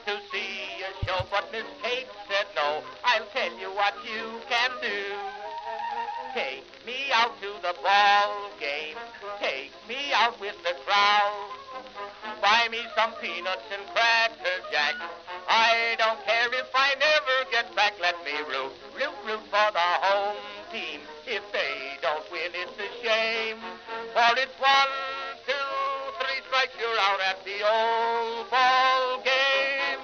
to see a show, but Miss Kate said no. I'll tell you what you can do. Take me out to the ball game. Take me out with the crowd. Buy me some peanuts and cracker jack. I don't care if I never get back. Let me root for the home team. If they don't win, it's a shame. For it's 1, 2, 3 strikes, you're out at the old ball game.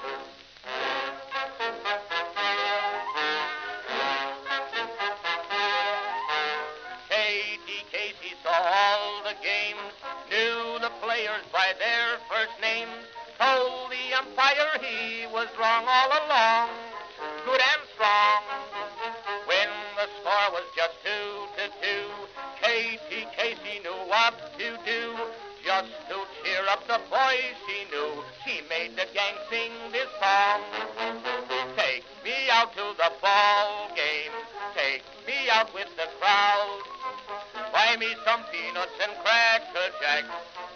Katie Casey saw all the games, knew the players by their first names, told the umpire he was wrong all along, good and strong. When the score was just 2-2, Katie Casey knew what to do. Just to cheer up the boys she knew, she made the gang sing this song. Take me out to the ball game, take me out with the crowd. Buy me some peanuts and cracker jack.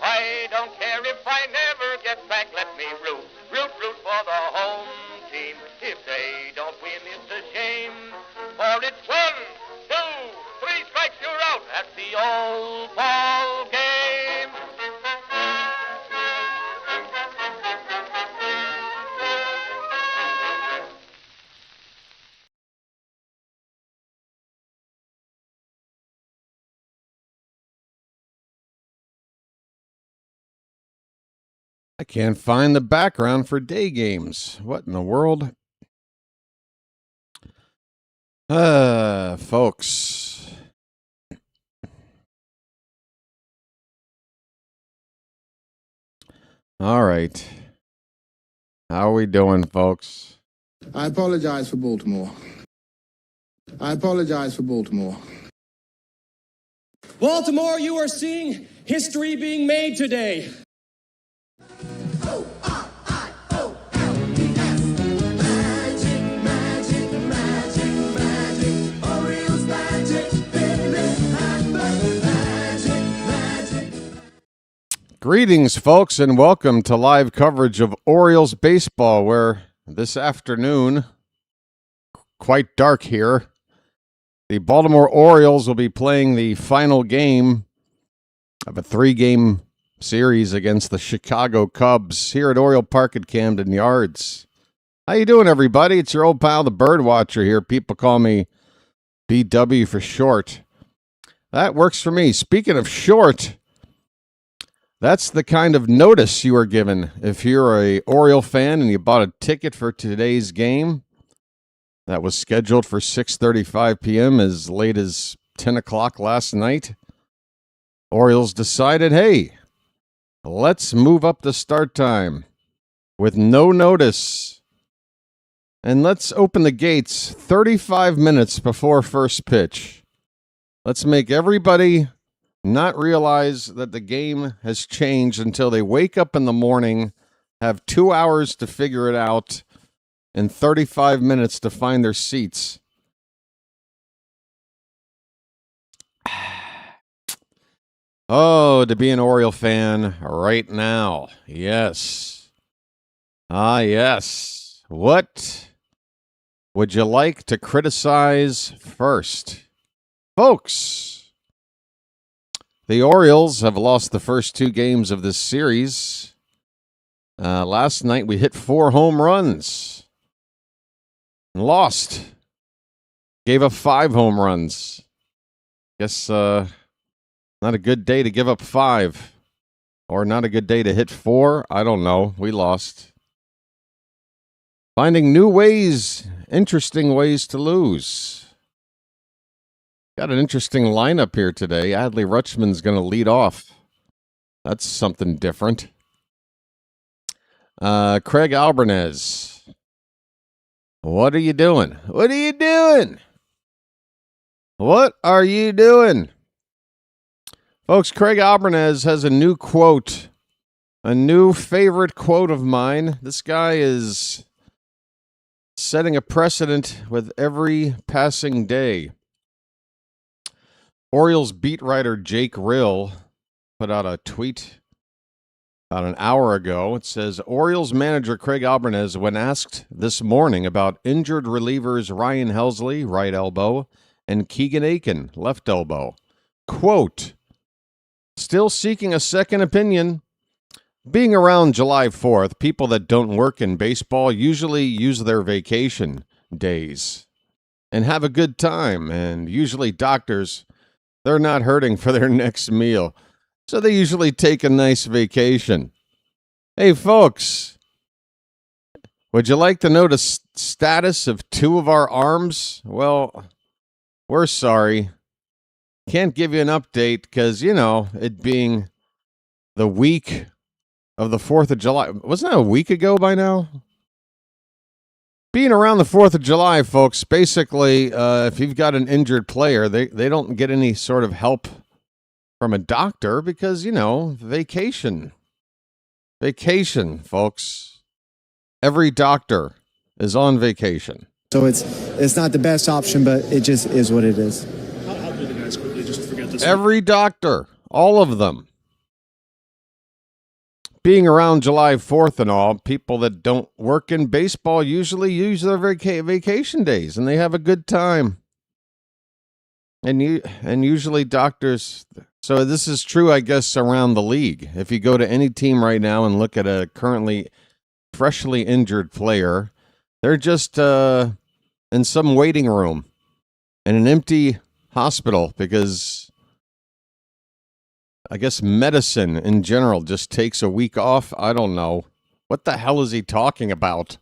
I don't care if I never get back. Let me root for the home team. If they don't win, it's a shame. For it's 1, 2, 3 strikes, you're out at the old ball game. I can't find the background for day games. What in the world? Folks. All right. How are we doing, folks? I apologize for Baltimore. Baltimore, you are seeing history being made today. Magic, magic, magic, magic. Orioles magic, magic. Greetings, folks, and welcome to live coverage of Orioles baseball, where this afternoon, quite dark here, the Baltimore Orioles will be playing the final game of a 3-game series against the Chicago Cubs here at Oriole Park at Camden Yards. How you doing, everybody? It's your old pal, the BirdWatcher here. People call me BW for short. That works for me. Speaking of short, that's the kind of notice you are given if you're a Oriole fan and you bought a ticket for today's game that was scheduled for 6:35 p.m. as late as 10 o'clock last night. Orioles decided, hey, let's move up the start time with no notice. And let's open the gates 35 minutes before first pitch. Let's make everybody not realize that the game has changed until they wake up in the morning, have 2 hours to figure it out, and 35 minutes to find their seats. Oh, to be an Oriole fan right now. Yes. Ah, yes. What would you like to criticize first? Folks, the Orioles have lost the first 2 games of this series. Last night we hit 4 home runs. Lost. Gave up 5 home runs. Guess not a good day to give up 5. Or not a good day to hit 4. I don't know. We lost. Finding new ways, interesting ways to lose. Got an interesting lineup here today. Adley Rutschman's going to lead off. That's something different. Craig Albanese. What are you doing? What are you doing? What are you doing? Folks, Craig Albanese has a new quote. A new favorite quote of mine. This guy is setting a precedent with every passing day. Orioles beat writer Jake Rill put out a tweet about an hour ago. It says Orioles manager Craig Albanese, when asked this morning about injured relievers Ryan Helsley, right elbow, and Keegan Aiken, left elbow, quote, still seeking a second opinion. Being around July 4th, people that don't work in baseball usually use their vacation days and have a good time. And usually doctors, they're not hurting for their next meal. So they usually take a nice vacation. Hey, folks, would you like to know the status of two of our arms? Well, we're sorry. Can't give you an update because, it being the week of the 4th of July. Wasn't that a week ago by now? Being around the 4th of July, folks, basically, if you've got an injured player, they don't get any sort of help from a doctor because, vacation. Vacation, folks. Every doctor is on vacation. So it's not the best option, but it just is what it is. I'll do the guys quickly just to forget this. Every doctor, all of them. Being around July 4th and all, people that don't work in baseball usually use their vacation days, and they have a good time. And usually doctors... So this is true, I guess, around the league. If you go to any team right now and look at a currently freshly injured player, they're just in some waiting room in an empty hospital because I guess medicine in general just takes a week off. I don't know. What the hell is he talking about?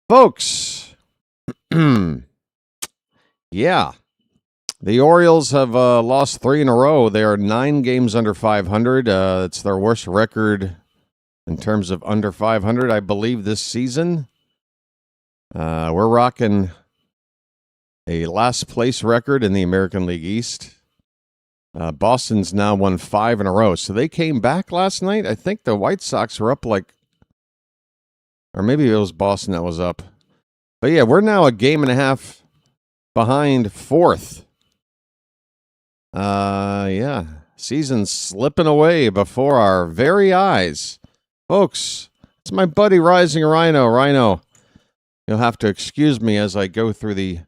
Folks, yeah. The Orioles have lost 3 in a row. They are 9 games under 500. It's their worst record in terms of under 500, I believe, this season. We're rocking a last place record in the American League East. Boston's now won 5 in a row. So they came back last night. I think the White Sox were up or maybe it was Boston that was up. But yeah, we're now a game and a half behind 4th. Yeah, season's slipping away before our very eyes. Folks, it's my buddy Rising Rhino. Rhino, you'll have to excuse me as I go through the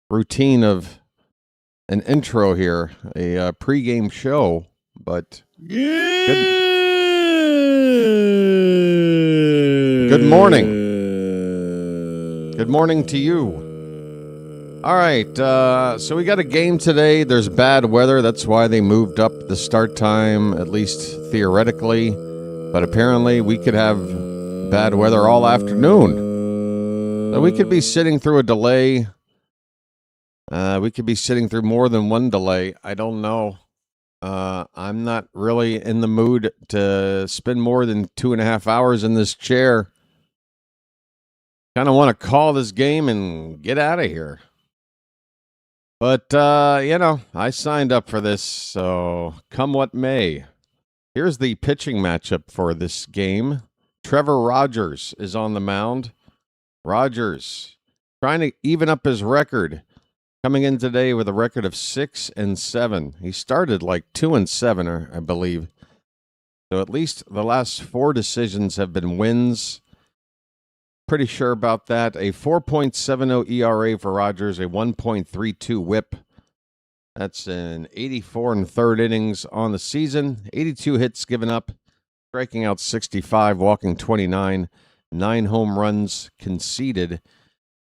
routine of an intro here, a pregame show, but good morning. Good morning to you. All right, so we got a game today. There's bad weather. That's why they moved up the start time, at least theoretically. But apparently we could have bad weather all afternoon. So we could be sitting through a delay. We could be sitting through more than one delay. I don't know. I'm not really in the mood to spend more than 2.5 hours in this chair. Kind of want to call this game and get out of here. But, I signed up for this, so come what may. Here's the pitching matchup for this game. Trevor Rogers is on the mound. Rogers trying to even up his record. Coming in today with a record of 6-7. He started 2-7, I believe. So at least the last 4 decisions have been wins. Pretty sure about that. A 4.70 ERA for Rogers, a 1.32 WHIP. That's in 84 and third innings on the season. 82 hits given up, striking out 65, walking 29, 9 home runs conceded.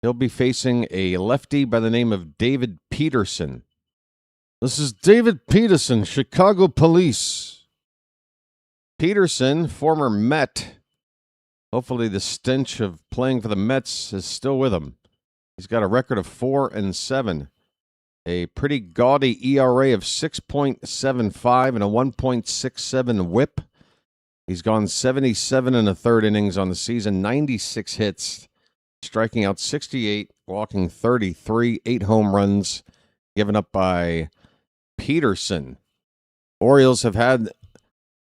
He'll be facing a lefty by the name of David Peterson. This is David Peterson, Chicago Police. Peterson, former Met. Hopefully the stench of playing for the Mets is still with him. He's got a record of 4-7. A pretty gaudy ERA of 6.75 and a 1.67 WHIP. He's gone 77 and a third innings on the season, 96 hits, striking out 68, walking 33, 8 home runs given up by Peterson. Orioles have had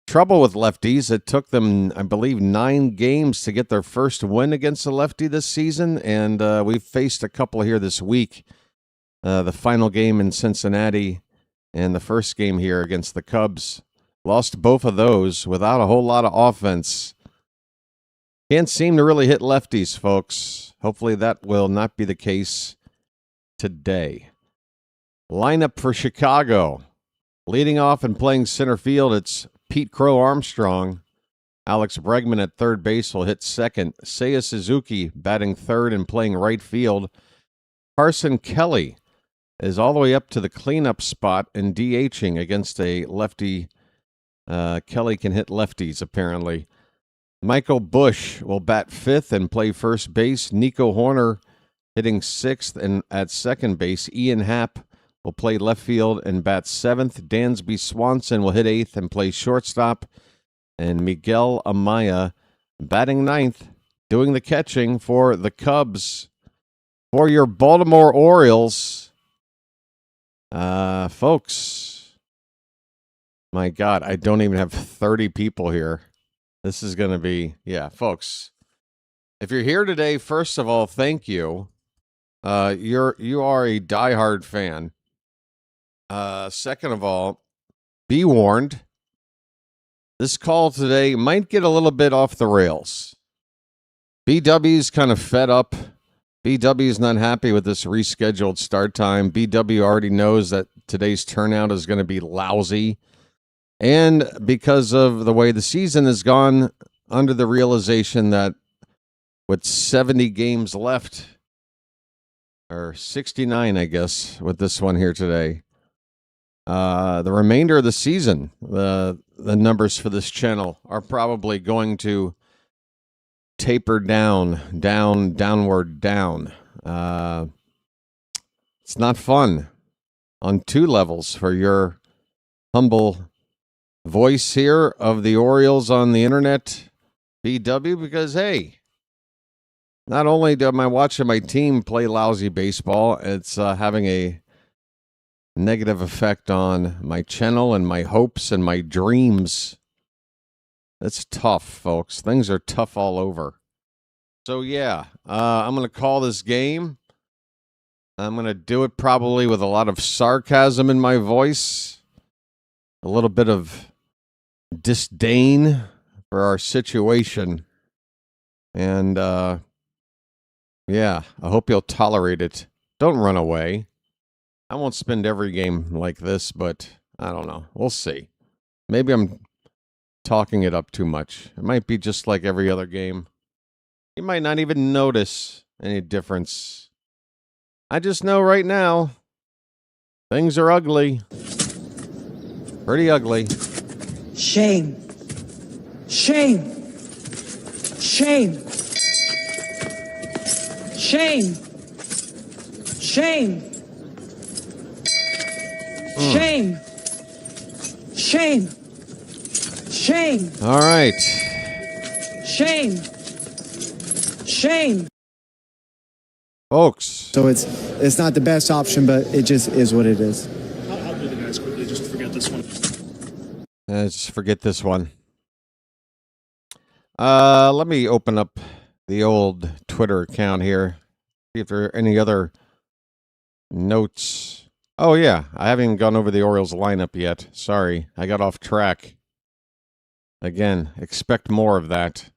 trouble with lefties. It took them, I believe, 9 games to get their first win against a lefty this season, and we've faced a couple here this week. The final game in Cincinnati and the first game here against the Cubs. Lost both of those without a whole lot of offense. Can't seem to really hit lefties, folks. Hopefully that will not be the case today. Lineup for Chicago. Leading off and playing center field, it's Pete Crow Armstrong. Alex Bregman at third base will hit second. Seiya Suzuki batting third and playing right field. Carson Kelly is all the way up to the cleanup spot and DHing against a lefty. Kelly can hit lefties, apparently. Michael Bush will bat fifth and play first base. Nico Horner hitting sixth and at second base. Ian Happ will play left field and bat seventh. Dansby Swanson will hit eighth and play shortstop. And Miguel Amaya batting ninth, doing the catching for the Cubs. For your Baltimore Orioles, folks, my God, I don't even have 30 people here. This is going to be, folks. If you're here today, first of all, thank you. You are a diehard fan. Second of all, be warned. This call today might get a little bit off the rails. BW's kind of fed up. BW's not happy with this rescheduled start time. BW already knows that today's turnout is going to be lousy. And because of the way the season has gone, under the realization that with 70 games left, or 69, I guess, with this one here today, the remainder of the season, the numbers for this channel are probably going to taper downward. It's not fun on two levels for your humble voice here of the Orioles on the internet, BW, because, hey, not only am I watching my team play lousy baseball, it's having a negative effect on my channel and my hopes and my dreams. It's tough, folks. Things are tough all over. So, I'm going to call this game. I'm going to do it probably with a lot of sarcasm in my voice, a little bit of disdain for our situation. And, I hope you'll tolerate it. Don't run away. I won't spend every game like this, but I don't know. We'll see. Maybe I'm talking it up too much. It might be just like every other game. You might not even notice any difference. I just know right now, things are ugly. Pretty ugly. Shame. Shame. Shame. Shame. Shame. Shame. Shame. Shame. All right. Shame. Shame. Folks. So it's not the best option, but it just is what it is. I'll do the guys quickly. Just forget this one. Just forget this one. Let me open up the old Twitter account here. See if there are any other notes. Oh, yeah. I haven't even gone over the Orioles lineup yet. Sorry. I got off track. Again, expect more of that.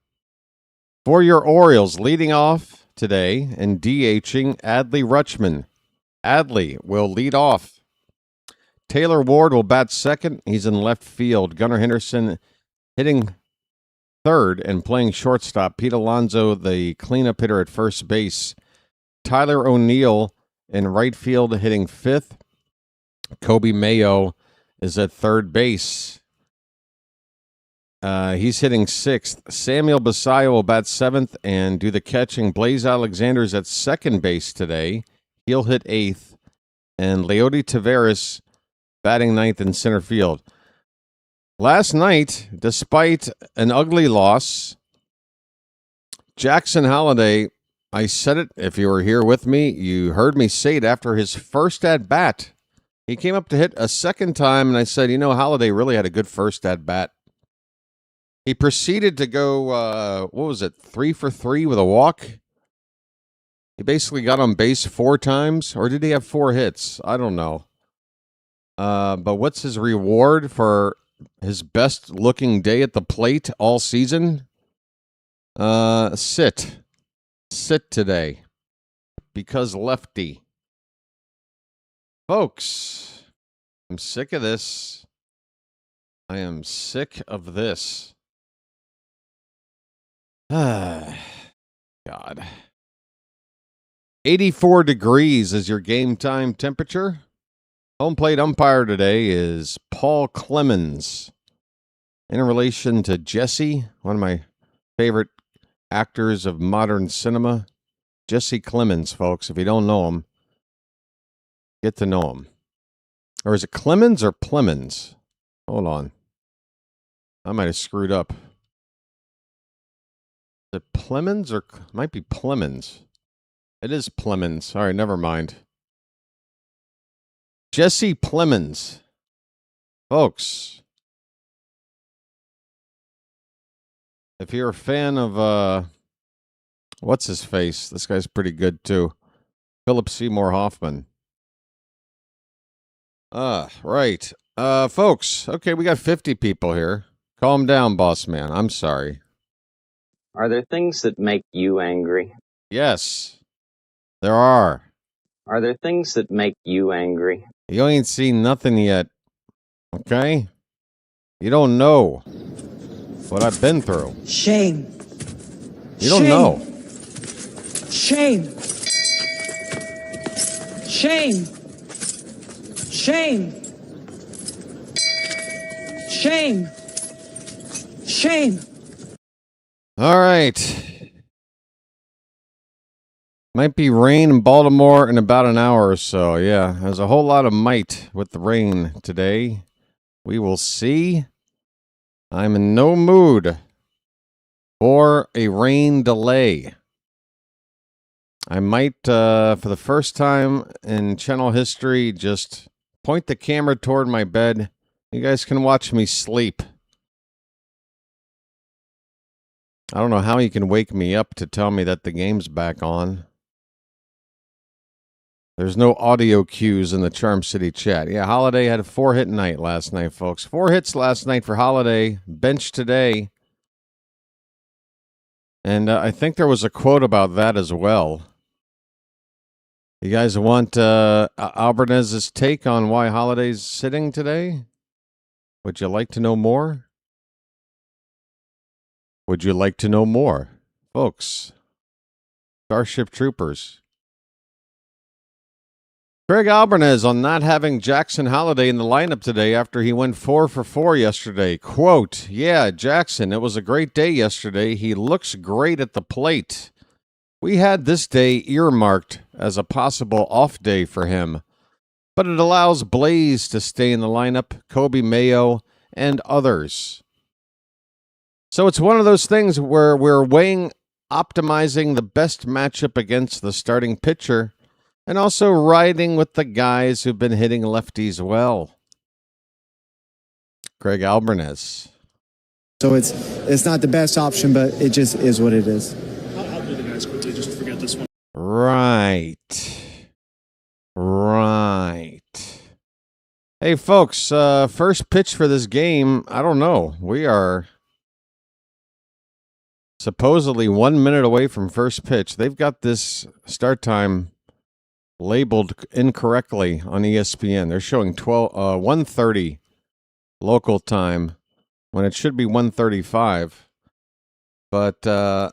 For your Orioles, leading off today and DHing Adley Rutschman. Adley will lead off. Taylor Ward will bat second. He's in left field. Gunnar Henderson hitting third and playing shortstop. Pete Alonso, the cleanup hitter at first base. Tyler O'Neill in right field hitting fifth. Kobe Mayo is at third base. He's hitting sixth. Samuel Basayo will bat seventh and do the catching. Blaze Alexander's at second base today. He'll hit eighth. And Leody Taveras batting ninth in center field. Last night, despite an ugly loss, Jackson Holliday, I said it, if you were here with me, you heard me say it after his first at-bat. He came up to hit a second time, and I said, Holliday really had a good first at-bat. He proceeded to go, 3 for 3 with a walk? He basically got on base 4 times, or did he have 4 hits? I don't know. But what's his reward for his best looking day at the plate all season. Sit today because lefty. Folks, I'm sick of this. I am sick of this. God. 84 degrees is your game time temperature. Home plate umpire today is Paul Clemens. In relation to Jesse, one of my favorite actors of modern cinema, Jesse Clemens, folks. If you don't know him, get to know him. Or is it Clemens or Plemons? Hold on. I might have screwed up. Is it Plemons or might be Plemons? It is Plemons. All right, never mind. Jesse Plemons. Folks, if you're a fan of, what's his face? This guy's pretty good too. Philip Seymour Hoffman. Right. Folks, okay, we got 50 people here. Calm down, boss man. I'm sorry. Are there things that make you angry? Yes, there are. Are there things that make you angry? You ain't seen nothing yet, okay? You don't know what I've been through. Shame. You don't know. Shame. Shame. Shame. Shame. Shame. All right. Might be rain in Baltimore in about an hour or so. Yeah, there's a whole lot of might with the rain today. We will see. I'm in no mood for a rain delay. I might, for the first time in channel history, just point the camera toward my bed. You guys can watch me sleep. I don't know how you can wake me up to tell me that the game's back on. There's no audio cues in the Charm City chat. Yeah, Holiday had a 4-hit night last night, folks. 4 hits last night for Holiday. Bench today. And I think there was a quote about that as well. You guys want Albanez's take on why Holiday's sitting today? Would you like to know more? Would you like to know more? Folks, Starship Troopers. Craig Albanez on not having Jackson Holliday in the lineup today after he went 4 for 4 yesterday. Quote, yeah, Jackson, it was a great day yesterday. He looks great at the plate. We had this day earmarked as a possible off day for him, but it allows Blaze to stay in the lineup, Kobe Mayo, and others. So it's one of those things where we're weighing optimizing the best matchup against the starting pitcher and also riding with the guys who've been hitting lefties well. Craig Albanez. So it's not the best option, but it just is what it is. I'll do the guys quickly just to forget this one. Right. Hey, folks, first pitch for this game, I don't know. We are supposedly 1 minute away from first pitch. They've got this start time labeled incorrectly on ESPN. They're showing 1:30 local time when it should be 1:35. But the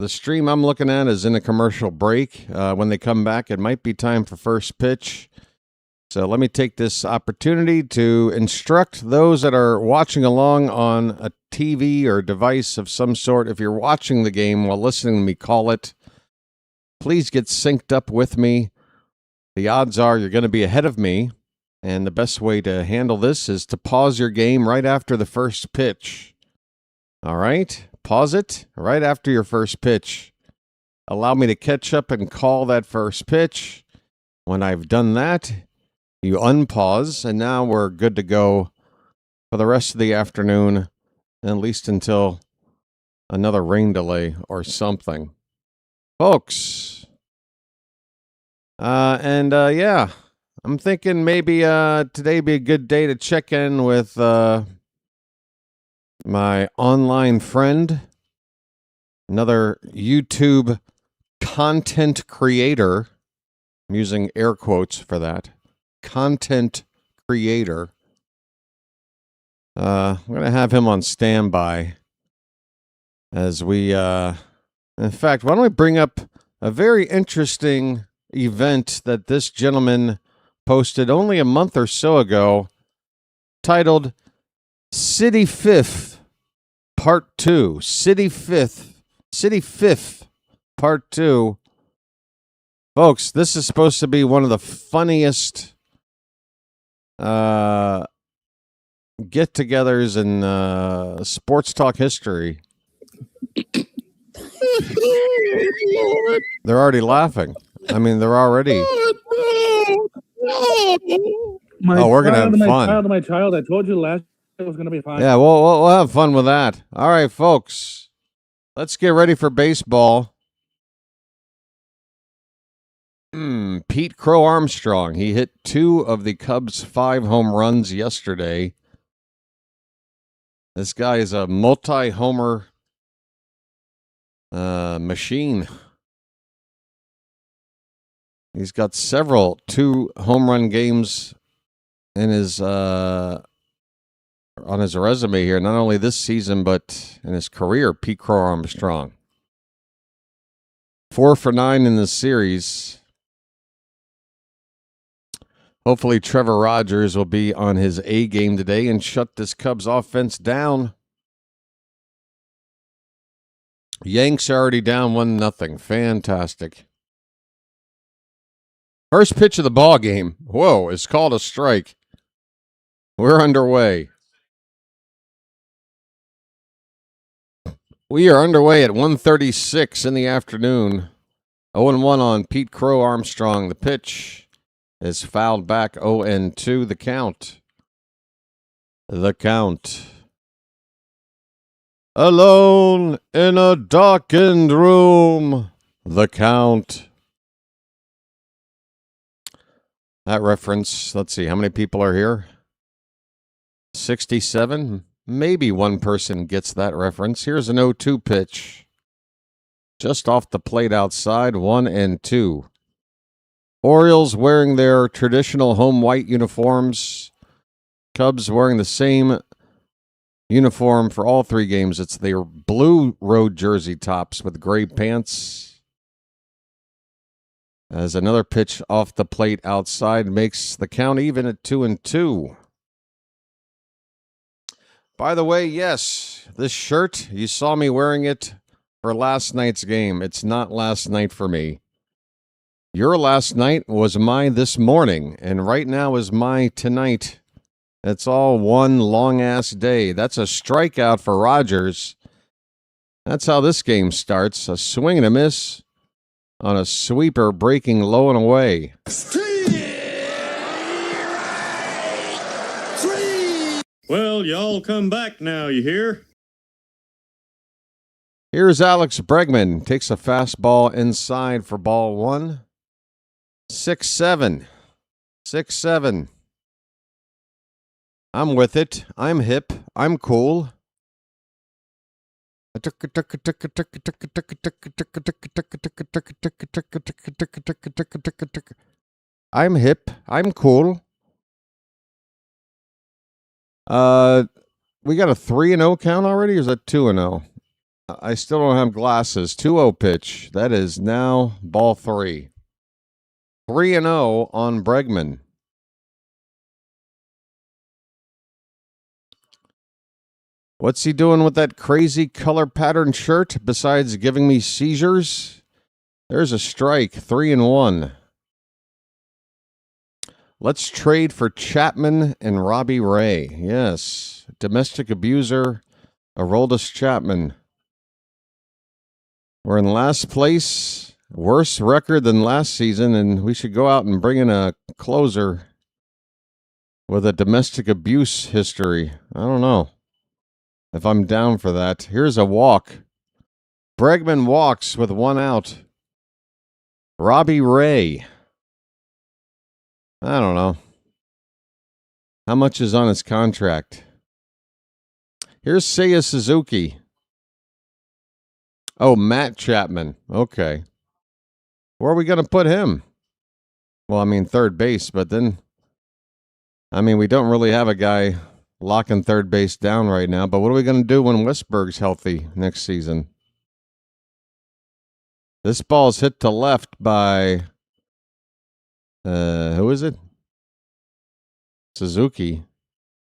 stream I'm looking at is in a commercial break. When they come back, it might be time for first pitch. So let me take this opportunity to instruct those that are watching along on a TV or device of some sort. If you're watching the game while listening to me call it, please get synced up with me. The odds are you're going to be ahead of me, and the best way to handle this is to pause your game right after the first pitch. All right? Pause it right after your first pitch. Allow me to catch up and call that first pitch. When I've done that, you unpause, and now we're good to go for the rest of the afternoon, at least until another rain delay or something. Folks, yeah, I'm thinking maybe today be a good day to check in with my online friend, another YouTube content creator. I'm using air quotes for that. Content creator. I'm going to have him on standby as we, in fact, why don't we bring up a very interesting event that this gentleman posted only a month or so ago, titled City Fifth Part 2. City Fifth Part 2. Folks, this is supposed to be one of the funniest get-togethers in sports talk history. They're already laughing. I mean, they're already. We're gonna have fun. My child, I told you last it was gonna be fine. Yeah, we'll have fun with that. All right, folks, let's get ready for baseball. Pete Crow Armstrong. He hit 2 of the Cubs' 5 home runs yesterday. This guy is a multi-homer machine. He's got several 2 home run games in his on his resume here. Not only this season, but in his career. Pete Crow Armstrong. 4 for 9 in the series. Hopefully Trevor Rogers will be on his A game today and shut this Cubs offense down. Yanks are already down 1-0. Fantastic. First pitch of the ball game. Whoa, it's called a strike. We're underway. We are underway at 1:36 in the afternoon. 0-1 on Pete Crow Armstrong. The pitch is fouled back. 0-2 the count. The count. Alone in a darkened room. The count. That reference, let's see, how many people are here? 67? Maybe one person gets that reference. Here's an 0-2 pitch. Just off the plate outside, 1-2. Orioles wearing their traditional home white uniforms. Cubs wearing the same uniform for all 3 games. It's their blue road jersey tops with gray pants. As another pitch off the plate outside makes the count even at 2-2. By the way, yes, this shirt, you saw me wearing it for last night's game. It's not last night for me. Your last night was my this morning, and right now is my tonight. It's all one long-ass day. That's a strikeout for Rogers. That's how this game starts. A swing and a miss on a sweeper breaking low and away. Well, y'all come back now, you hear? Here's Alex Bregman. Takes a fastball inside for ball 1. 6-7. 6-7. I'm with it. I'm hip. I'm cool. I'm hip. I'm cool. We got a 3-0 count already, or is that 2-0? I still don't have glasses. 2-0 pitch. That is now ball 3. 3-0 on Bregman. What's he doing with that crazy color pattern shirt besides giving me seizures? There's a strike. 3-1. Let's trade for Chapman and Robbie Ray. Yes. Domestic abuser, Aroldis Chapman. We're in last place. Worse record than last season, and we should go out and bring in a closer with a domestic abuse history. I don't know if I'm down for that. Here's a walk. Bregman walks with 1 out. Robbie Ray. I don't know. How much is on his contract? Here's Seiya Suzuki. Oh, Matt Chapman. Okay. Where are we going to put him? Well, I mean, third base, but then, I mean, we don't really have a guy locking third base down right now, but what are we going to do when Westberg's healthy next season? This ball's hit to left by, who is it? Suzuki.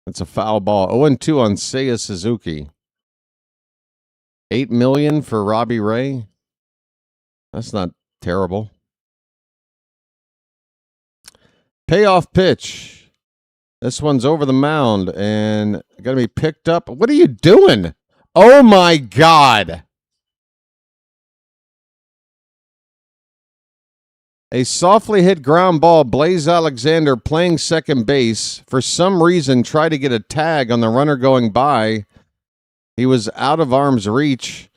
It's a foul ball. 0-2 on Seiya Suzuki. $8 million for Robbie Ray. That's not terrible. Payoff pitch. This one's over the mound and going to be picked up. What are you doing? Oh, my God. A softly hit ground ball. Blaze Alexander playing second base. For some reason, tried to get a tag on the runner going by. He was out of arm's reach.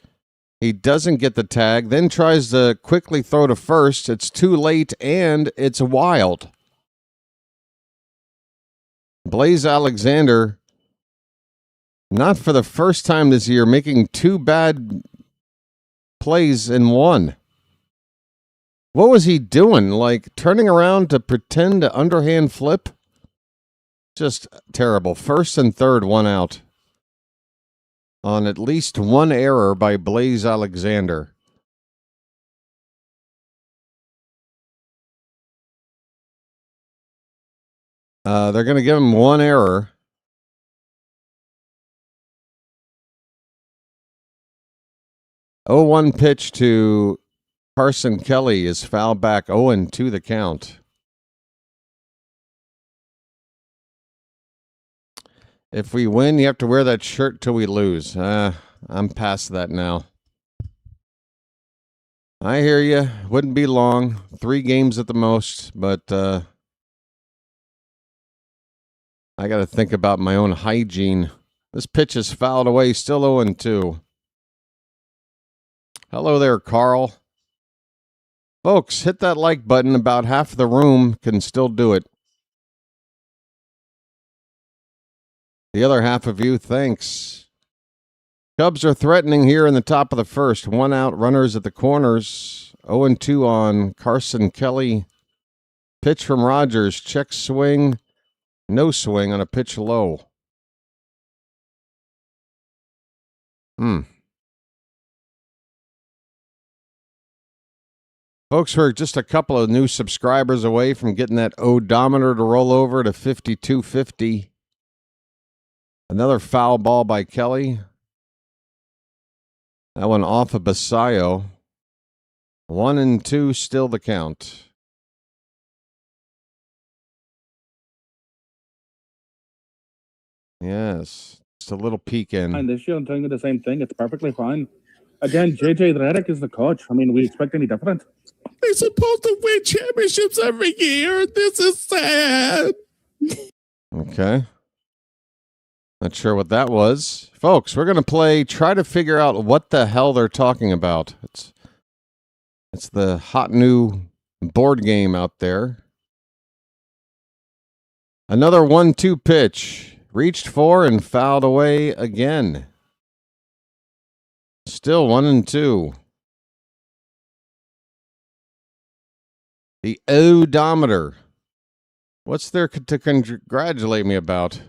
He doesn't get the tag, then tries to quickly throw to first. It's too late, and it's wild. Blaze Alexander, not for the first time this year, making two bad plays in one. What was he doing? Like turning around to pretend to underhand flip? Just terrible. First and third, one out. On at least one error by Blaze Alexander. They're going to give him one error. Oh, 1 pitch to Carson Kelly is foul back. 0-2 the count. If we win, you have to wear that shirt till we lose. I'm past that now. I hear you. Wouldn't be long. 3 games at the most, but I got to think about my own hygiene. This pitch is fouled away, still 0-2. Hello there, Carl. Folks, hit that like button. About half the room can still do it. The other half of you, thanks. Cubs are threatening here in the top of the first. 1 out, runners at the corners. 0-2 on Carson Kelly. Pitch from Rogers. Check swing. No swing on a pitch low. Folks, we're just a couple of new subscribers away from getting that odometer to roll over to 5250. Another foul ball by Kelly. That one off of Basayo. 1-2 still the count. Yes, just a little peek in. And this year, I'm telling you the same thing. It's perfectly fine. Again, JJ Redick is the coach. I mean, we expect any different? They're supposed to win championships every year. This is sad. Okay. Not sure what that was. Folks, we're going to try to figure out what the hell they're talking about. It's the hot new board game out there. Another 1-2 pitch. Reached for and fouled away again. Still 1-2. The odometer. What's there to congratulate me about?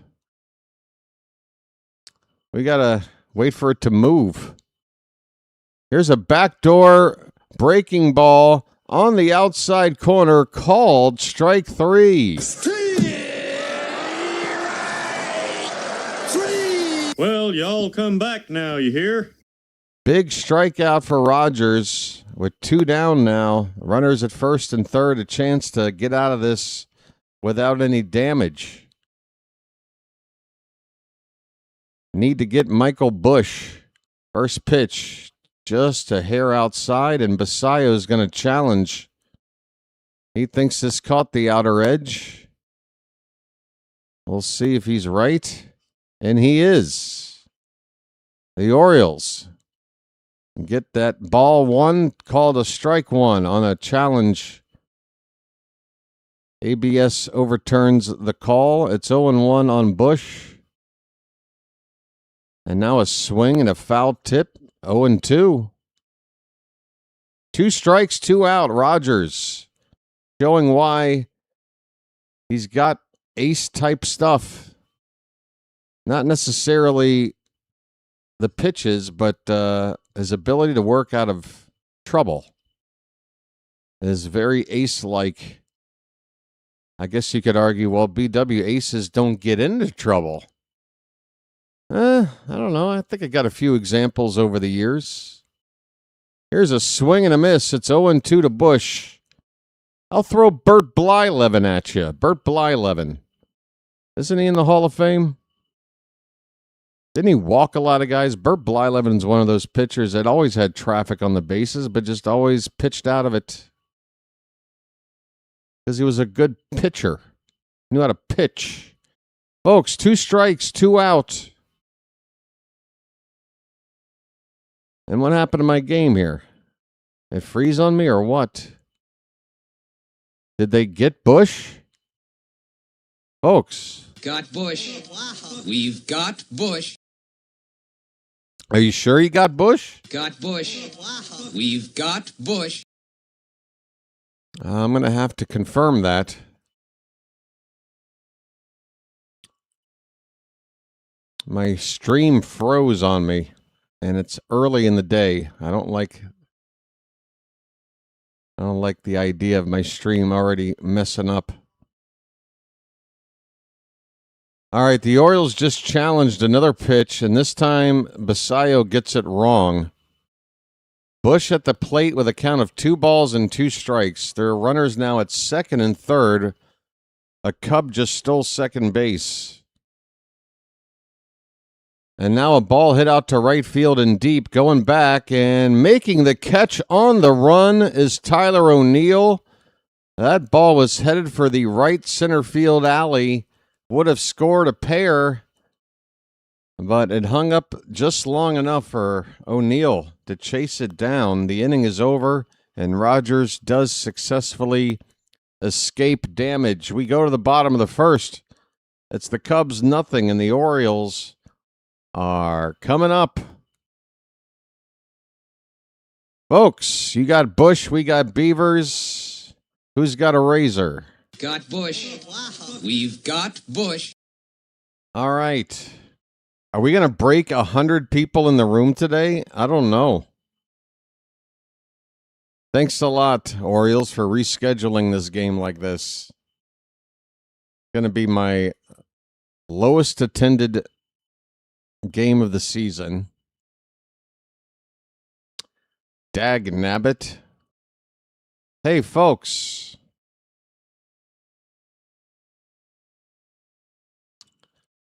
We got to wait for it to move. Here's a backdoor breaking ball on the outside corner called strike 3. Well, y'all come back now, you hear? Big strikeout for Rogers with 2 down now. Runners at first and third, a chance to get out of this without any damage. Need to get Michael Bush. First pitch, just a hair outside, and Basayo's going to challenge. He thinks this caught the outer edge. We'll see if he's right. And he is. The Orioles get that ball 1, called a strike 1 on a challenge ABS overturns the call. It's 0-1 on Bush. And now a swing and a foul tip. 0-2. 2 strikes, 2 out. Rogers showing why he's got ace-type stuff. Not necessarily the pitches, but his ability to work out of trouble is very ace-like. I guess you could argue, well, BW aces don't get into trouble. I don't know. I think I got a few examples over the years. Here's a swing and a miss. It's 0-2 to Bush. I'll throw Bert Blyleven at you. Bert Blyleven. Isn't he in the Hall of Fame? Didn't he walk a lot of guys? Bert Blyleven's one of those pitchers that always had traffic on the bases, but just always pitched out of it. Because he was a good pitcher. Knew how to pitch. Folks, 2 strikes, 2 out. And what happened to my game here? It freeze on me or what? Did they get Bush? Folks. Got Bush. We've got Bush. Are you sure you got Bush? Got Bush. We've got Bush. I'm going to have to confirm that. My stream froze on me, and it's early in the day. I don't like the idea of my stream already messing up. All right, the Orioles just challenged another pitch, and this time Basayo gets it wrong. Bush at the plate with a count of 2 balls and 2 strikes. There are runners now at second and third. A Cub just stole second base. And now a ball hit out to right field and deep, going back, and making the catch on the run is Tyler O'Neill. That ball was headed for the right center field alley. Would have scored a pair, but it hung up just long enough for O'Neill to chase it down. The inning is over, and Rogers does successfully escape damage. We go to the bottom of the first. It's the Cubs 0, and the Orioles are coming up. Folks, you got Bush, we got Beavers. Who's got a razor? Got Bush. We've got Bush. All right. Are we going to break 100 people in the room today? I don't know. Thanks a lot, Orioles, for rescheduling this game like this. Going to be my lowest attended game of the season. Dag nabbit. Hey, folks.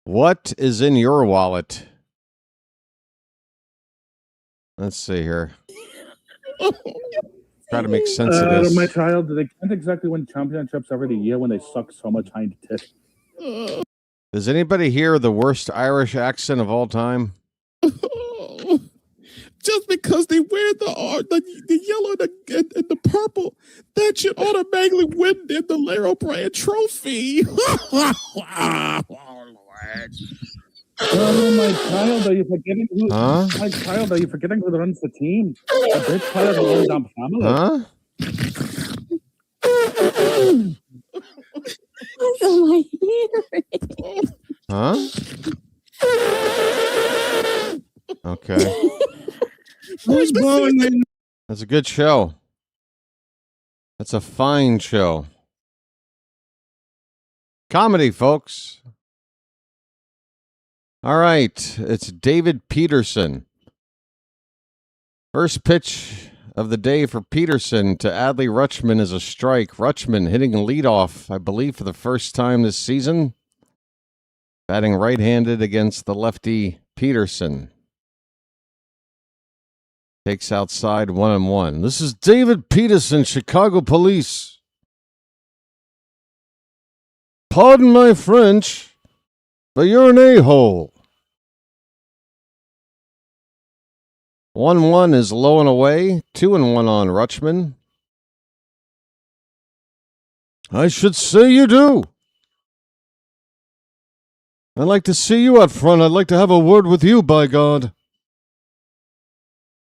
What is in your wallet? Let's see here. Try to make sense of this. My child, they can't exactly win championships every year when they suck so much hind tit. Does anybody hear the worst Irish accent of all time? Just because they wear the yellow and the purple, that should automatically win them the Larry O'Brien trophy. Oh, my child, are you forgetting who? Huh? My child, are you forgetting who runs the team? The big player of the old damn family. Huh? my hearing. Huh? Okay. Who's blowing? That's a good show. That's a fine show. Comedy, folks. All right. It's David Peterson. First pitch of the day for Peterson to Adley Rutschman is a strike. Rutschman hitting leadoff, I believe, for the first time this season. Batting right-handed against the lefty Peterson. Takes outside 1-1. This is David Peterson, Chicago Police. Pardon my French, but you're an a-hole. 1-1 is low and away. 2-1 on Rutschman. I should say you do. I'd like to see you out front. I'd like to have a word with you, by God.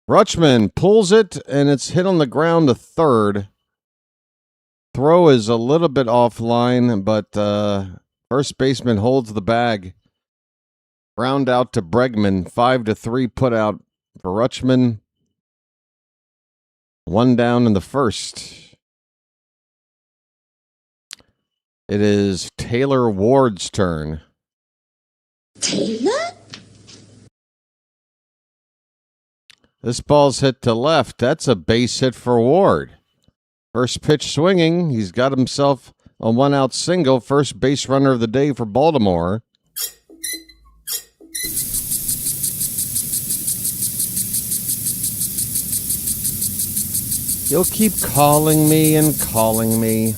Rutschman pulls it, and it's hit on the ground to third. Throw is a little bit offline, but first baseman holds the bag. Ground out to Bregman. 5-3 put out for Rutschman. One down in the first. It is Taylor Ward's turn. Taylor? This ball's hit to left. That's a base hit for Ward. First pitch swinging. He's got himself a one-out single. First base runner of the day for Baltimore. You'll keep calling me and calling me.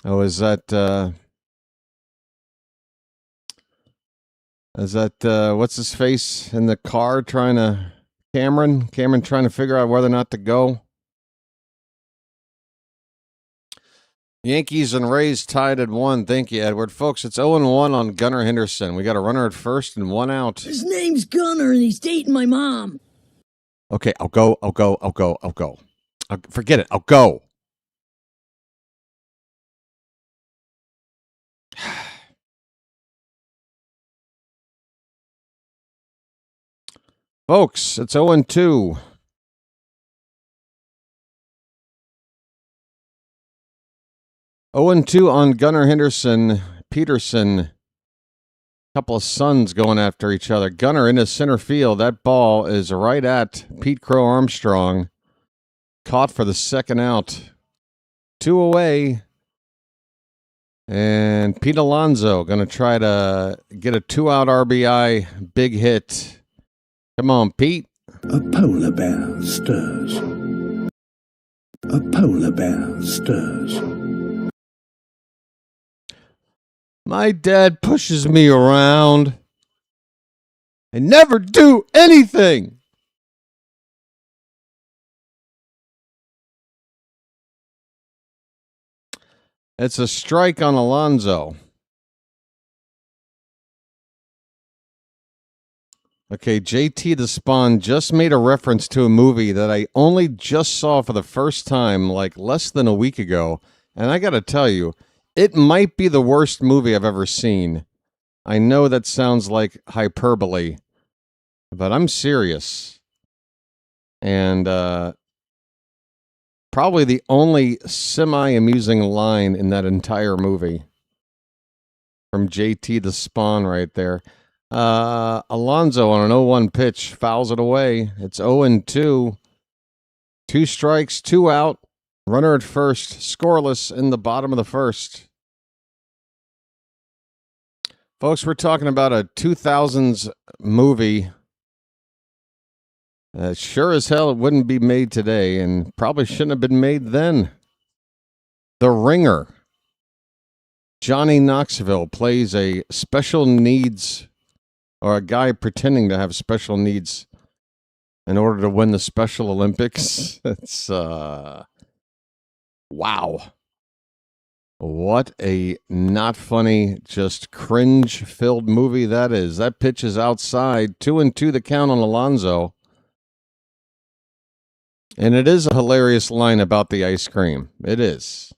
Oh, is that what's his face in the car Cameron trying to figure out whether or not to go? Yankees and Rays tied at 1. Thank you, Edward. Folks, it's 0-1 on Gunnar Henderson. We got a runner at first and one out. His name's Gunnar, and he's dating my mom. Okay, I'll go. Forget it. I'll go. Folks, it's 0-2. 0-2 on Gunnar Henderson. Peterson. Couple of sons going after each other. Gunnar into center field. That ball is right at Pete Crow Armstrong. Caught for the second out. 2 away. And Pete Alonso going to try to get a 2-out RBI big hit. Come on, Pete. A polar bear stirs. A polar bear stirs. My dad pushes me around. I never do anything. It's a strike on Alonso. Okay, JT the Spawn just made a reference to a movie that I only just saw for the first time like less than a week ago. And I got to tell you, it might be the worst movie I've ever seen. I know that sounds like hyperbole, but I'm serious. And probably the only semi-amusing line in that entire movie from JT the Spawn right there. Alonso on an 0-1 pitch fouls it away. It's 0-2. 2 strikes, 2 out. Runner at first, scoreless in the bottom of the first. Folks, we're talking about a 2000s movie. Sure as hell it wouldn't be made today and probably shouldn't have been made then. The Ringer. Johnny Knoxville plays a special needs or a guy pretending to have special needs in order to win the Special Olympics. It's wow. What a not funny, just cringe-filled movie that is. That pitch is outside. 2-2 the count on Alonso. And it is a hilarious line about the ice cream. It is.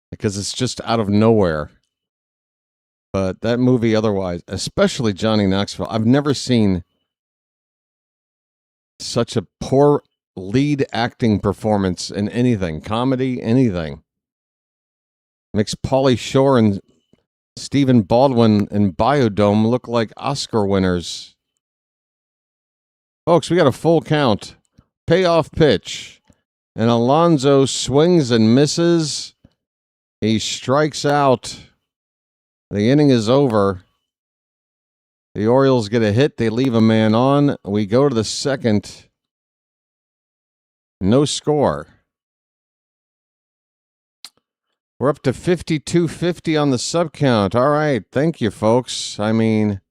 Because it's just out of nowhere. But that movie otherwise, especially Johnny Knoxville, I've never seen such a poor lead acting performance in anything. Comedy, anything. Makes Pauly Shore and Stephen Baldwin in Biodome look like Oscar winners. Folks, we got a full count. Payoff pitch. And Alonso swings and misses. He strikes out. The inning is over. The Orioles get a hit. They leave a man on. We go to the second. No score. We're up to 52-50 on the sub count. All right. Thank you, folks. I mean,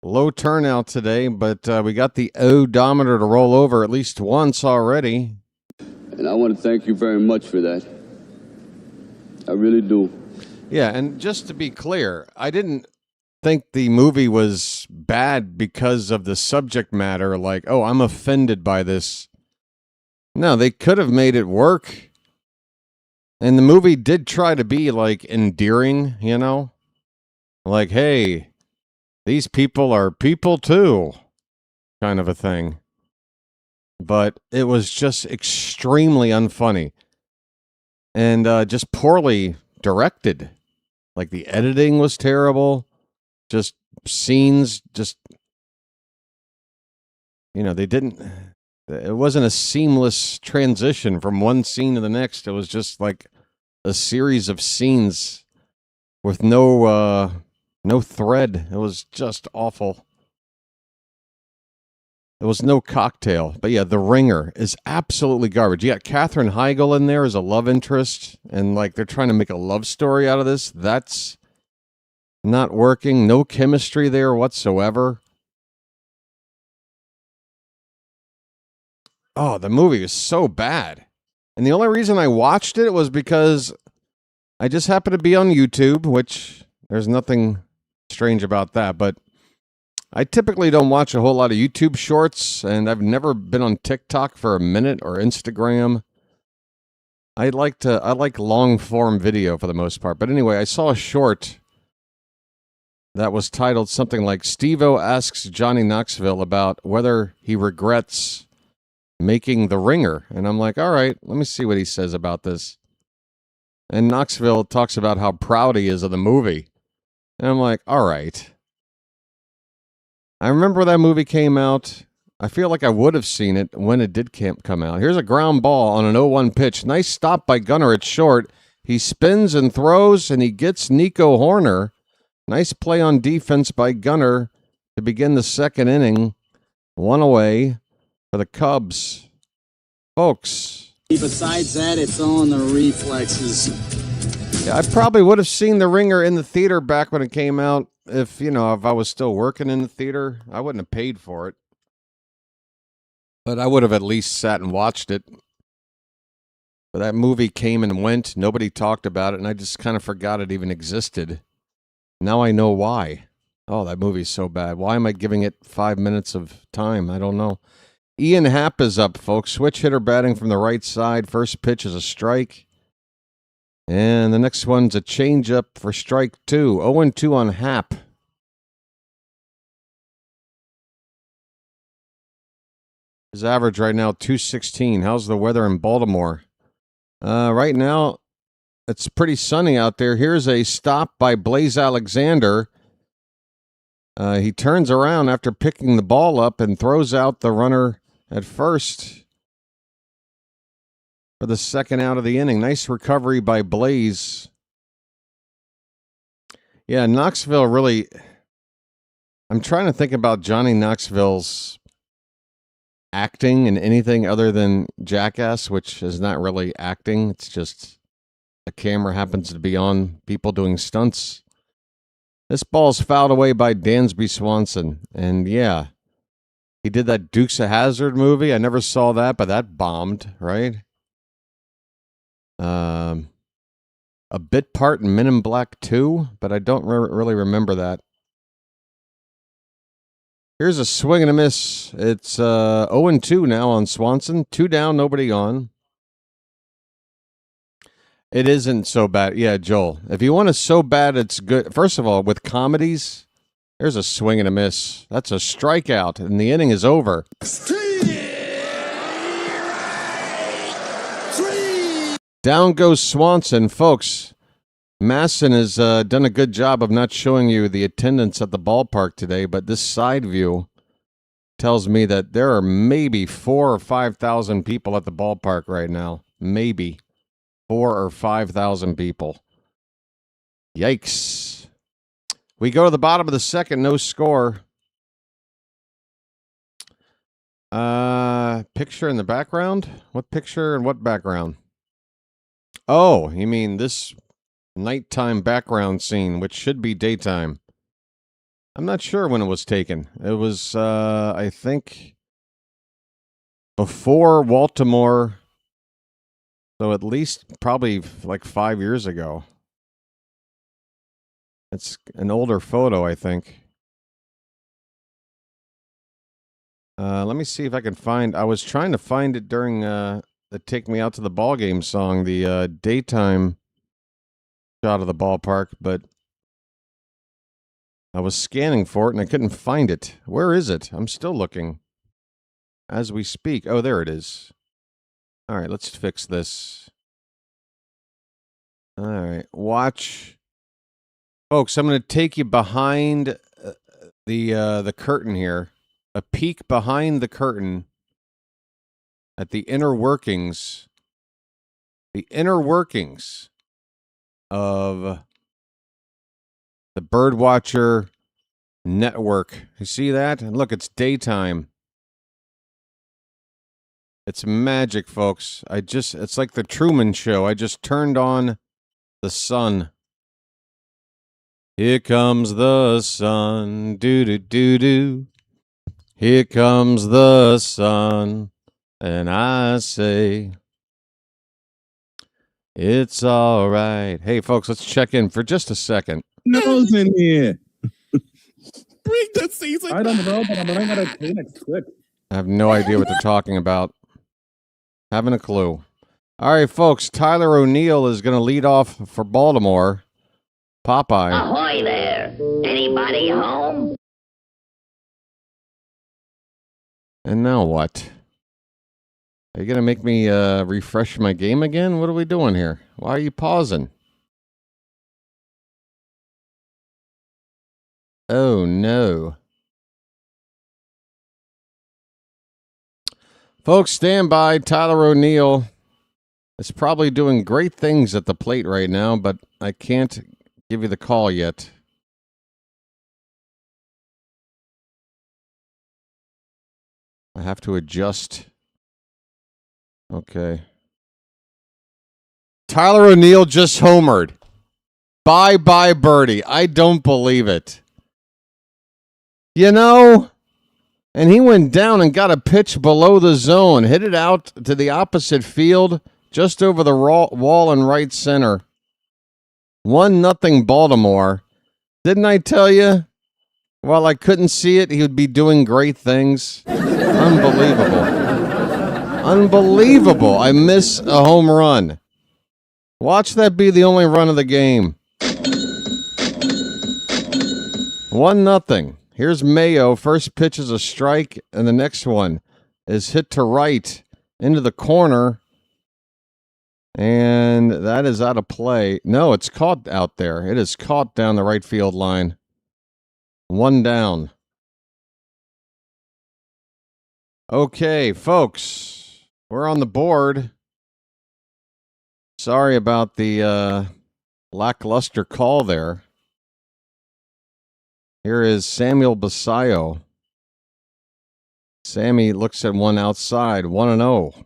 Low turnout today, but we got the odometer to roll over at least once already. And I want to thank you very much for that. I really do. Yeah, and just to be clear, I didn't think the movie was bad because of the subject matter, like, oh, I'm offended by this. No, they could have made it work. And the movie did try to be, like, endearing, you know? Like, hey, these people are people too, kind of a thing. But it was just extremely unfunny. And just poorly directed. Like, the editing was terrible. Just scenes, just, you know, it wasn't a seamless transition from one scene to the next. It was just like a series of scenes with no thread. It was just awful. There was no cocktail. But yeah, The Ringer is absolutely garbage. You got Katherine Heigl in there as a love interest, and like they're trying to make a love story out of this. That's not working. No chemistry there whatsoever. Oh, the movie is so bad. And the only reason I watched it was because I just happened to be on YouTube, which there's nothing strange about that. But I typically don't watch a whole lot of YouTube shorts, and I've never been on TikTok for a minute or Instagram. I like long form video for the most part. But anyway, I saw a short that was titled something like Steve-O asks Johnny Knoxville about whether he regrets making The Ringer. And I'm like, all right, let me see what he says about this. And Knoxville talks about how proud he is of the movie. And I'm like, all right. I remember that movie came out. I feel like I would have seen it when it did come out. Here's a ground ball on an 0-1 pitch. Nice stop by Gunnar at short. He spins and throws, and he gets Nico Horner. Nice play on defense by Gunnar to begin the second inning. One away for the Cubs. Folks. Besides that, it's on the reflexes. Yeah, I probably would have seen The Ringer in the theater back when it came out. If I was still working in the theater, I wouldn't have paid for it. But I would have at least sat and watched it. But that movie came and went. Nobody talked about it, and I just kind of forgot it even existed. Now I know why. Oh, that movie's so bad. Why am I giving it 5 minutes of time? I don't know. Ian Happ is up, folks. Switch hitter batting from the right side. First pitch is a strike. And the next one's a changeup for strike 2. 0-2 on Happ. His average right now, 216. How's the weather in Baltimore? Right now, it's pretty sunny out there. Here's a stop by Blaze Alexander. He turns around after picking the ball up and throws out the runner at first for the second out of the inning. Nice recovery by Blaze. Yeah, Knoxville really... I'm trying to think about Johnny Knoxville's acting in anything other than Jackass, which is not really acting. It's just the camera happens to be on people doing stunts. This ball's fouled away by Dansby Swanson. And yeah, he did that Dukes of Hazzard movie. I never saw that, but that bombed, right? A bit part in Men in Black 2, but I don't really remember that. Here's a swing and a miss. It's 0-2 now on Swanson. 2 down, nobody on. It isn't so bad. Yeah, Joel. If you want it so bad, it's good. First of all, with comedies, there's a swing and a miss. That's a strikeout, and the inning is over. Down goes Swanson. Folks, Masson has done a good job of not showing you the attendance at the ballpark today, but this side view tells me that there are maybe 4,000 or 5,000 people at the ballpark right now. Maybe 4,000 or 5,000 people. Yikes. We go to the bottom of the second, no score. Picture in the background? What picture and what background? Oh, you mean this nighttime background scene, which should be daytime. I'm not sure when it was taken. It was, I think, before Baltimore. So at least probably like 5 years ago. It's an older photo, I think. Let me see if I can find. I was trying to find it during the "Take Me Out to the Ball Game" song, the daytime shot of the ballpark, but I was scanning for it and I couldn't find it. Where is it? I'm still looking as we speak. Oh, there it is. All right, let's fix this. All right, watch. Folks, I'm going to take you behind the curtain here. A peek behind the curtain at the inner workings of the BirdWatcher network. You see that? And look, it's daytime. It's magic, folks. It's like the Truman Show. I just turned on the sun. Here comes the sun, doo-doo-doo-doo. Here comes the sun, and I say, it's all right. Hey, folks, let's check in for just a second. Nose in here. Bring the season. I don't know, but I'm running out of Kleenex quick. I have no idea what they're talking about. Haven't a clue. All right, folks, Tyler O'Neill is going to lead off for Baltimore. Popeye. Ahoy there! Anybody home? And now what? Are you going to make me refresh my game again? What are we doing here? Why are you pausing? Oh, no. Folks, stand by. Tyler O'Neill is probably doing great things at the plate right now, but I can't give you the call yet. I have to adjust. Okay. Tyler O'Neill just homered. Bye-bye, birdie. I don't believe it. You know, and he went down and got a pitch below the zone, hit it out to the opposite field, just over the wall in right center. 1-0 Baltimore. Didn't I tell you? While I couldn't see it, he would be doing great things. Unbelievable. Unbelievable. I miss a home run. Watch that be the only run of the game. 1-0. Here's Mayo. First pitch is a strike, and the next one is hit to right into the corner. And that is out of play. No, it's caught out there. It is caught down the right field line. 1 down. Okay, folks. We're on the board. Sorry about the lackluster call there. Here is Samuel Basayo. Sammy looks at one outside, 1-0.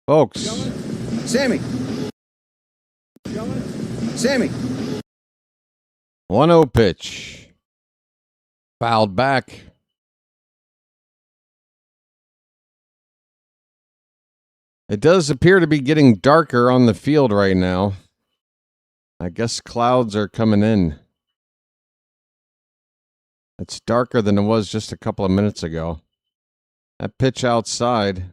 Folks. Sammy. Sammy. 1-0 pitch. Fouled back. It does appear to be getting darker on the field right now. I guess clouds are coming in. It's darker than it was just a couple of minutes ago. That pitch outside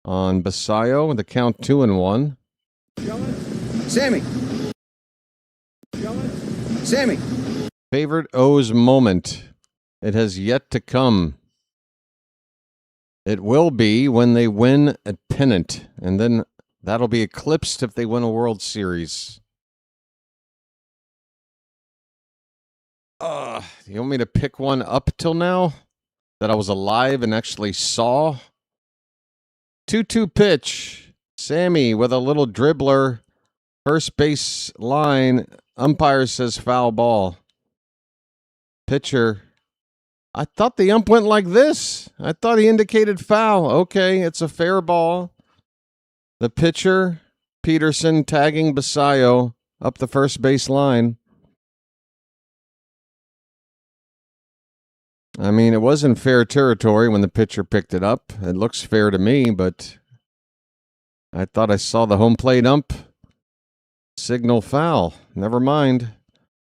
on Basayo, the count 2-1. Sammy. Sammy. Favorite O's moment. It has yet to come. It will be when they win a pennant, and then that'll be eclipsed if they win a World Series. You want me to pick one up till now that I was alive and actually saw? 2-2 pitch. Sammy with a little dribbler. First base line. Umpire says foul ball. Pitcher. I thought the ump went like this. I thought he indicated foul. Okay, it's a fair ball. The pitcher, Peterson, tagging Basayo up the first base line. I mean, it was in fair territory when the pitcher picked it up. It looks fair to me, but I thought I saw the home plate ump signal foul. Never mind.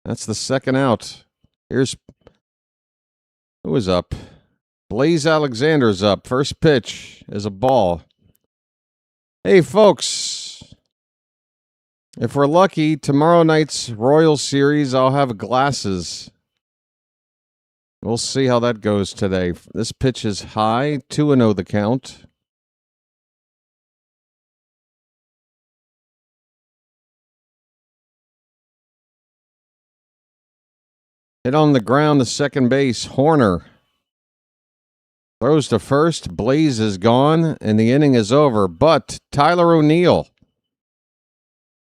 That's the second out. Here's who is up. Blaze Alexander's up. First pitch is a ball. Hey, folks. If we're lucky, tomorrow night's Royals series, I'll have glasses. We'll see how that goes today. This pitch is high. 2-0 the count. Hit on the ground to second base. Horner throws to first. Blaze is gone, and the inning is over. But Tyler O'Neill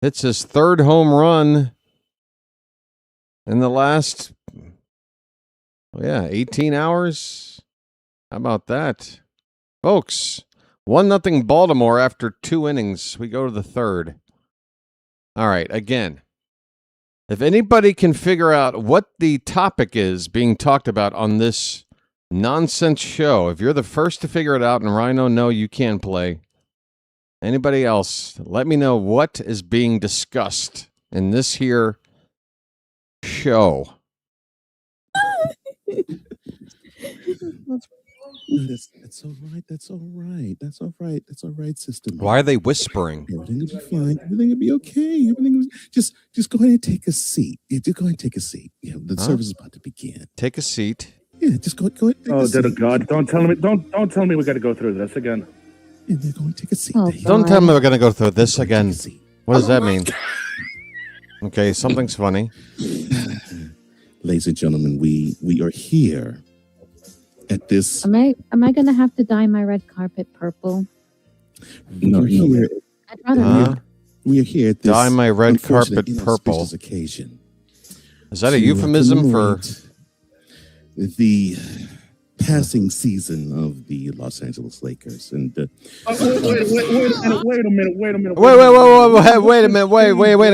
hits his third home run in the last, 18 hours. How about that? Folks, 1-0 Baltimore after 2 innings. We go to the third. All right, again. If anybody can figure out what the topic is being talked about on this nonsense show, if you're the first to figure it out, and Rhino, no, you can't play. Anybody else, let me know what is being discussed in this here show. That's all right. That's all right. That's all right. That's all right, sister. Why are they whispering? Everything will be fine. Everything will be okay. Just go ahead and take a seat. Yeah, just go ahead and take a seat. Yeah, the service is about to begin. Take a seat. Yeah, just go ahead. Oh, dear God! Don't tell me we got to go through this again. Yeah, they're going to take a seat. Don't tell me we're going to go through this again. What does that mean? Okay, something's funny. Ladies and gentlemen, we are here at this. Am I going to have to dye my red carpet purple? No, here. I'd rather we are here at this. Dye my red carpet purple. Occasion. Is that a euphemism for the passing season of the Los Angeles Lakers? And wait a minute. Wait a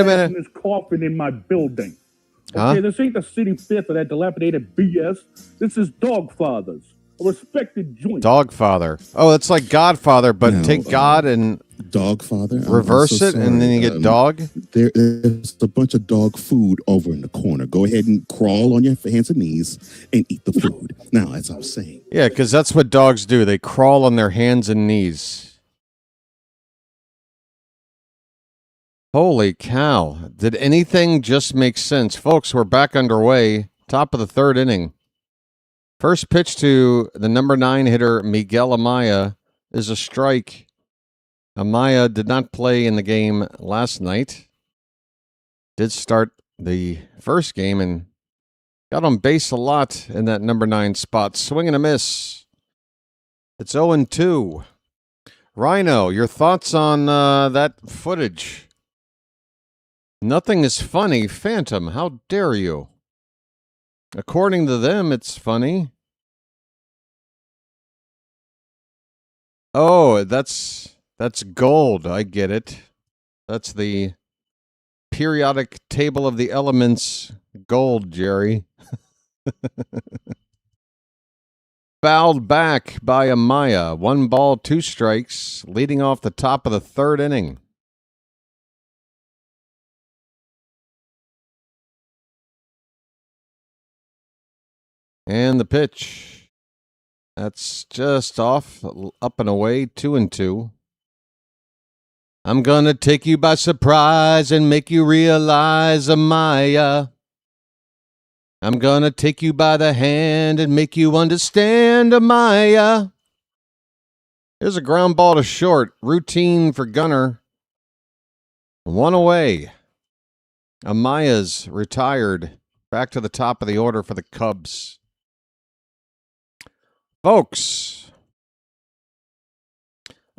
minute. This coffin in my building. Okay, this ain't the city fifth of that dilapidated BS. This is Dogfather's, a respected joint. Dogfather. Oh, it's like Godfather, but take God and Dogfather. Reverse it, and then you get dog. There's a bunch of dog food over in the corner. Go ahead and crawl on your hands and knees and eat the food. Now, as I'm saying. Yeah, because that's what dogs do. They crawl on their hands and knees. Holy cow. Did anything just make sense? Folks, we're back underway. Top of the third inning. First pitch to the number 9 hitter, Miguel Amaya, is a strike. Amaya did not play in the game last night. Did start the first game and got on base a lot in that number 9 spot. Swing and a miss. It's 0-2. Rhino, your thoughts on that footage? Nothing is funny. Phantom, how dare you? According to them, it's funny. Oh, that's gold. I get it. That's the periodic table of the elements gold, Jerry. Fouled back by Amaya. 1 ball, 2 strikes, leading off the top of the third inning. And the pitch. That's just off, up and away, 2-2. I'm gonna take you by surprise and make you realize, Amaya. I'm gonna take you by the hand and make you understand, Amaya. Here's a ground ball to short. Routine for Gunner. 1 away. Amaya's retired. Back to the top of the order for the Cubs. Folks,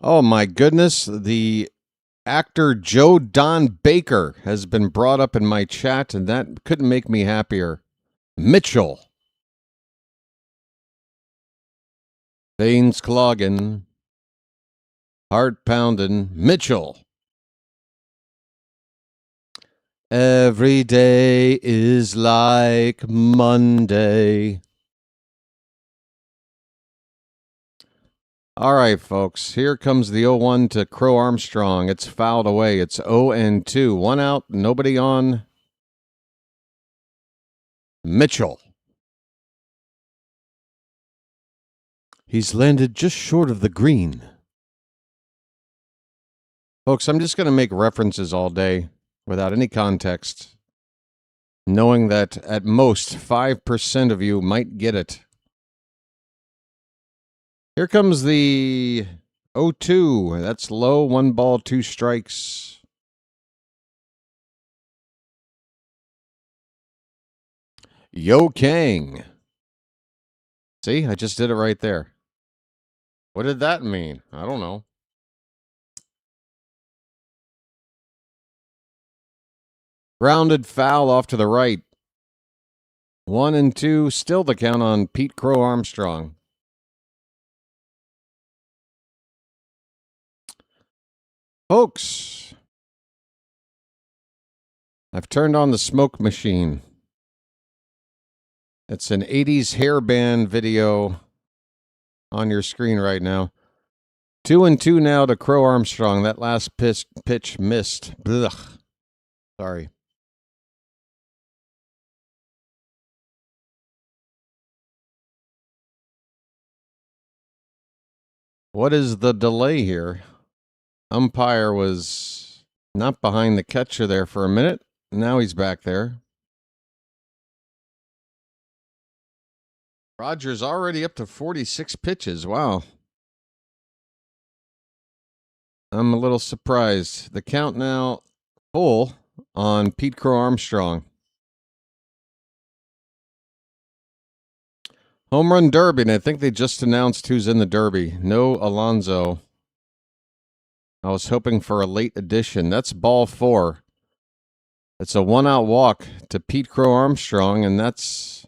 oh my goodness, the actor Joe Don Baker has been brought up in my chat, and that couldn't make me happier. Mitchell. Veins clogging, heart pounding, Mitchell. Every day is like Monday. All right, folks. Here comes the 0-1 to Crow Armstrong. It's fouled away. It's 0-2. 1 out, nobody on. Mitchell. He's landed just short of the green. Folks, I'm just going to make references all day without any context, knowing that at most 5% of you might get it. Here comes the 0-2. That's low. 1 ball, 2 strikes. Yo Kang. See, I just did it right there. What did that mean? I don't know. Grounded foul off to the right. 1-2. Still the count on Pete Crow Armstrong. Folks, I've turned on the smoke machine. It's an 80s hairband video on your screen right now. 2-2 now to Crow Armstrong. That last pitch missed. Ugh. Sorry. What is the delay here? Umpire was not behind the catcher there for a minute. Now he's back there. Rogers already up to 46 pitches. Wow. I'm a little surprised. The count now full on Pete Crow Armstrong. Home Run Derby, and I think they just announced who's in the Derby. No Alonso. I was hoping for a late addition. That's ball 4. It's a 1-out walk to Pete Crow Armstrong, and that's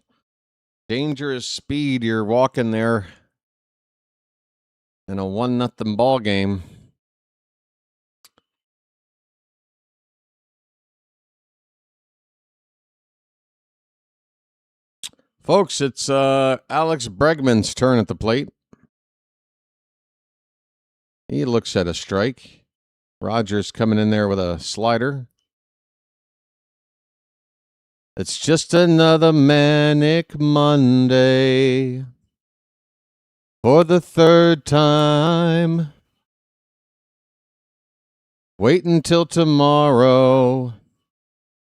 dangerous speed. You're walking there in a 1-0 ball game. Folks, it's Alex Bregman's turn at the plate. He looks at a strike. Rogers coming in there with a slider. It's just another manic Monday for the 3rd time. Wait until tomorrow.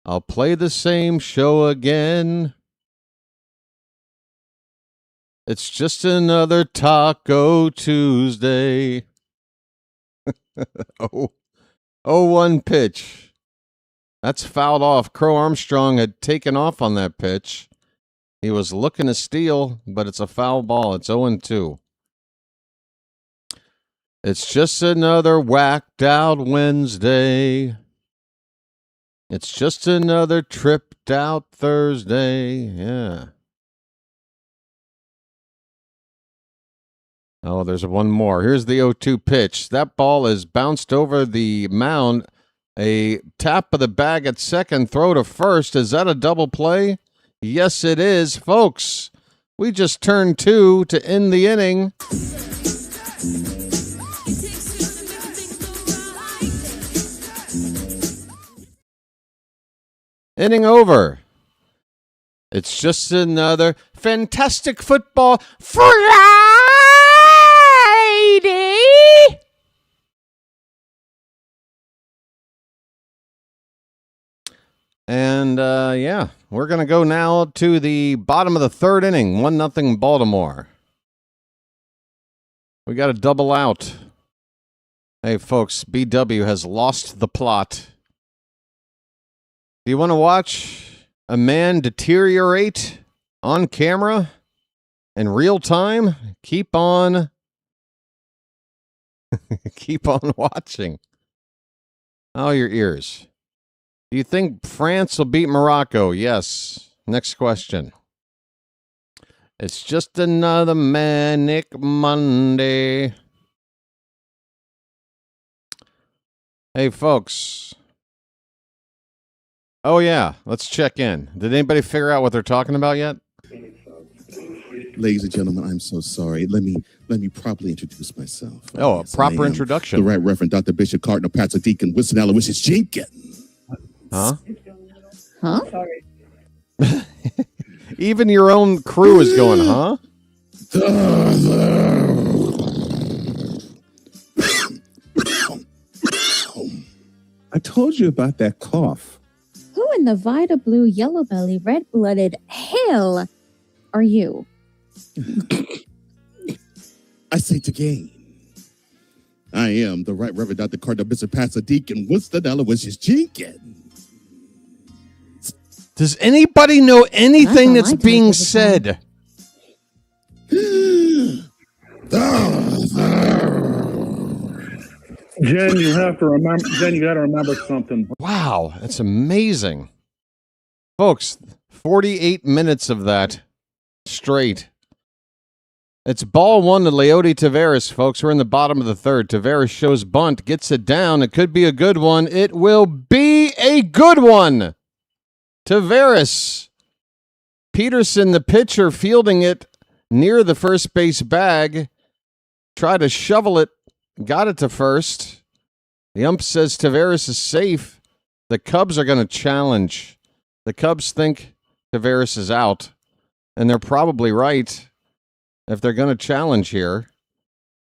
I'll play the same show again. It's just another Taco Tuesday. 0-1 pitch. That's fouled off. Crow Armstrong had taken off on that pitch. He was looking to steal, but it's a foul ball. It's 0-2. It's just another whacked out Wednesday. It's just another tripped out Thursday. Yeah. Oh, there's one more. Here's the 0-2 pitch. That ball is bounced over the mound. A tap of the bag at second, throw to first. Is that a double play? Yes, it is. Folks, we just turned 2 to end the inning. Inning over. It's just another fantastic football Friday. And, yeah, we're going to go now to the bottom of the 3rd inning. 1-0 Baltimore. We got a double out. Hey, folks, BW has lost the plot. Do you want to watch a man deteriorate on camera in real time? Keep on watching. Oh, your ears. Do you think France will beat Morocco? Yes. Next question. It's just another manic Monday. Hey, folks. Oh, yeah. Let's check in. Did anybody figure out what they're talking about yet? Ladies and gentlemen, I'm so sorry. Let me properly introduce myself. Oh, Yes, a proper I am introduction. The Right Reverend Dr. Bishop Cardinal Pastor Deacon Winston Aloysius Jenkins. Huh? Huh? Even your own crew is going, huh? I told you about that cough. Who in the Vita Blue, Yellow Belly, Red Blooded hell are you? I say to gain. I am the Right Reverend Dr. Cardinal Bishop Pastor Deacon Winston Aloysius Jenkins. Does anybody know anything that's being said? Jen, you have to remember. Jen, you got to remember something. Wow, that's amazing. Folks, 48 minutes of that straight. It's ball one to Leody Taveras, folks. We're in the bottom of the third. Taveras shows bunt, gets it down. It could be a good one. It will be a good one. Taveras. Peterson, the pitcher, fielding it near the first base bag. Tried to shovel it. Got it to first. The ump says Taveras is safe. The Cubs are going to challenge. The Cubs think Taveras is out, and they're probably right. If they're going to challenge here,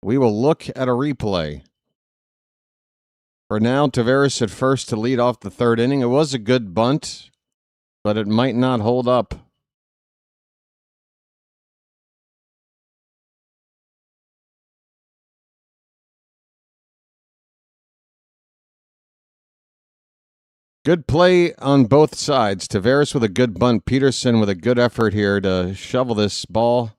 we will look at a replay. For now, Taveras at first to lead off the third inning. It was a good bunt, but it might not hold up. Good play on both sides. Taveras with a good bunt. Peterson with a good effort here to shovel this ball.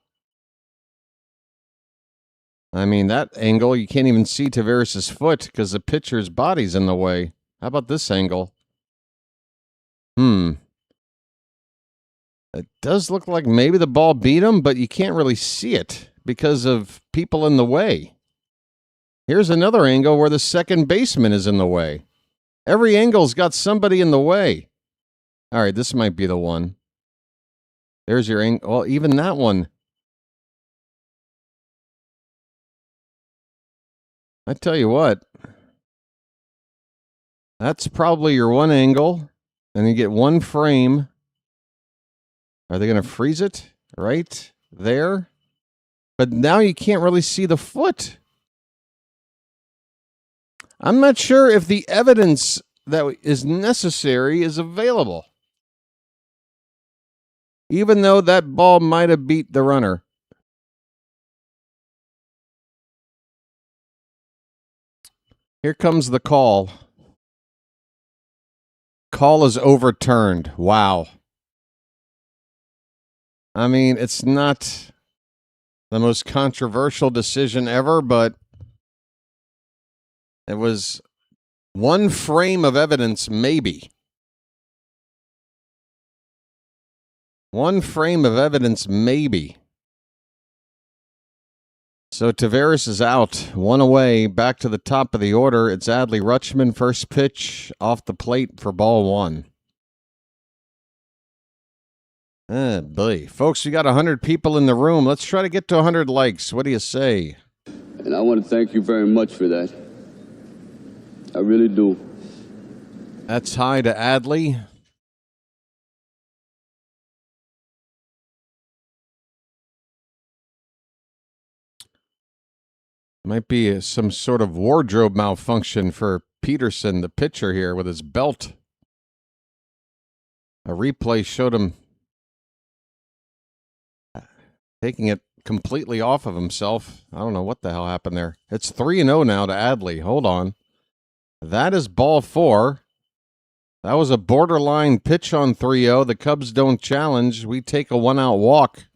I mean, that angle, you can't even see Taveras' foot because the pitcher's body's in the way. How about this angle? It does look like maybe the ball beat him, but you can't really see it because of people in the way. Here's another angle where the second baseman is in the way. Every angle's got somebody in the way. All right, this might be the one. There's your angle. Well, even that one. I tell you what. That's probably your one angle. And you get one frame. Are they going to freeze it right there? But now you can't really see the foot. I'm not sure if the evidence that is necessary is available. Even though that ball might have beat the runner. Here comes the call. Call is overturned. Wow. I mean, it's not the most controversial decision ever, but it was one frame of evidence, maybe. One frame of evidence, maybe. So Taveras is out, one away, back to the top of the order. It's Adley Rutschman, first pitch off the plate for ball one. Boy. Folks, we got 100 people in the room. Let's try to get to 100 likes. What do you say? And I want to thank you very much for that. I really do. That's high to Adley. Might be some sort of wardrobe malfunction for Peterson, the pitcher here, with his belt. A replay showed him taking it completely off of himself. I don't know what the hell happened there. It's 3-0 now to Adley. Hold on. That is ball four. That was a borderline pitch on 3-0. The Cubs don't challenge. We take a one-out walk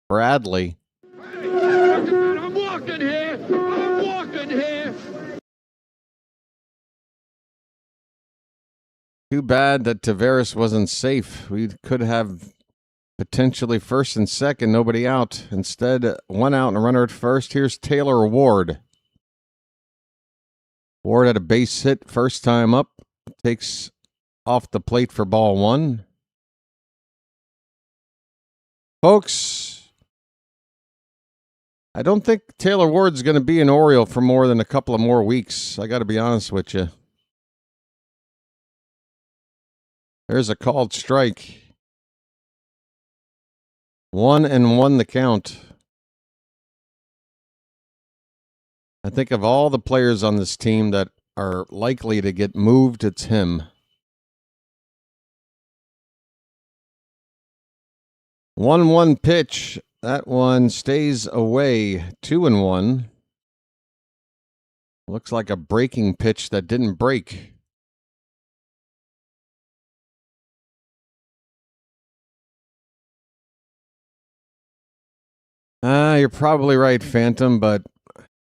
for Adley. I'm walking here. I'm walking here. Too bad that Taveras wasn't safe. We could have potentially first and second, nobody out. Instead, one out and a runner at first. Here's Taylor Ward. Ward had a base hit first time up. Takes off the plate for ball one. Folks, I don't think Taylor Ward's going to be an Oriole for more than a couple of more weeks. I got to be honest with you. There's a called strike. 1-1 the count. I think of all the players on this team that are likely to get moved, it's him. 1-1 pitch. That one stays away. 2-1. Looks like a breaking pitch that didn't break. You're probably right, Phantom, but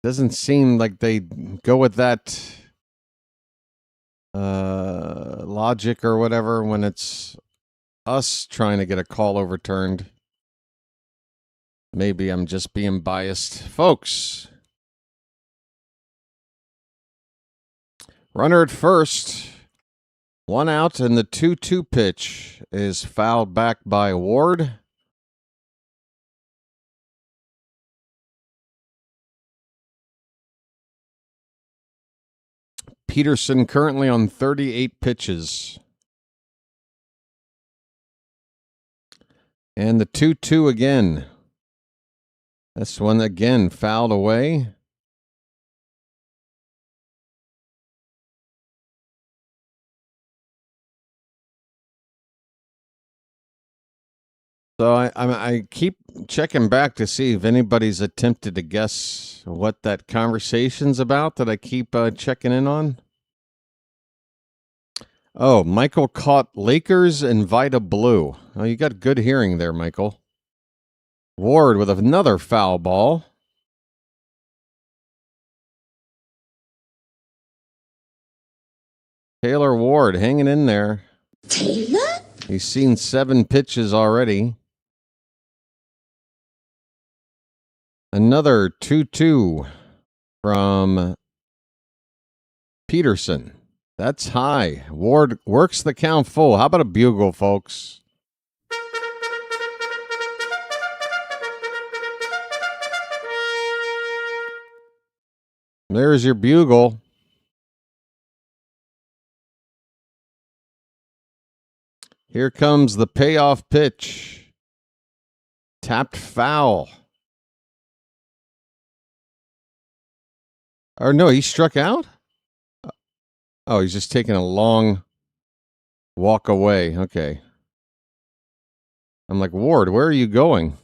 doesn't seem like they go with that logic or whatever when it's us trying to get a call overturned. Maybe I'm just being biased. Folks, runner at first. 1 out, and the 2-2 pitch is fouled back by Ward. Peterson currently on 38 pitches. And the 2-2 again. This one again fouled away. So I keep checking back to see if anybody's attempted to guess what that conversation's about that I keep checking in on. Oh, Michael caught Lakers and Vita Blue. Oh, you got good hearing there, Michael. Ward with another foul ball. Taylor Ward hanging in there. Taylor? He's seen 7 pitches already. Another 2-2 from Peterson. That's high. Ward works the count full. How about a bugle, folks? There's your bugle. Here comes the payoff pitch. Tapped foul. Or no, he struck out? Oh, he's just taking a long walk away. Okay. I'm like, Ward, where are you going?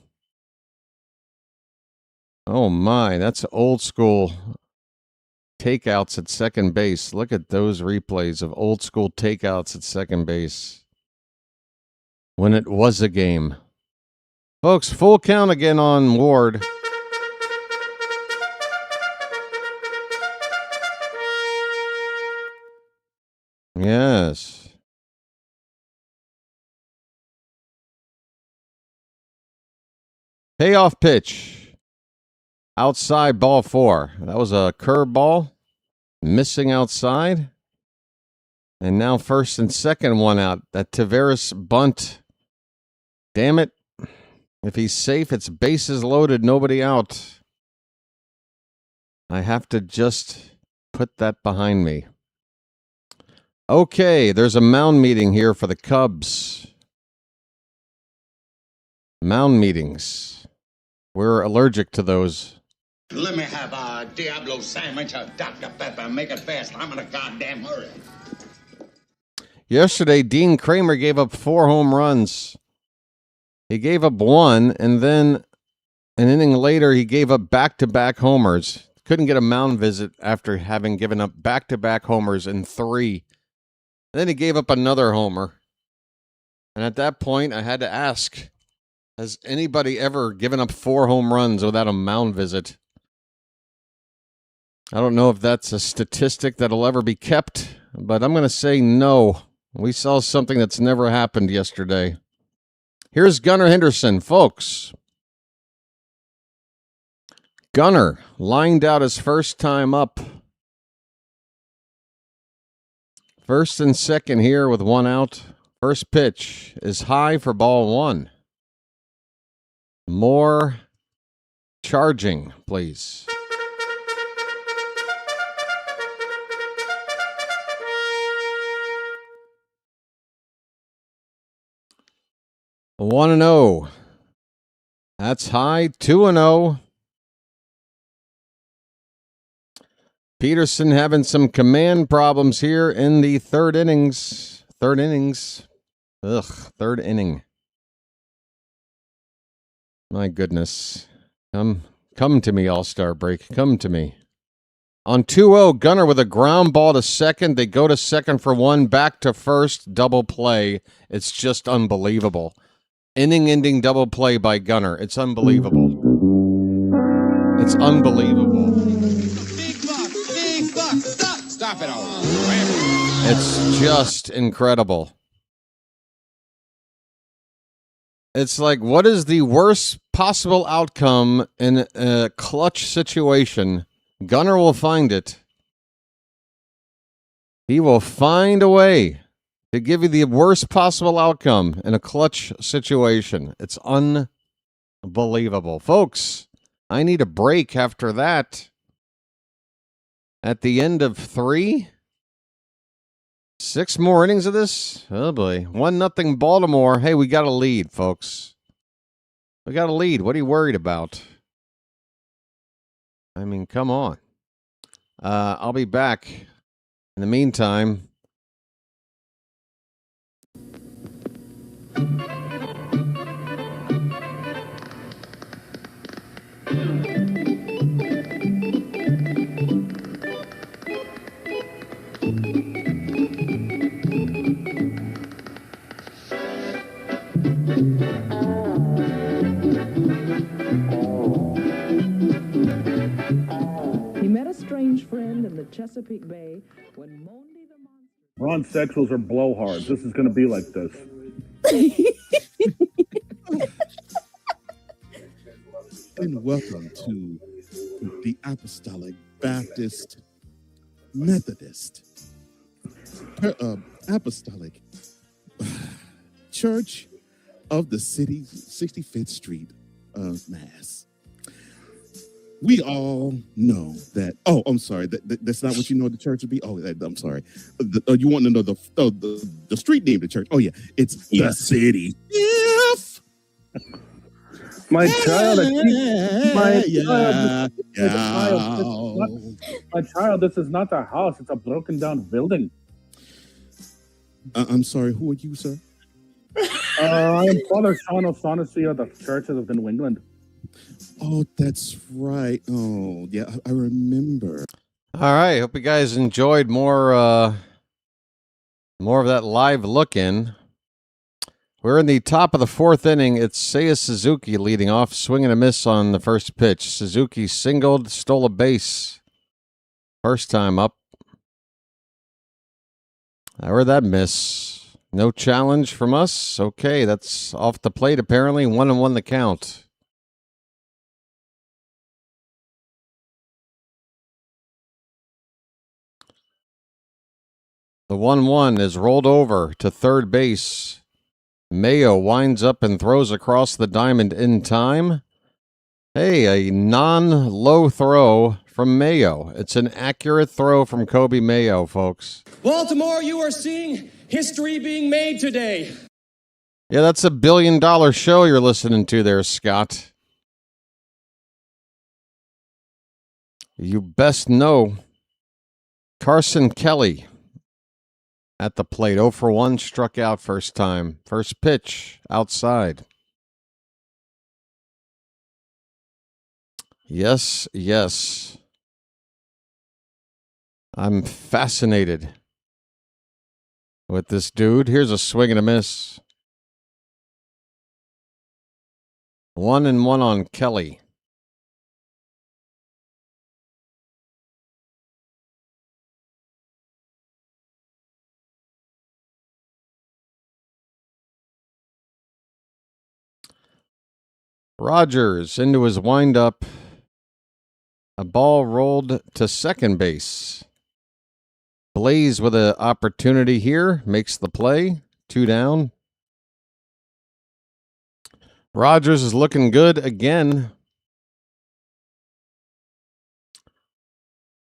Oh my, that's old school takeouts at second base. Look at those replays of old school takeouts at second base. When it was a game. Folks, full count again on Ward. Yes. Payoff pitch. Outside, ball 4. That was a curveball. Missing outside. And now first and second, 1 out. That Tavares bunt. Damn it. If he's safe, it's bases loaded, nobody out. I have to just put that behind me. Okay, there's a mound meeting here for the Cubs. Mound meetings. We're allergic to those. Let me have a Diablo sandwich, a Dr. Pepper. Make it fast. I'm in a goddamn hurry. Yesterday, Dean Kramer gave up 4 home runs. He gave up 1, and then an inning later, he gave up back-to-back homers. Couldn't get a mound visit after having given up back-to-back homers in 3. And then he gave up another homer. And at that point, I had to ask, has anybody ever given up 4 home runs without a mound visit? I don't know if that's a statistic that'll ever be kept, but I'm going to say no. We saw something that's never happened yesterday. Here's Gunnar Henderson, folks. Gunnar lined out his first time up. First and second here with 1 out. First pitch is high for ball 1. More charging, please. A 1-0. That's high. 2-0. Peterson having some command problems here in the third innings. Third inning. My goodness. Come to me, All-Star break. Come to me. On 2-0, Gunnar with a ground ball to second. They go to second for one, back to first, double play. It's just unbelievable. Inning-ending double play by Gunnar. It's unbelievable. It's unbelievable. Big buck, stop it all. It's just incredible. It's like, what is the worst possible outcome in a clutch situation? Gunnar will find it. He will find a way to give you the worst possible outcome in a clutch situation. It's unbelievable. Folks, I need a break after that. At the end of 3? 6 more innings of this? Oh, boy. 1-0 Baltimore. Hey, we got a lead, folks. We got a lead. What are you worried about? I mean, come on. I'll be back. In the meantime... He met a strange friend in the Chesapeake Bay when Mondi the monster... Transsexuals are blowhards. This is going to be like this. And welcome to the Apostolic Baptist Methodist Apostolic Church of the City's 65th Street of Mass. We all know that. Oh, I'm sorry. That's not what you know the church would be. Oh, I'm sorry. You want to know the street name of the church? Oh yeah, it's the City. If My child, this is not a house. It's a broken down building. I'm sorry. Who are you, sir? I am Father Sean O'Shaughnessy of the Churches of New England. Oh, that's right. Oh, yeah, I remember. All right. Hope you guys enjoyed more of that live look-in. We're in the top of the 4th inning. It's Seiya Suzuki leading off, swing and a miss on the first pitch. Suzuki singled, stole a base. First time up. Where'd that miss? No challenge from us. Okay, that's off the plate apparently. 1-1 the count. The 1-1 is rolled over to third base. Mayo winds up and throws across the diamond in time. Hey, a non-low throw from Mayo. It's an accurate throw from Kobe Mayo, folks. Baltimore, you are seeing history being made today. Yeah, that's $1 billion show you're listening to there, Scott. You best know. Carson Kelly at the plate. 0 for 1, struck out first time. First pitch, outside. Yes, yes. I'm fascinated with this dude. Here's a swing and a miss. 1-1 on Kelly. Rogers into his windup. A ball rolled to second base. Blaze with an opportunity here. Makes the play. 2 down. Rogers is looking good again.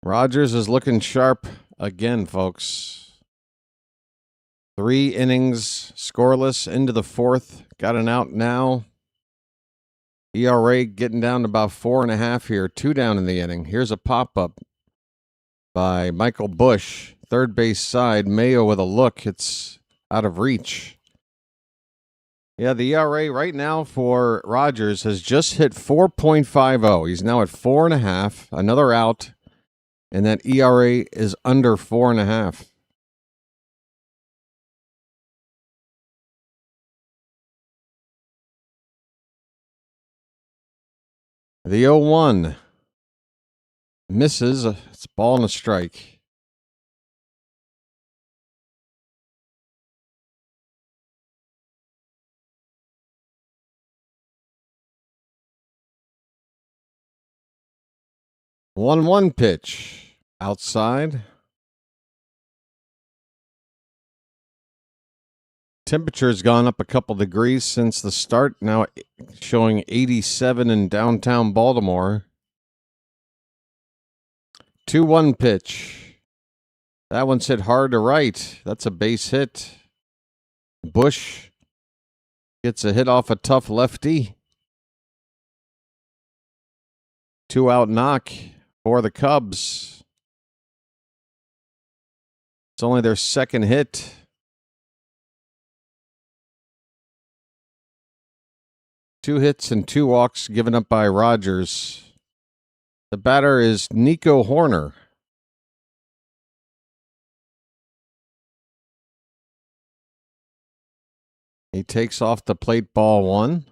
Rogers is looking sharp again, folks. 3 innings, scoreless into the 4th. Got an out now. ERA getting down to about 4.5 here. 2 down in the inning. Here's a pop-up by Michael Bush. Third base side. Mayo with a look. It's out of reach. Yeah, the ERA right now for Rogers has just hit 4.50. He's now at 4.5. Another out. And that ERA is under 4.5. The 0-1 misses. It's ball and a strike. One pitch outside. Temperature's gone up a couple degrees since the start. Now showing 87 in downtown Baltimore. 2-1 pitch. That one's hit hard to right. That's a base hit. Bush gets a hit off a tough lefty. 2-out knock for the Cubs. It's only their second hit. Two hits and 2 walks given up by Rogers. The batter is Nico Horner. He takes off the plate, ball 1.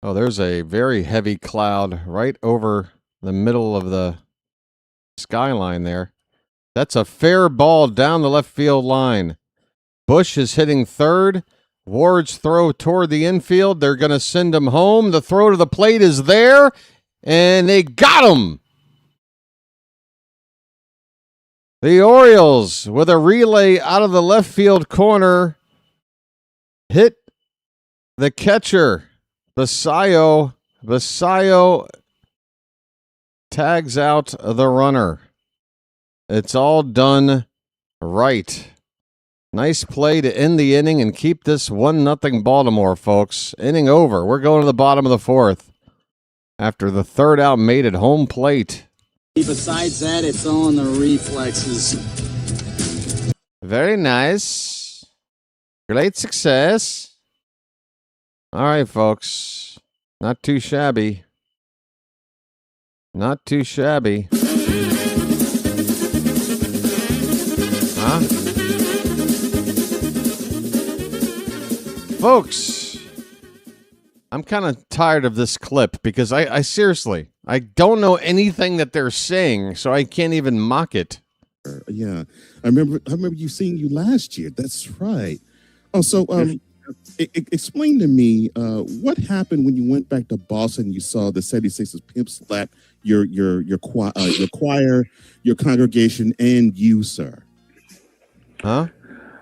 Oh, there's a very heavy cloud right over the middle of the skyline there. That's a fair ball down the left field line. Bush is hitting third. Ward's throw toward the infield. They're going to send him home. The throw to the plate is there, and they got him. The Orioles, with a relay out of the left field corner, hit the catcher. Basayo tags out the runner. It's all done right. Nice play to end the inning and keep this 1-0 Baltimore, folks. Inning over. We're going to the bottom of the 4th after the third out made at home plate. Besides that, it's all in the reflexes. Very nice. Great success. All right, folks. Not too shabby. Not too shabby. Huh? Folks, I'm kind of tired of this clip because I seriously, I don't know anything that they're saying, so I can't even mock it. Yeah, I remember you seeing you last year. That's right. Oh, so explain to me what happened when you went back to Boston. You saw the 76ers pimp slap your choir, your congregation, and you, sir. Huh?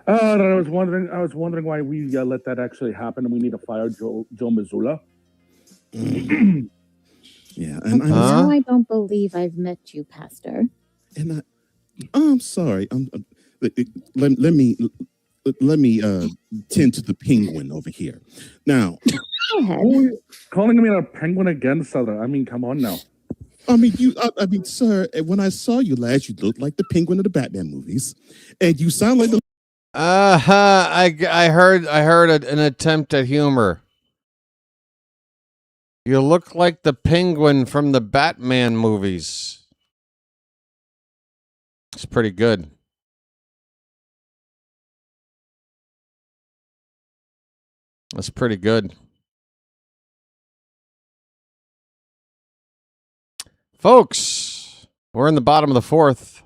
I was wondering why we let that actually happen, and we need to fire Joe Mazzulla. Yeah, and now I don't believe I've met you, Pastor. And I'm sorry. Let me tend to the penguin over here. Now, go ahead. Calling me a penguin again, Southern. I mean, come on now. I mean, sir, when I saw you last, you looked like the penguin of the Batman movies, and you sound like the. I heard an attempt at humor. You look like the penguin from the Batman movies. It's pretty good. That's pretty good. Folks, we're in the bottom of the 4th.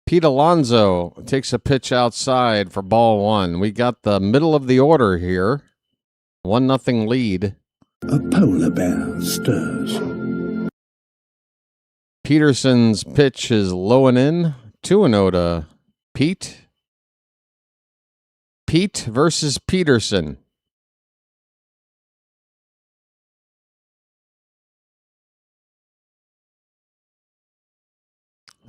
Pete Alonso takes a pitch outside for ball 1. We got the middle of the order here. 1-0 lead. A polar bear stirs. Peterson's pitch is low and in. 2-0 to Pete. Pete versus Peterson.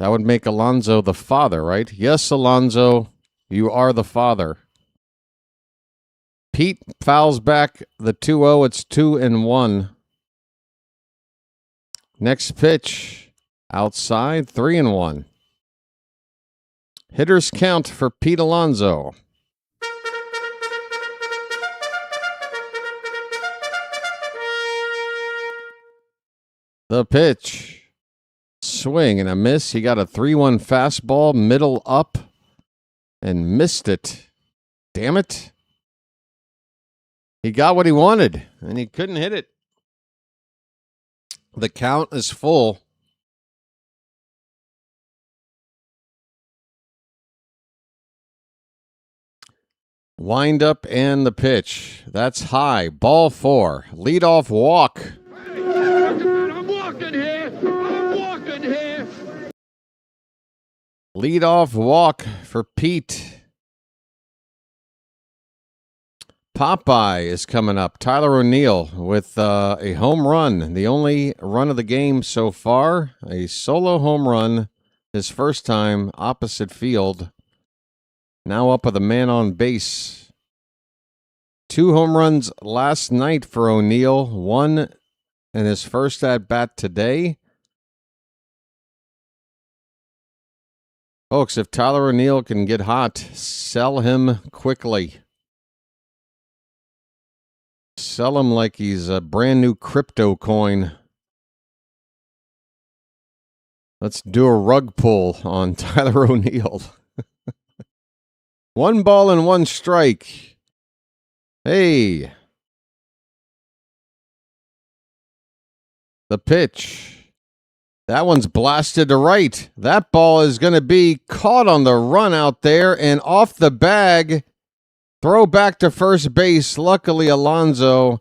That would make Alonso the father, right? Yes, Alonso, you are the father. Pete fouls back the 2-0. It's 2-1. Next pitch, outside, 3-1. Hitters count for Pete Alonso. The pitch. Swing and a miss. He got a 3-1 fastball, middle up, and missed it. Damn it. He got what he wanted, and he couldn't hit it. The count is full. Wind up and the pitch. That's high. Ball 4. Leadoff walk. I'm walking here. Leadoff walk for Pete. Popeye is coming up. Tyler O'Neill with a home run. The only run of the game so far. A solo home run. His first time opposite field. Now up with a man on base. 2 home runs last night for O'Neill. 1 in his first at-bat today. Folks, if Tyler O'Neill can get hot, sell him quickly. Sell him like he's a brand new crypto coin. Let's do a rug pull on Tyler O'Neill. 1 ball and 1 strike. Hey. The pitch. That one's blasted to right. That ball is going to be caught on the run out there and off the bag. Throw back to first base. Luckily, Alonso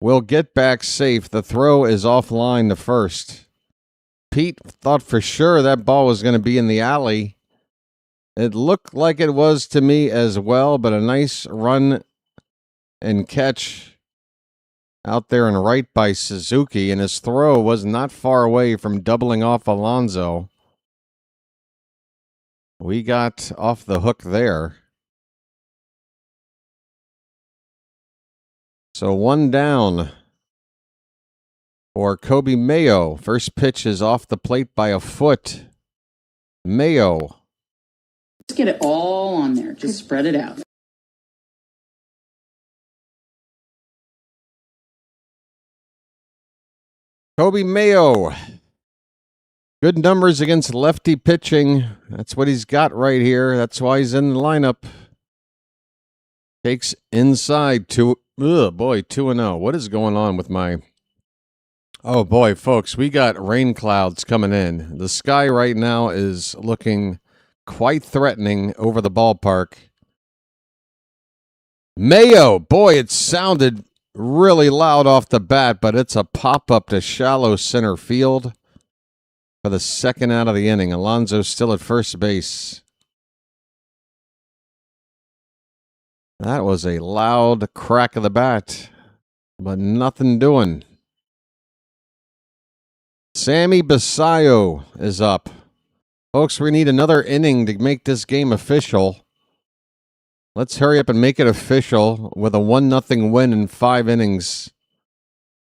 will get back safe. The throw is offline to first. Pete thought for sure that ball was going to be in the alley. It looked like it was to me as well, but a nice run and catch out there and right by Suzuki, and his throw was not far away from doubling off Alonso. We got off the hook there. So 1 down for Kobe Mayo. First pitch is off the plate by a foot. Mayo. Let's get it all on there. Just spread it out. Kobe Mayo. Good numbers against lefty pitching. That's what he's got right here. That's why he's in the lineup. Takes inside 2-0. What is going on with my... Oh boy, folks, we got rain clouds coming in. The sky right now is looking quite threatening over the ballpark. Mayo, boy, it sounded really loud off the bat, but it's a pop-up to shallow center field for the second out of the inning. Alonso still at first base. That was a loud crack of the bat, but nothing doing. Sammy Basayo is up. Folks, we need another inning to make this game official. Let's hurry up and make it official with a 1-0 win in 5 innings.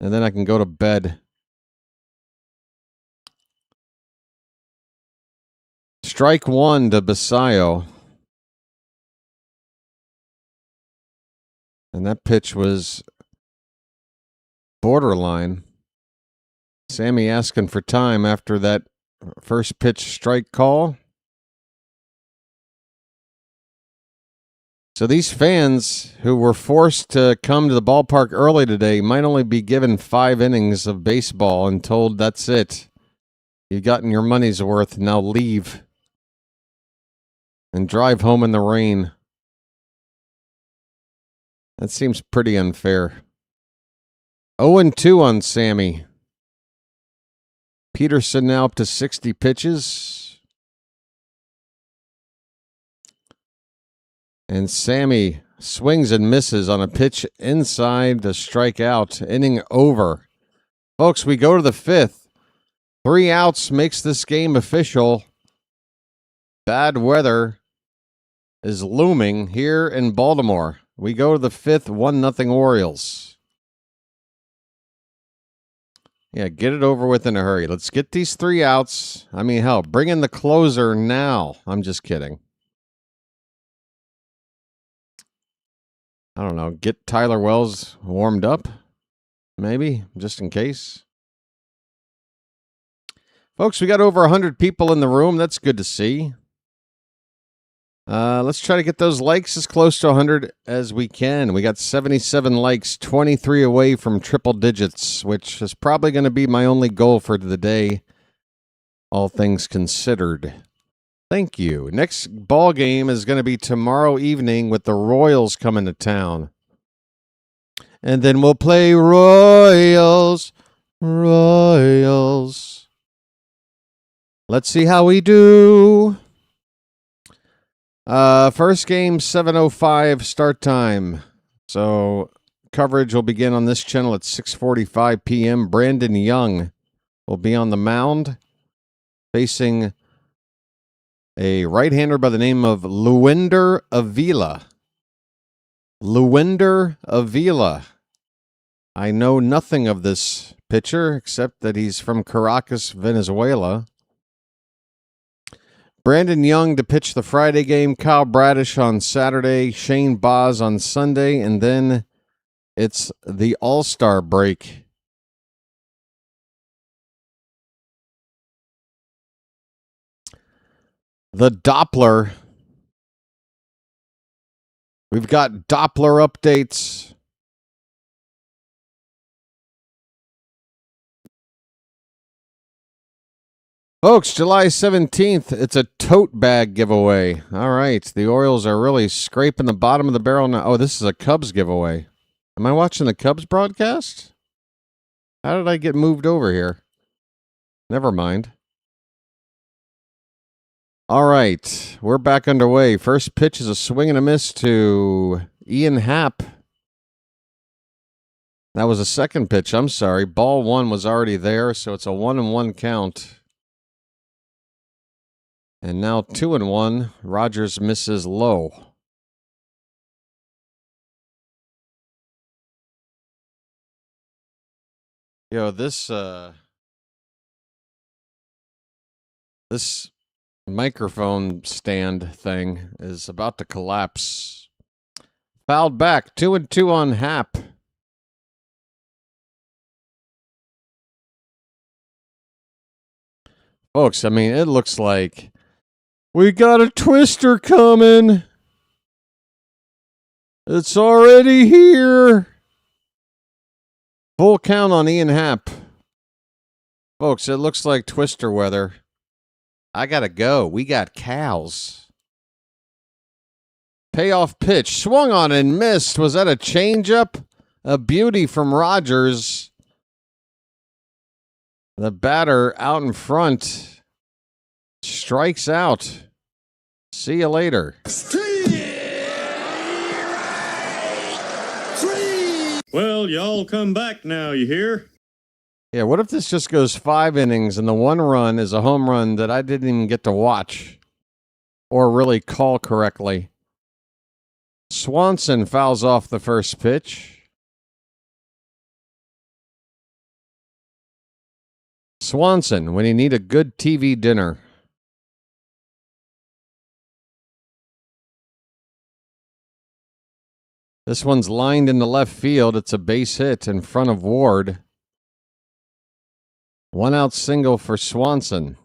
And then I can go to bed. Strike 1 to Basayo. And that pitch was borderline. Sammy asking for time after that first pitch strike call. So these fans who were forced to come to the ballpark early today might only be given 5 innings of baseball and told that's it. You've gotten your money's worth, now leave. And drive home in the rain. That seems pretty unfair. 0-2 on Sammy. Peterson now up to 60 pitches. And Sammy swings and misses on a pitch inside to strike out. Inning over. Folks, we go to the 5th. 3 outs makes this game official. Bad weather is looming here in Baltimore. We go to the 5th, 1-0 Orioles. Yeah, get it over with in a hurry. Let's get these 3 outs. I mean, hell, bring in the closer now. I'm just kidding. I don't know. Get Tyler Wells warmed up, maybe, just in case. Folks, we got over 100 people in the room. That's good to see. Let's try to get those likes as close to 100 as we can. We got 77 likes, 23 away from triple digits, which is probably going to be my only goal for the day, all things considered. Thank you. Next ball game is going to be tomorrow evening with the Royals coming to town. And then we'll play Royals. Let's see how we do. First game, 7:05 start time. So coverage will begin on this channel at 6:45 p.m. Brandon Young will be on the mound facing a right-hander by the name of Luinder Avila. I know nothing of this pitcher except that he's from Caracas, Venezuela. Brandon Young to pitch the Friday game, Kyle Bradish on Saturday, Shane Baz on Sunday, and then it's the All-Star break. The Doppler. We've got Doppler updates. Folks, July 17th, it's a tote bag giveaway. All right, the Orioles are really scraping the bottom of the barrel now. Oh, this is a Cubs giveaway. Am I watching the Cubs broadcast? How did I get moved over here? Never mind. All right, we're back underway. First pitch is a swing and a miss to Ian Happ. That was a second pitch, I'm sorry. Ball 1 was already there, so it's a 1-1 count. And now 2-1. Rogers misses low. Yo, this microphone stand thing is about to collapse. Fouled back. 2-2 on Happ. Folks, I mean, it looks like we got a twister coming. It's already here. Full count on Ian Happ. Folks, it looks like twister weather. I gotta go. We got cows. Payoff pitch. Swung on and missed. Was that a changeup? A beauty from Rogers. The batter out in front strikes out. See you later. Well, y'all come back now, you hear? Yeah, what if this just goes 5 innings and the one run is a home run that I didn't even get to watch or really call correctly? Swanson fouls off the first pitch. Swanson, when you need a good TV dinner. This one's lined into left field. It's a base hit in front of Ward. 1 out single for Swanson.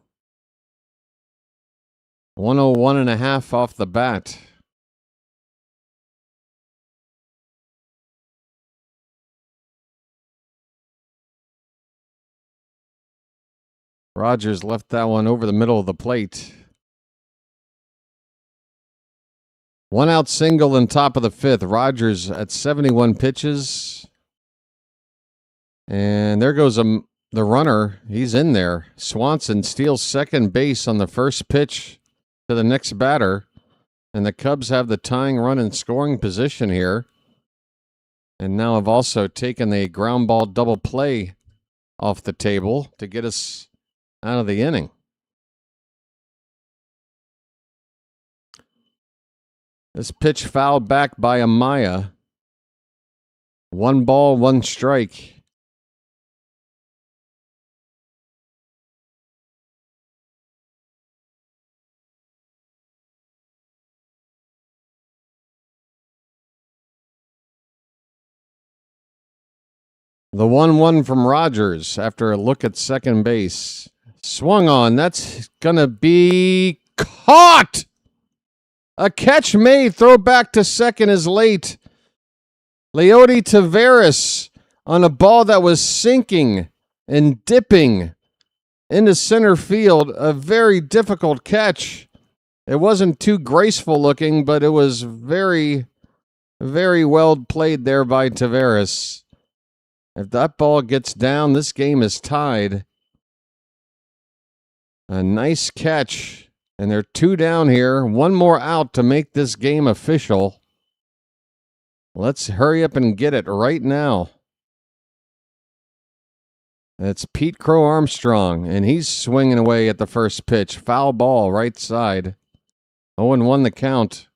101.5 off the bat. Rogers left that one over the middle of the plate. 1 out single in top of the 5th. Rogers at 71 pitches. And there goes the runner. He's in there. Swanson steals second base on the first pitch to the next batter. And the Cubs have the tying run in scoring position here. And now have also taken the ground ball double play off the table to get us out of the inning. This pitch fouled back by Amaya. 1 ball, 1 strike. The 1-1 from Rogers after a look at second base. Swung on. That's going to be caught. A catch made. Throw back to second is late. Leody Taveras on a ball that was sinking and dipping into center field. A very difficult catch. It wasn't too graceful looking, but it was very, very well played there by Taveras. If that ball gets down, this game is tied. A nice catch. And they're 2 down here. 1 more out to make this game official. Let's hurry up and get it right now. It's Pete Crow Armstrong, and he's swinging away at the first pitch. Foul ball, right side. 0-1 the count.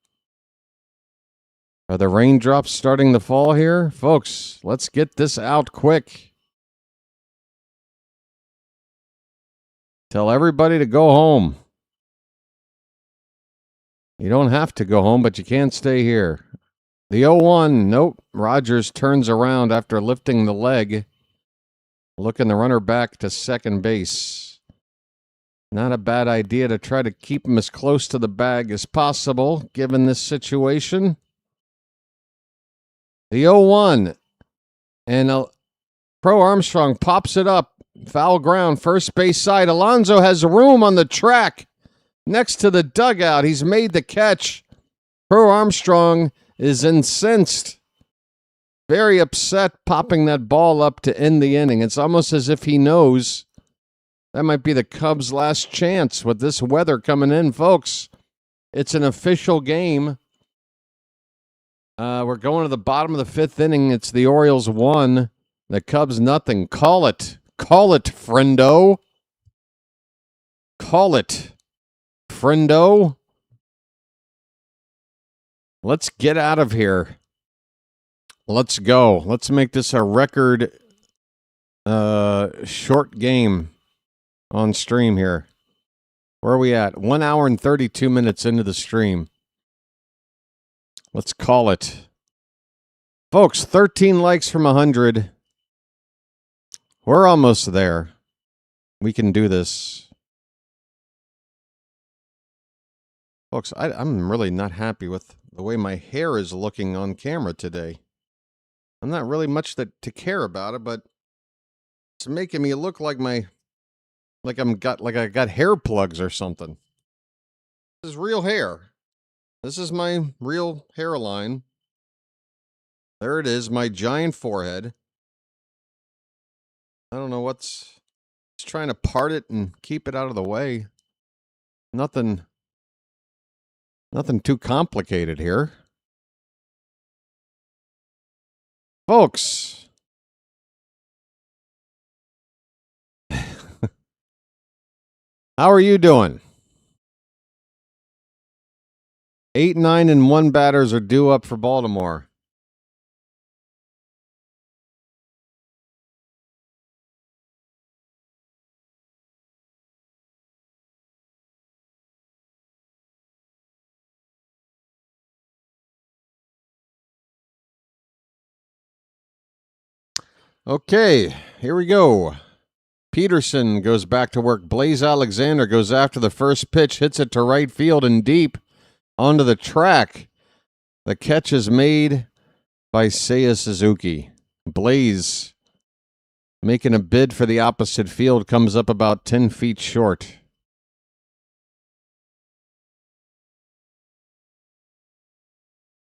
Are the raindrops starting to fall here? Folks, let's get this out quick. Tell everybody to go home. You don't have to go home, but you can't stay here. The 0-1, nope. Rogers turns around after lifting the leg. Looking the runner back to second base. Not a bad idea to try to keep him as close to the bag as possible, given this situation. The 0-1, and Crow Armstrong pops it up. Foul ground, first base side. Alonso has room on the track next to the dugout. He's made the catch. Crow Armstrong is incensed. Very upset, popping that ball up to end the inning. It's almost as if he knows that might be the Cubs' last chance with this weather coming in, folks. It's an official game. We're going to the bottom of the 5th inning. It's the Orioles 1, the Cubs nothing. Call it. Call it, friendo. Call it, friendo. Let's get out of here. Let's go. Let's make this a record short game on stream here. Where are we at? 1 hour and 32 minutes into the stream. Let's call it. Folks, 13 likes from 100. We're almost there. We can do this. Folks, I'm really not happy with the way my hair is looking on camera today. I'm not really much to care about it, but it's making me look like I got hair plugs or something. This is real hair. This is my real hairline. There it is, my giant forehead. I don't know what's... Just trying to part it and keep it out of the way. Nothing too complicated here. Folks. How are you doing? 8, 9, and 1 batters are due up for Baltimore. Okay, here we go. Peterson goes back to work. Blaze Alexander goes after the first pitch, hits it to right field and deep onto the track. The catch is made by Seiya Suzuki. Blaze, making a bid for the opposite field, comes up about 10 feet short.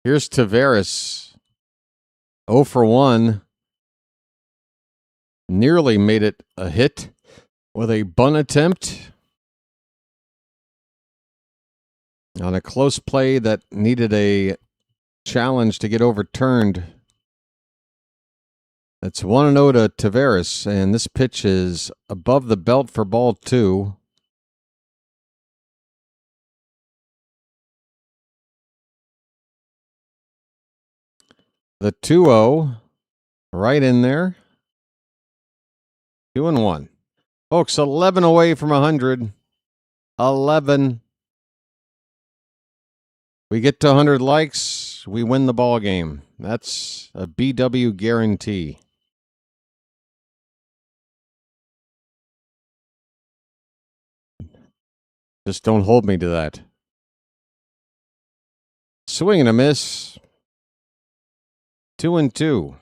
Here's Taveras. 0 for 1. Nearly made it a hit with a bunt attempt on a close play that needed a challenge to get overturned. It's 1-0 to Tavares, and this pitch is above the belt for ball 2. The 2-0 right in there. 2-1. Folks, 11 away from 100. 11. We get to 100 likes, we win the ball game. That's a BW guarantee. Just don't hold me to that. Swing and a miss. 2-2.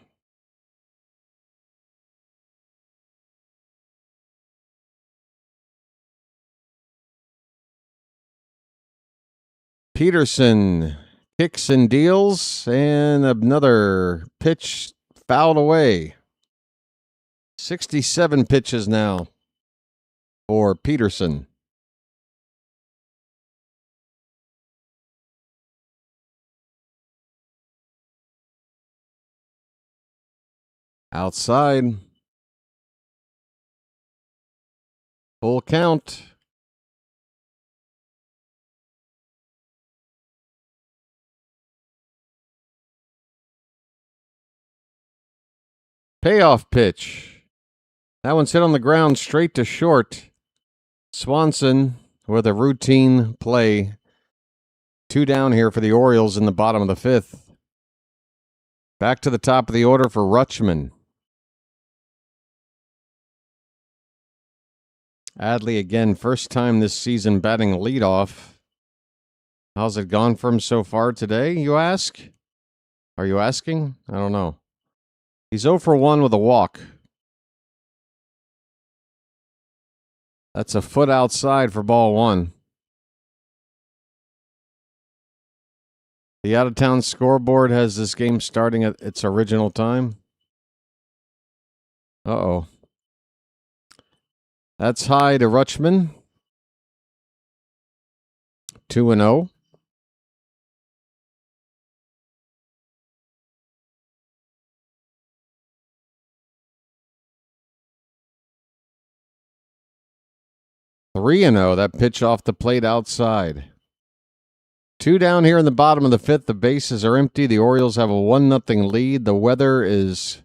Peterson kicks and deals, and another pitch fouled away. 67 pitches now for Peterson. Outside. Full count. Payoff pitch. That one's hit on the ground straight to short. Swanson with a routine play. 2 down here for the Orioles in the bottom of the 5th. Back to the top of the order for Rutschman. Adley again, first time this season batting leadoff. How's it gone for him so far today, you ask? Are you asking? I don't know. He's 0 for 1 with a walk. That's a foot outside for ball 1. The out-of-town scoreboard has this game starting at its original time. Uh-oh. That's high to Rutschman. 2-0. That pitch off the plate outside. 2 down here in the bottom of the 5th. The bases are empty. The Orioles have a 1-0 lead. The weather is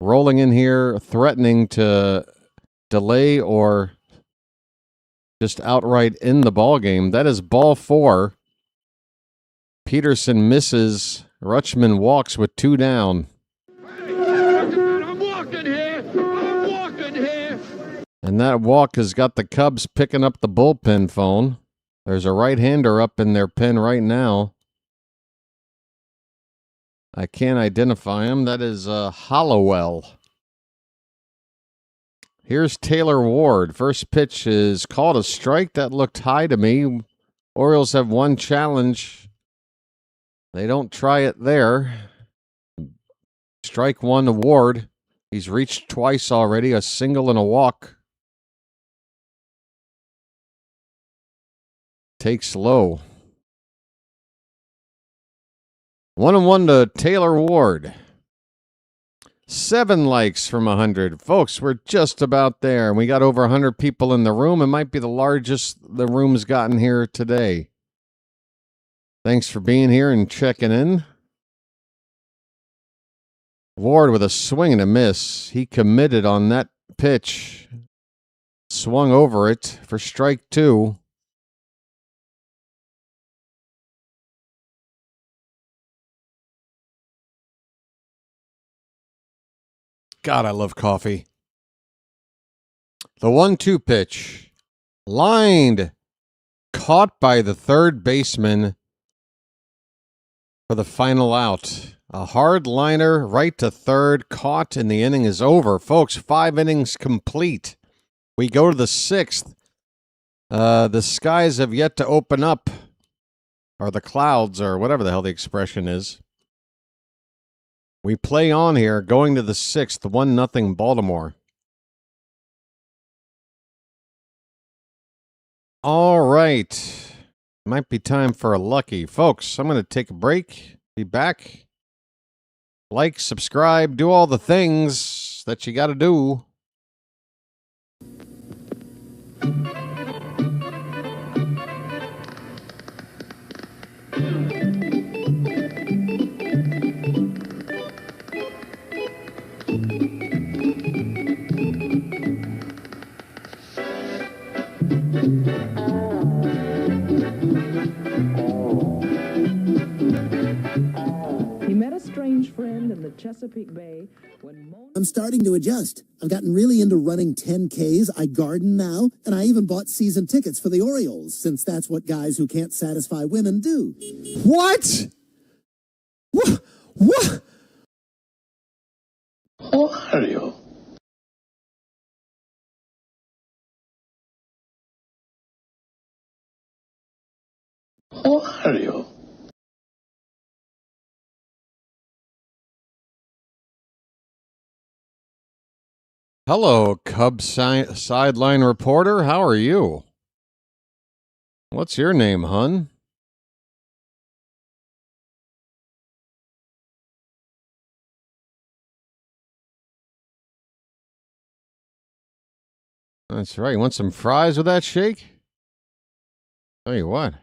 rolling in here, threatening to delay or just outright end the ball game. That is ball 4. Peterson misses. Rutschman walks with 2 down. I'm walking here. I'm walking here. And that walk has got the Cubs picking up the bullpen phone. There's a right-hander up in their pen right now. I can't identify him. That is Hollowell. Here's Taylor Ward. First pitch is called a strike. That looked high to me. Orioles have 1 challenge. They don't try it there. Strike 1 to Ward. He's reached twice already, a single and a walk. Takes low. 1-1 to Taylor Ward. 7 likes from 100. Folks, we're just about there. We got over 100 people in the room. It might be the largest the room's gotten here today. Thanks for being here and checking in. Ward with a swing and a miss. He committed on that pitch. Swung over it for strike 2. God, I love coffee. The 1-2 pitch. Lined. Caught by the third baseman for the final out. A hard liner right to third. Caught, and the inning is over. Folks, 5 innings complete. We go to the 6th. The skies have yet to open up. Or the clouds, or whatever the hell the expression is. We play on here, going to the 6th, 1-0 Baltimore. All right. Might be time for a lucky. Folks, I'm going to take a break. Be back Like, subscribe, do all the things that you got to do. He met a strange friend in the Chesapeake Bay when I'm starting to adjust. I've gotten really into running 10Ks. I garden now, and I even bought season tickets for the Orioles, since that's what guys who can't satisfy women do. What? What? What? Oreo. Oreo. Hello, Cubs sideline reporter. How are you? What's your name, hun? That's right. You want some fries with that shake? Tell you what.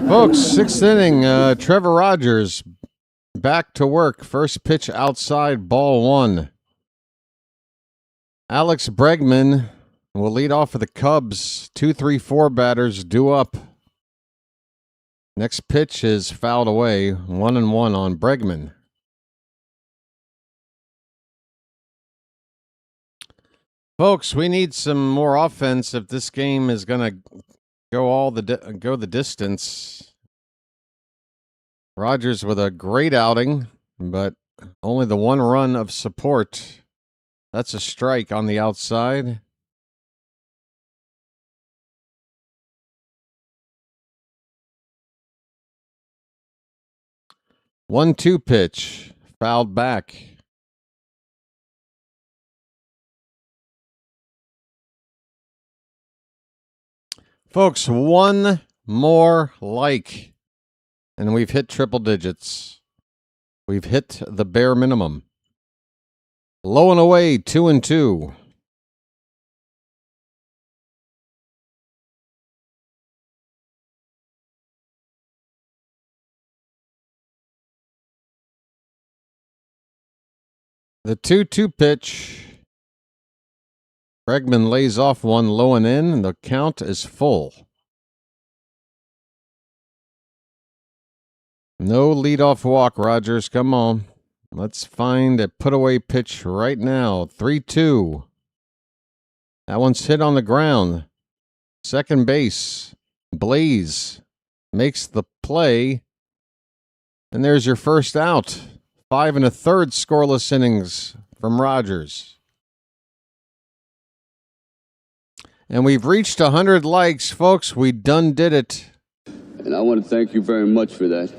Folks, sixth inning, Trevor Rogers back to work. First pitch outside, ball one. Alex Bregman will lead off for the Cubs. 2-3-4 batters due up. Next pitch is fouled away. 1-1 on Bregman. Folks, we need some more offense if this game is going to go the distance. Rogers with a great outing, but only the one run of support. That's a strike on the outside. One-two pitch, fouled back. Folks, one more like, and we've hit triple digits. We've hit the bare minimum. Low and away, 2-2. The 2-2 pitch. Bregman lays off one low and in, and the count is full. No leadoff walk, Rogers. Come on. Let's find a put-away pitch right now. 3-2. That one's hit on the ground. Second base. Blaze makes the play. And there's your first out. 5 1/3 scoreless innings from Rogers. And we've reached 100 likes, folks. We done did it. And I want to thank you very much for that.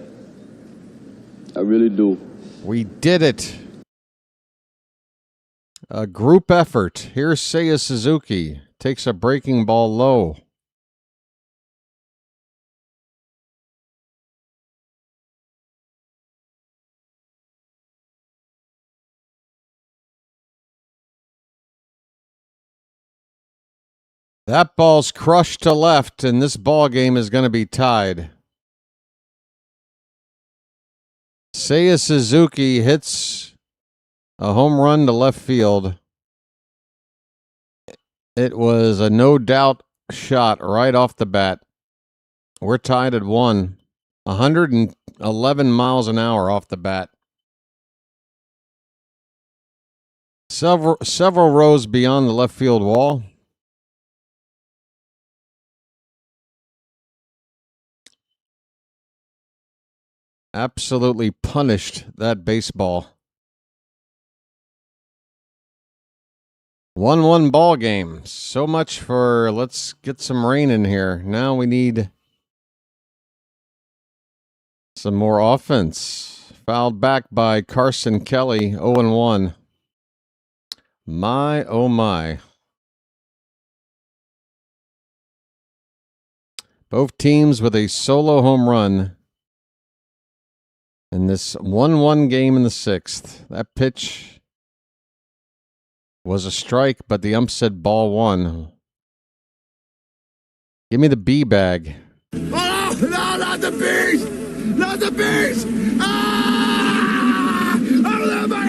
I really do. We did it. A group effort. Here's Seiya Suzuki. Takes a breaking ball low. That ball's crushed to left, and this ball game is going to be tied. Seiya Suzuki hits a home run to left field. It was a no-doubt shot right off the bat. We're tied at 1. 111 miles an hour off the bat. Several rows beyond the left field wall. Absolutely punished that baseball. 1-1 ball game. So much for let's get some rain in here. Now we need some more offense. Fouled back by Carson Kelly. 0-1. My, oh my. Both teams with a solo home run in this 1-1 game in the 6th. That pitch was a strike, but the ump said ball 1. Give me the B bag. Oh, no, not the bees! Not the bees!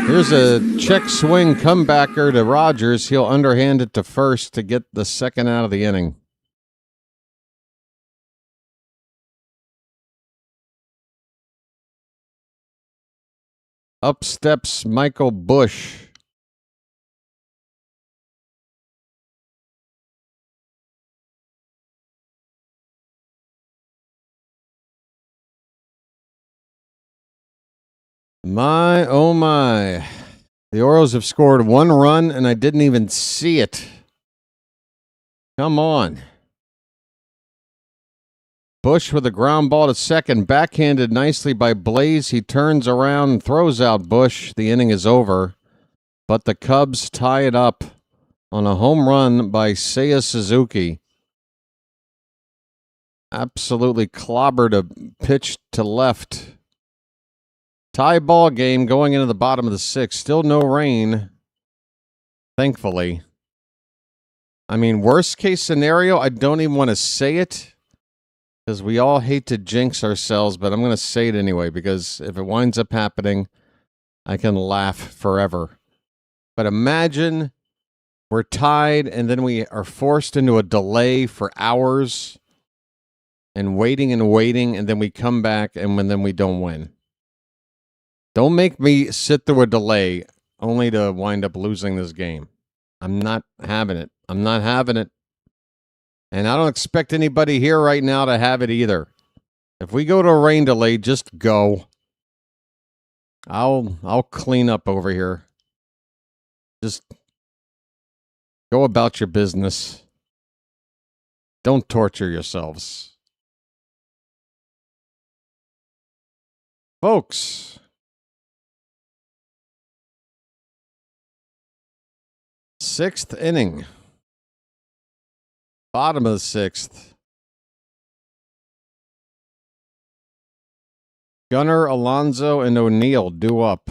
Here's a check swing comebacker to Rogers. He'll underhand it to first to get the second out of the inning. Up steps Michael Bush. My, oh my. The Orioles have scored 1 run, and I didn't even see it. Come on. Bush with a ground ball to second, backhanded nicely by Blaze. He turns around and throws out Bush. The inning is over, but the Cubs tie it up on a home run by Seiya Suzuki. Absolutely clobbered a pitch to left. Tie ball game going into the bottom of the 6th. Still no rain, thankfully. I mean, worst case scenario, I don't even want to say it because we all hate to jinx ourselves, but I'm going to say it anyway because if it winds up happening, I can laugh forever. But imagine we're tied and then we are forced into a delay for hours and waiting, and then we come back and then we don't win. Don't make me sit through a delay only to wind up losing this game. I'm not having it. I'm not having it. And I don't expect anybody here right now to have it either. If we go to a rain delay, just go. I'll clean up over here. Just go about your business. Don't torture yourselves. Folks, sixth inning. Bottom of the 6th. Gunnar, Alonso, and O'Neill due up.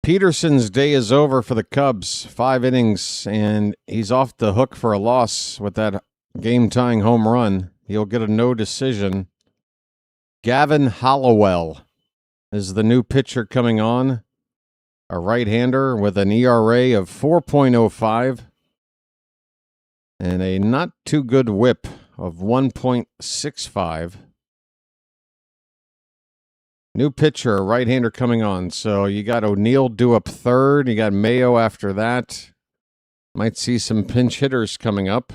Peterson's day is over for the Cubs. 5 innings, and he's off the hook for a loss with that game-tying home run. He'll get a no decision. Gavin Hollowell is the new pitcher coming on. A right-hander with an ERA of 4.05 and a not too good whip of 1.65. New pitcher, a right-hander coming on. So you got O'Neill due up third. You got Mayo after that. Might see some pinch hitters coming up.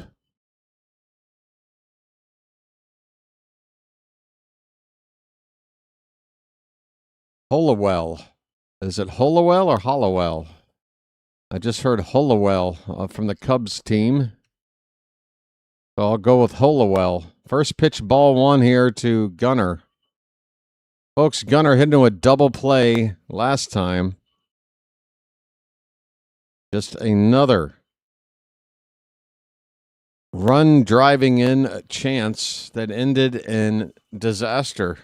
Hollowell. Is it Hollowell or Hollowell? I just heard Hollowell from the Cubs team. So I'll go with Hollowell. First pitch, ball 1 here to Gunnar. Folks, Gunnar hit into a double play last time. Just another run driving in chance that ended in disaster.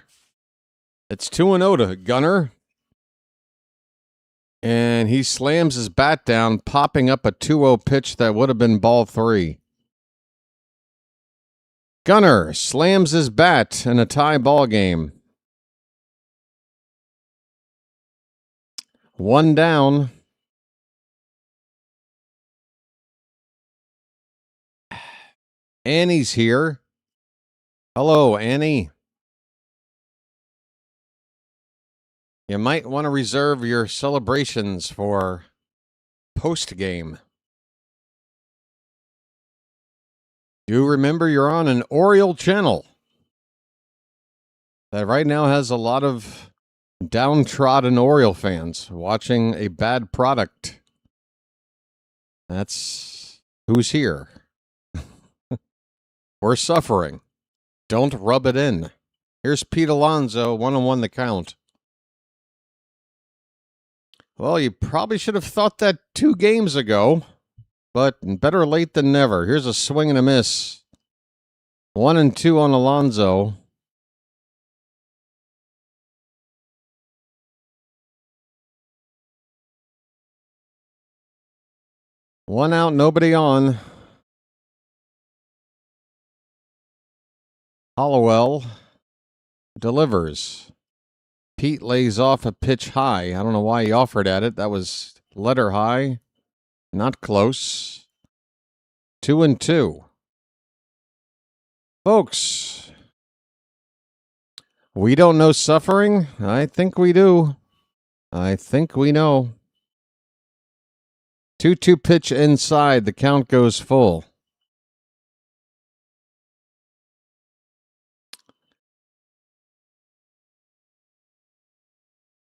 It's 2-0 to Gunnar. And he slams his bat down, popping up a 2-0 pitch that would have been ball 3. Gunnar slams his bat in a tie ball game. 1 down. Annie's here. Hello, Annie. You might want to reserve your celebrations for post-game. Do remember you're on an Orioles channel that right now has a lot of downtrodden Oriole fans watching a bad product. That's who's here. We're suffering. Don't rub it in. Here's Pete Alonso, 1-1 the count. Well, you probably should have thought that 2 games ago, but better late than never. Here's a swing and a miss. 1-2 on Alonso. One out, nobody on. Hollowell delivers. Pete lays off a pitch high. I don't know why he offered at it. That was letter high. Not close. 2-2. Folks, we don't know suffering. I think we do. I think we know. 2-2 pitch inside. The count goes full.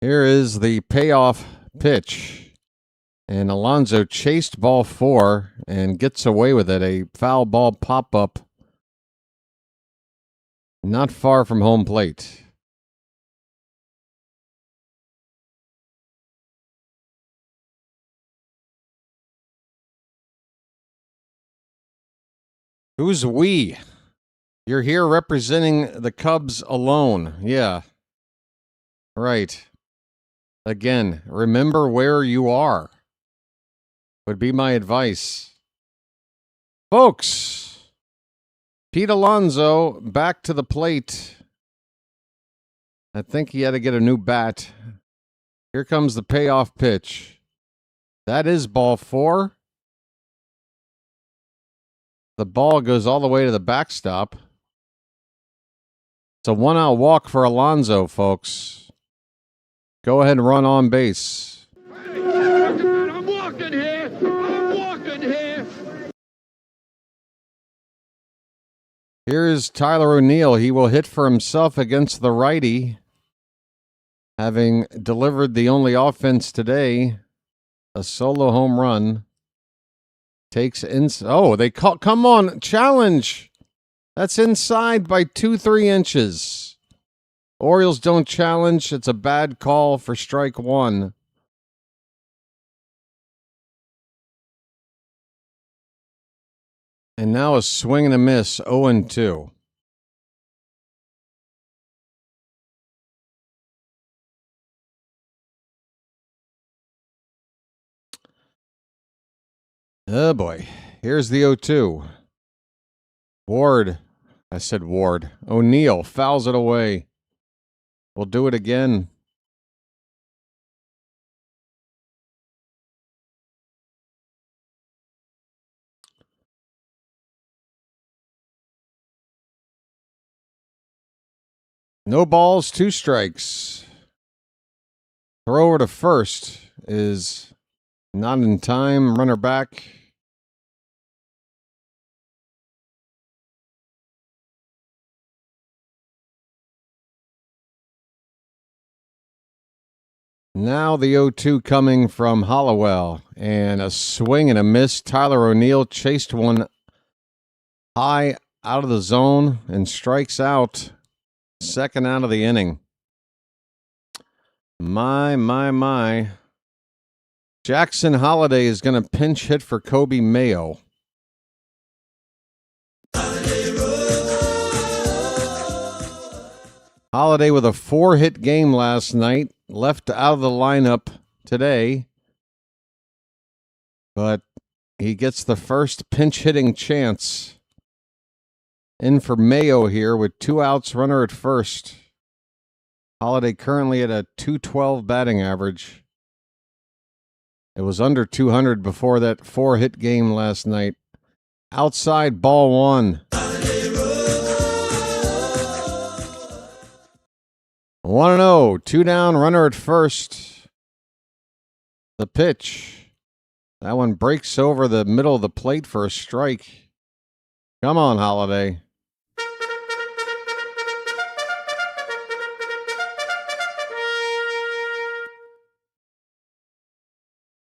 Here is the payoff pitch. And Alonso chased ball 4 and gets away with it. A foul ball pop-up not far from home plate. Who's we? You're here representing the Cubs alone. Yeah. Right. Again, remember where you are. Would be my advice. Folks, Pete Alonso back to the plate. I think he had to get a new bat. Here comes the payoff pitch. That is ball 4. The ball goes all the way to the backstop. It's a 1-out walk for Alonso, folks. Go ahead and run on base. I'm walking here. I'm walking here. Here's Tyler O'Neill. He will hit for himself against the righty, having delivered the only offense today, a solo home run. Takes in. Oh, they call. Come on, challenge. That's inside by 2-3 inches. Orioles don't challenge. It's a bad call for strike 1. And now a swing and a miss, 0-2. Oh boy. Here's the 0-2. Ward. I said Ward. O'Neill fouls it away. We'll do it again. No balls, 2 strikes. Throw over to first is not in time. Runner back. Now the 0-2 coming from Hollowell. And a swing and a miss. Tyler O'Neill chased one high out of the zone and strikes out. Second out of the inning. My. Jackson Holliday is going to pinch hit for Kobe Mayo. Holliday with a 4-hit game last night. Left out of the lineup today. But he gets the first pinch hitting chance. In for Mayo here with 2 outs, runner at first. Holliday currently at a .212 batting average. It was under 200 before that 4-hit game last night. Outside, ball 1. 1-0, 2 down, runner at first. The pitch. That one breaks over the middle of the plate for a strike. Come on, Holliday.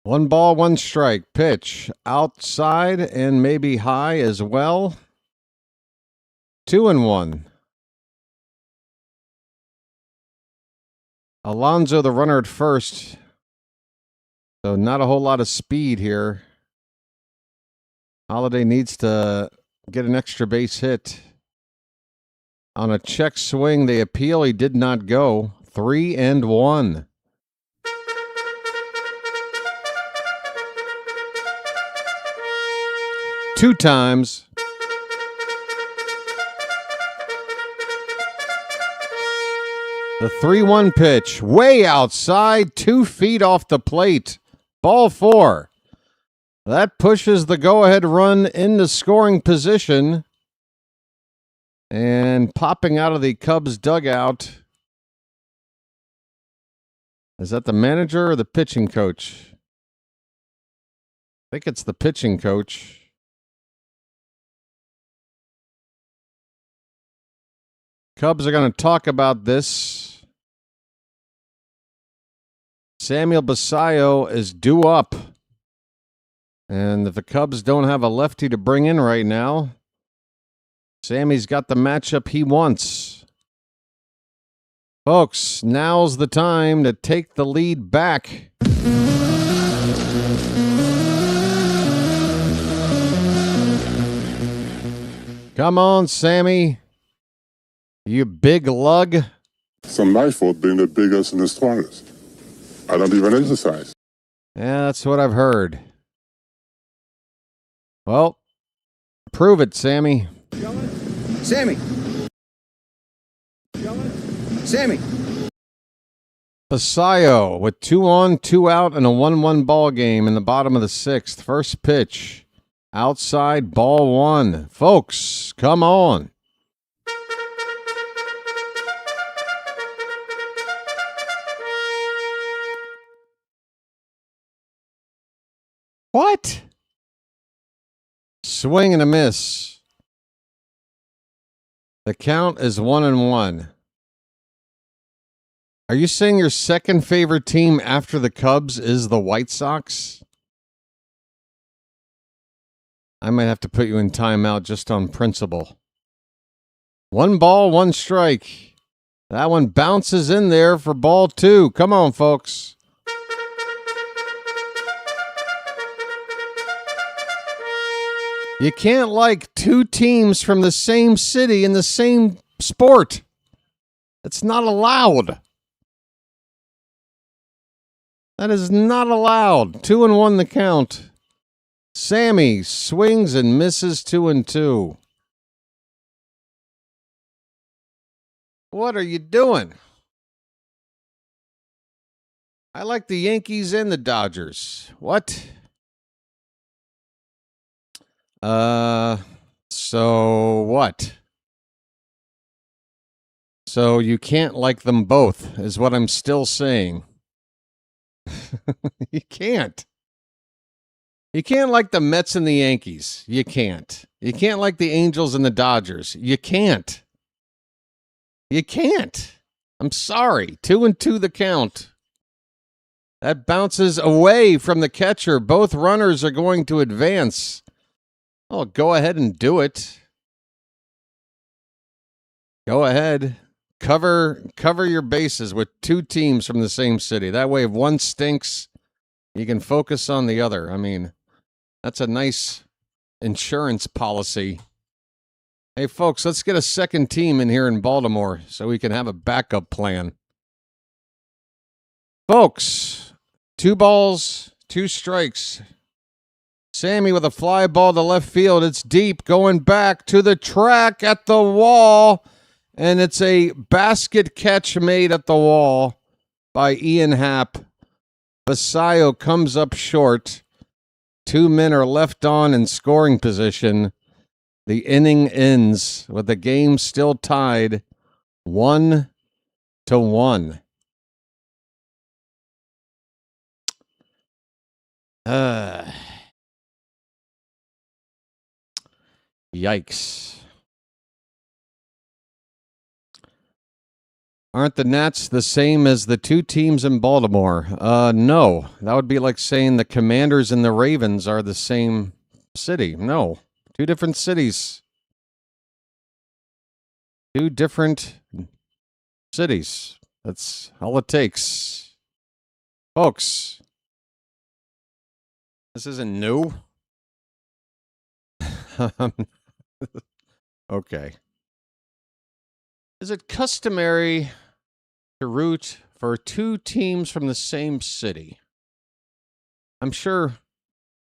One ball, 1 strike. Pitch outside and maybe high as well. 2-1. Alonso, the runner at first. So not a whole lot of speed here. Holliday needs to get an extra base hit. On a check swing, they appeal. He did not go. 3-1. Two times. The 3-1 pitch, way outside, 2 feet off the plate. Ball 4. That pushes the go-ahead run into scoring position. And popping out of the Cubs dugout. Is that the manager or the pitching coach? I think it's the pitching coach. Cubs are going to talk about this. Samuel Basallo is due up. And if the Cubs don't have a lefty to bring in right now, Sammy's got the matchup he wants. Folks, now's the time to take the lead back. Come on, Sammy. You big lug. It's not my fault being the biggest and the strongest. I don't even exercise. Yeah, that's what I've heard. Well, prove it, Sammy. Sammy. Sammy. Basallo with 2 on, 2 out, and a 1-1 ball game in the bottom of the 6th. First pitch. Outside, ball 1. Folks, come on. What? Swing and a miss. The count is 1-1. Are you saying your second favorite team after the Cubs is the White Sox? I might have to put you in timeout just on principle. 1 ball, 1 strike. That one bounces in there for ball 2. Come on, folks. You can't like 2 teams from the same city in the same sport. It's not allowed. That is not allowed. 2-1 the count. Sammy swings and misses 2-2. What are you doing? I like the Yankees and the Dodgers. What? So what? So you can't like them both, is what I'm still saying. You can't. You can't like the Mets and the Yankees. You can't. You can't like the Angels and the Dodgers. You can't. You can't. I'm sorry. 2-2 the count. That bounces away from the catcher. Both runners are going to advance. Oh, go ahead and do it. Go ahead. Cover your bases with 2 teams from the same city. That way, if one stinks, you can focus on the other. I mean, that's a nice insurance policy. Hey, folks, let's get a second team in here in Baltimore so we can have a backup plan. Folks, 2 balls, 2 strikes. Sammy with a fly ball to left field. It's deep, going back to the track at the wall. And it's a basket catch made at the wall by Ian Happ. Basallo comes up short. 2 men are left on in scoring position. The inning ends with the game still tied 1-1. Yikes. Aren't the Nats the same as the 2 teams in Baltimore? No. That would be like saying the Commanders and the Ravens are the same city. No. 2 different cities. 2 different cities. That's all it takes. Folks, this isn't new. Okay. Is it customary to root for two teams from the same city? I'm sure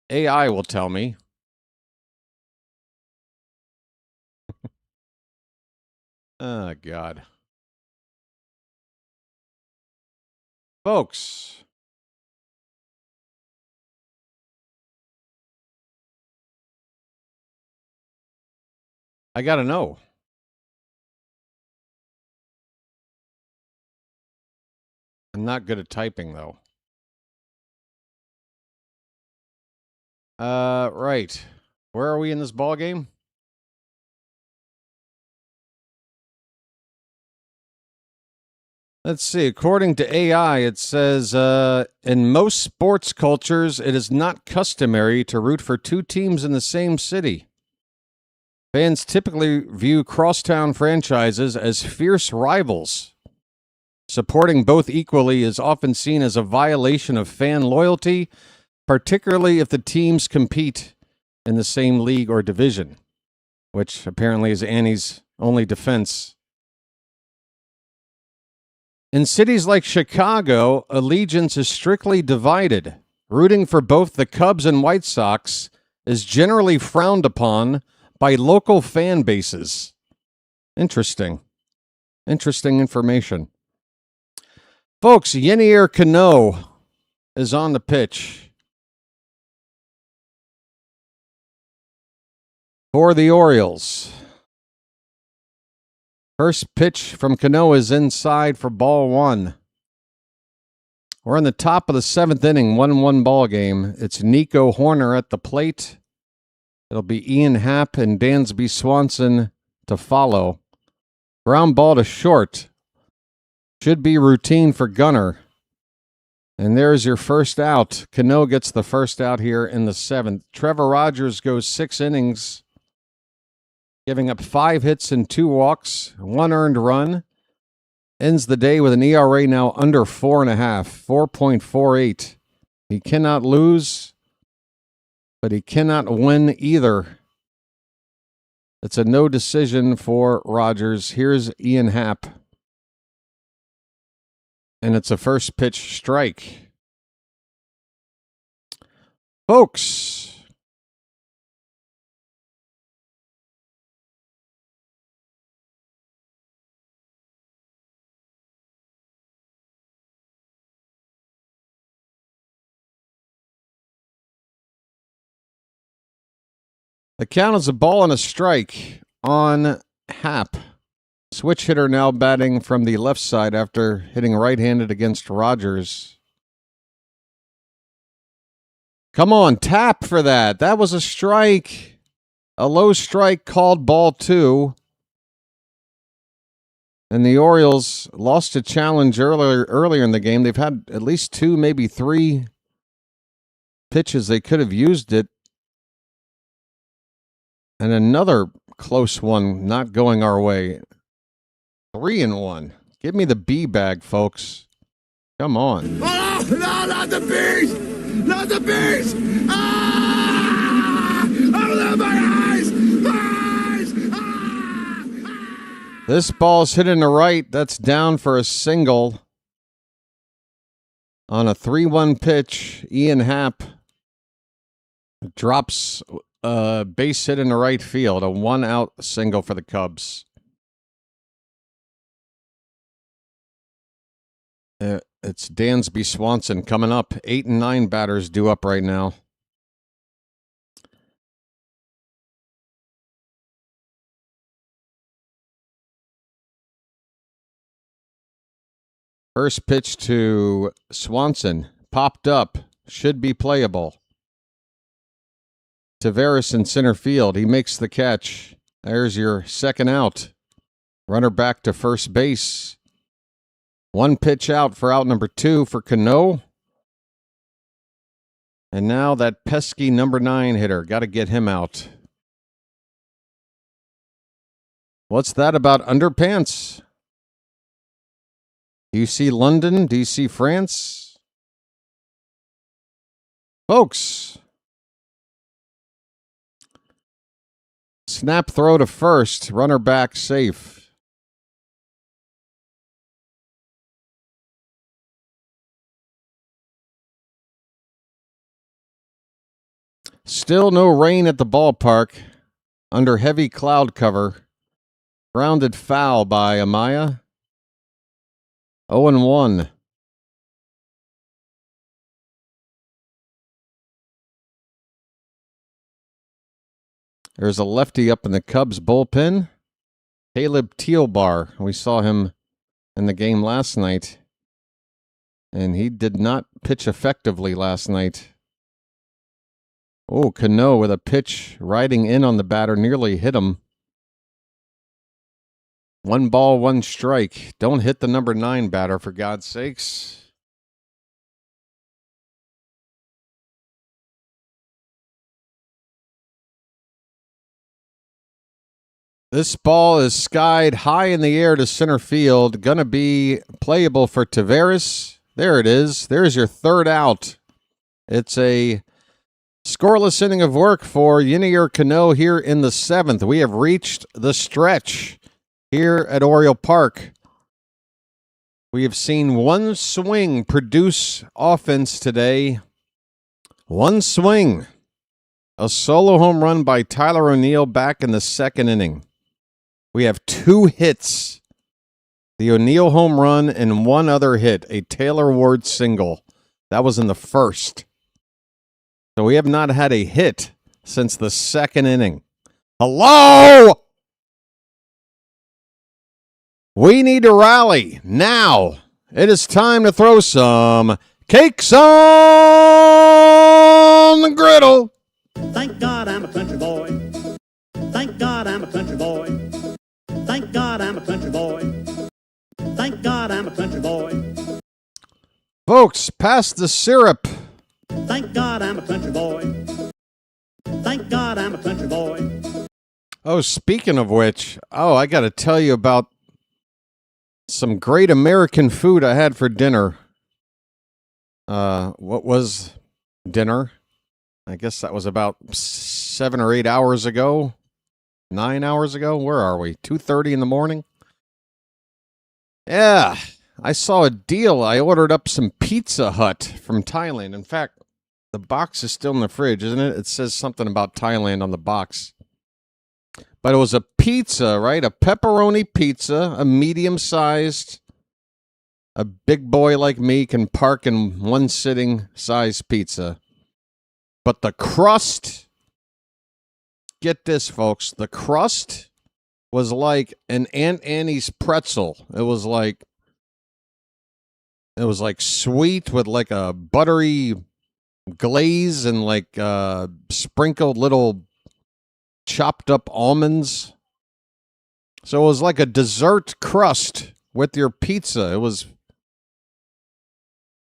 AI will tell me. Oh, God. Folks. I got to know. I'm not good at typing, though. Right. Where are we in this ball game? Let's see. According to AI, it says, in most sports cultures, it is not customary to root for two teams in the same city. Fans typically view crosstown franchises as fierce rivals. Supporting both equally is often seen as a violation of fan loyalty, particularly if the teams compete in the same league or division, which apparently is Annie's only defense. In cities like Chicago, allegiance is strictly divided. Rooting for both the Cubs and White Sox is generally frowned upon by local fan bases. Interesting. Interesting information. Folks, Yenier Cano is on the pitch for the Orioles. First pitch from Cano is inside for ball one. We're in the top of the seventh inning, 1-1 ball game. It's Nico Horner at the plate. It'll be Ian Happ and Dansby Swanson to follow. Ground ball to short. Should be routine for Gunnar. And there's your first out. Cano gets the first out here in the seventh. Trevor Rogers goes 6 innings, giving up 5 hits and 2 walks, 1 earned run. Ends the day with an ERA now under 4.5, 4.48. He cannot lose, but he cannot win either. It's a no decision for Rogers. Here's Ian Happ. And it's a first pitch strike. Folks, the count is a ball and a strike on Happ. Switch hitter now batting from the left side after hitting right-handed against Rogers. Come on, tap for that. That was a strike. A low strike called ball 2. And the Orioles lost a challenge earlier in the game. They've had at least 2, maybe 3 pitches they could have used it. And another close one not going our way. 3-1. Give me the B bag, folks. Come on. Oh, no, not the bees! Not the bees! Ah! Oh, my eyes! My eyes! Ah! This ball's hit in the right. That's down for a single. On a 3-1 pitch, Ian Happ drops a base hit in the right field. A 1-out single for the Cubs. It's Dansby Swanson coming up. 8 and 9 batters due up right now. First pitch to Swanson. Popped up. Should be playable. Tavares in center field. He makes the catch. There's your second out. Runner back to first base. 1 pitch out for out number 2 for Cano. And now that pesky number 9 hitter. Got to get him out. What's that about underpants? Do you see London? Do you see France? Folks. Snap throw to first. Runner back safe. Still no rain at the ballpark. Under heavy cloud cover. Grounded foul by Amaya. 0-1. There's a lefty up in the Cubs bullpen. Caleb Tealbar. We saw him in the game last night. And he did not pitch effectively last night. Oh, Cano with a pitch riding in on the batter, nearly hit him. 1 ball, 1 strike. Don't hit the number 9 batter, for God's sakes. This ball is skied high in the air to center field. Gonna be playable for Taveras. There it is. There's your 3rd out. It's a scoreless inning of work for Ynier Cano here in the 7th. We have reached the stretch here at Oriole Park. We have seen 1 swing produce offense today. 1 swing. A solo home run by Tyler O'Neill back in the 2nd inning. We have 2 hits. The O'Neill home run and 1 other hit, a Taylor Ward single. That was in the 1st. So we have not had a hit since the 2nd inning. Hello! We need to rally now. It is time to throw some cakes on the griddle. Thank God I'm a country boy. Thank God I'm a country boy. Thank God I'm a country boy. Thank God I'm a country boy. Folks, pass the syrup. Thank God I'm a country boy. Thank God I'm a country boy. Oh, speaking of which, I got to tell you about some great American food I had for dinner. What was dinner? I guess that was about 7 or 8 hours ago. 9 hours ago? Where are we? 2:30 in the morning? Yeah, I saw a deal. I ordered up some Pizza Hut from Thailand. In fact, the box is still in the fridge, isn't it? It says something about Thailand on the box. But it was a pizza, right? A pepperoni pizza, a medium-sized. A big boy like me can park in one sitting size pizza. But the crust, get this, folks, the crust was like an Aunt Annie's pretzel. It was like sweet with like a buttery glaze and like sprinkled little chopped up almonds. So it was like a dessert crust with your pizza. It was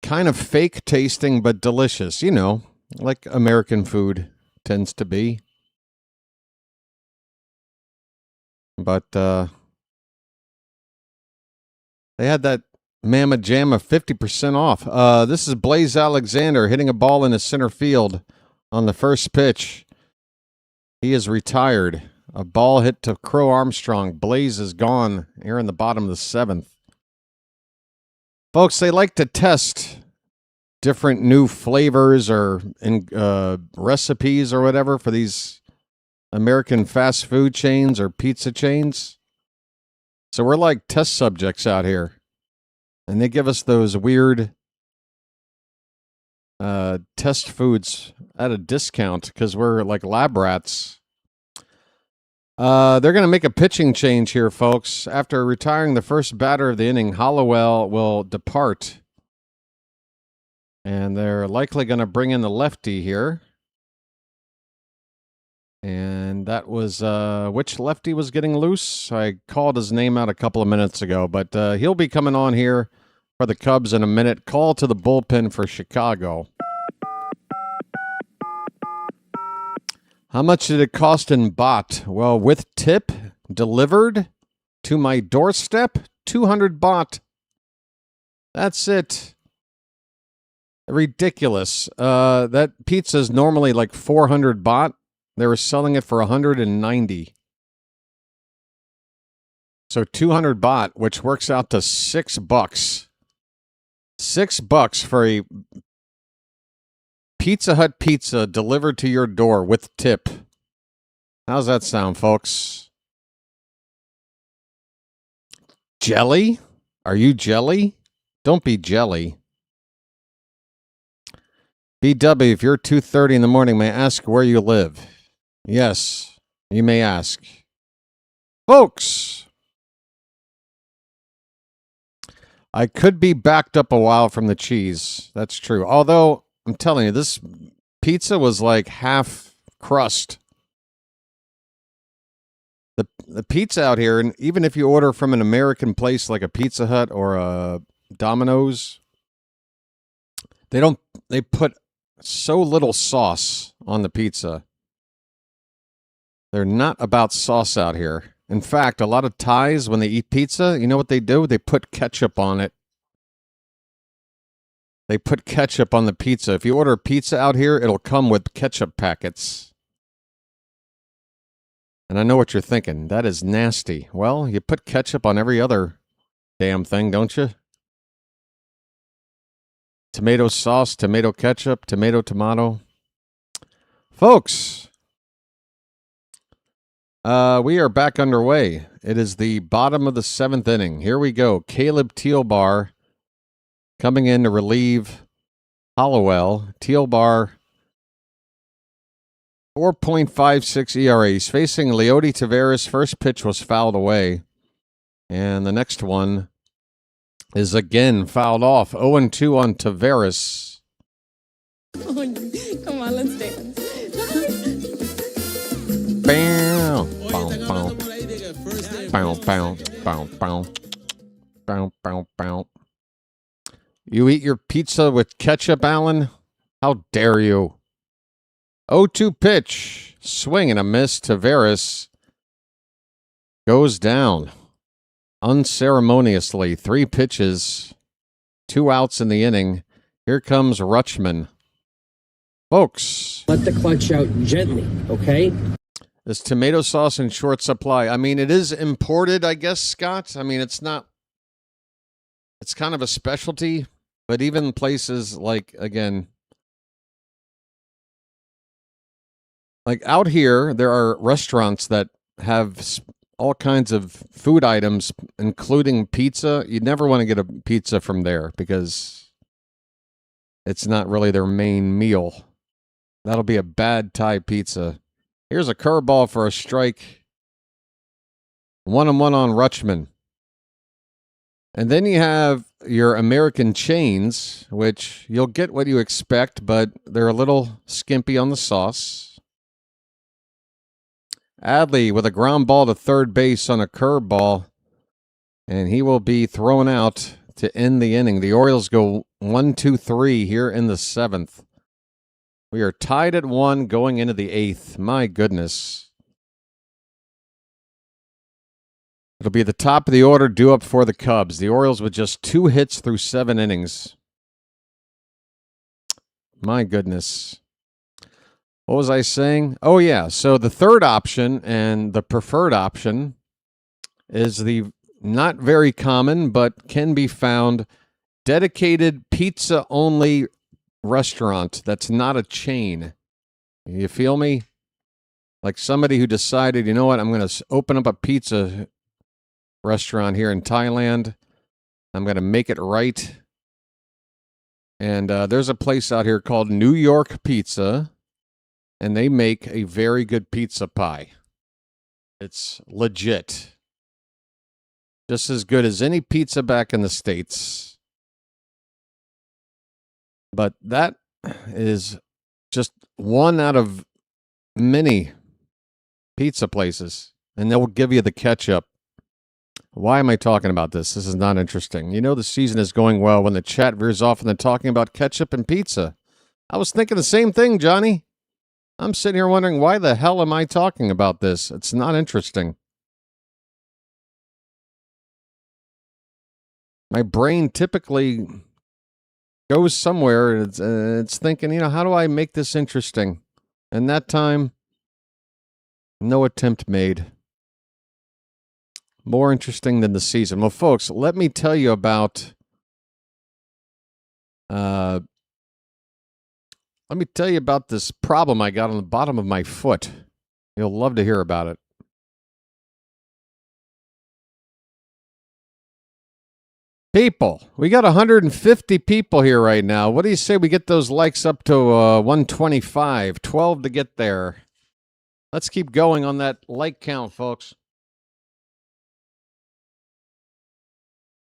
kind of fake tasting, but delicious, you know, like American food tends to be. But they had that Mamma Jamma 50% off. This is Blaze Alexander hitting a ball in the center field on the first pitch. He is retired. A ball hit to Crow Armstrong. Blaze is gone here in the bottom of the 7th. Folks, they like to test different new flavors or recipes or whatever for these American fast food chains or pizza chains. So we're like test subjects out here. And they give us those weird test foods at a discount because we're like lab rats. They're going to make a pitching change here, folks. After retiring the first batter of the inning, Hollowell will depart. And they're likely going to bring in the lefty here. And that was, which lefty was getting loose? I called his name out a couple of minutes ago, but he'll be coming on here for the Cubs in a minute. Call to the bullpen for Chicago. How much did it cost in baht? Well, with tip, delivered to my doorstep, 200 baht. That's it. Ridiculous. That pizza is normally like 400 baht. They were selling it for 190. So 200 baht, which works out to $6. $6 for a Pizza Hut pizza delivered to your door with tip. How's that sound, folks? Jelly? Are you jelly? Don't be jelly. BW, if you're 2:30 in the morning, may I ask where you live? Yes, you may ask. Folks, I could be backed up a while from the cheese. That's true. Although, I'm telling you, this pizza was like half crust. The pizza out here, and even if you order from an American place like a Pizza Hut or a Domino's, they put so little sauce on the pizza. They're not about sauce out here. In fact, a lot of Thais, when they eat pizza, you know what they do? They put ketchup on it. They put ketchup on the pizza. If you order pizza out here, it'll come with ketchup packets. And I know what you're thinking. That is nasty. Well, you put ketchup on every other damn thing, don't you? Tomato sauce, tomato ketchup, tomato. Folks, we are back underway. It is the bottom of the 7th inning. Here we go. Caleb Tealbar coming in to relieve Hollowell. Tealbar, 4.56 ERA. He's facing Leody Taveras. First pitch was fouled away. And the next one is again fouled off. 0-2 on Taveras. Come on, let's dance. Bow, bow, bow, bow, bow, bow, bow, bow, bow. You eat your pizza with ketchup, Alan? How dare you? 0-2 pitch. Swing and a miss. Taveras goes down unceremoniously. 3 pitches, 2 outs in the inning. Here comes Rutschman. Folks, let the clutch out gently, okay? This tomato sauce in short supply. I mean, it is imported, I guess, Scott. I mean, it's not, it's kind of a specialty, but even places like, again, like out here, there are restaurants that have all kinds of food items, including pizza. You never want to get a pizza from there because it's not really their main meal. That'll be a bad Thai pizza. Here's a curveball for a strike. 1-1 on Rutschman. And then you have your American chains, which you'll get what you expect, but they're a little skimpy on the sauce. Adley with a ground ball to third base on a curveball, and he will be thrown out to end the inning. The Orioles go 1-2-3 here in the 7th. We are tied at 1 going into the 8th. My goodness. It'll be the top of the order due up for the Cubs. The Orioles with just 2 hits through 7 innings. My goodness. What was I saying? Oh, yeah. So the third option and the preferred option is the not very common but can be found dedicated pizza-only restaurant that's not a chain. You feel me? Like somebody who decided, you know what, I'm going to open up a pizza restaurant here in Thailand. I'm going to make it right. And there's a place out here called New York Pizza, and they make a very good pizza pie. It's legit. Just as good as any pizza back in the States. But that is just one out of many pizza places. And they'll give you the ketchup. Why am I talking about this? This is not interesting. You know the season is going well when the chat veers off and they're talking about ketchup and pizza. I was thinking the same thing, Johnny. I'm sitting here wondering, why the hell am I talking about this? It's not interesting. My brain typically goes somewhere. It's thinking, you know, how do I make this interesting? And that time, no attempt made. More interesting than the season. Well, folks, let me tell you about Let me tell you about this problem I got on the bottom of my foot. You'll love to hear about it. People, we got 150 people here right now. What do you say we get those likes up to 125? 12 to get there. Let's keep going on that like count, folks.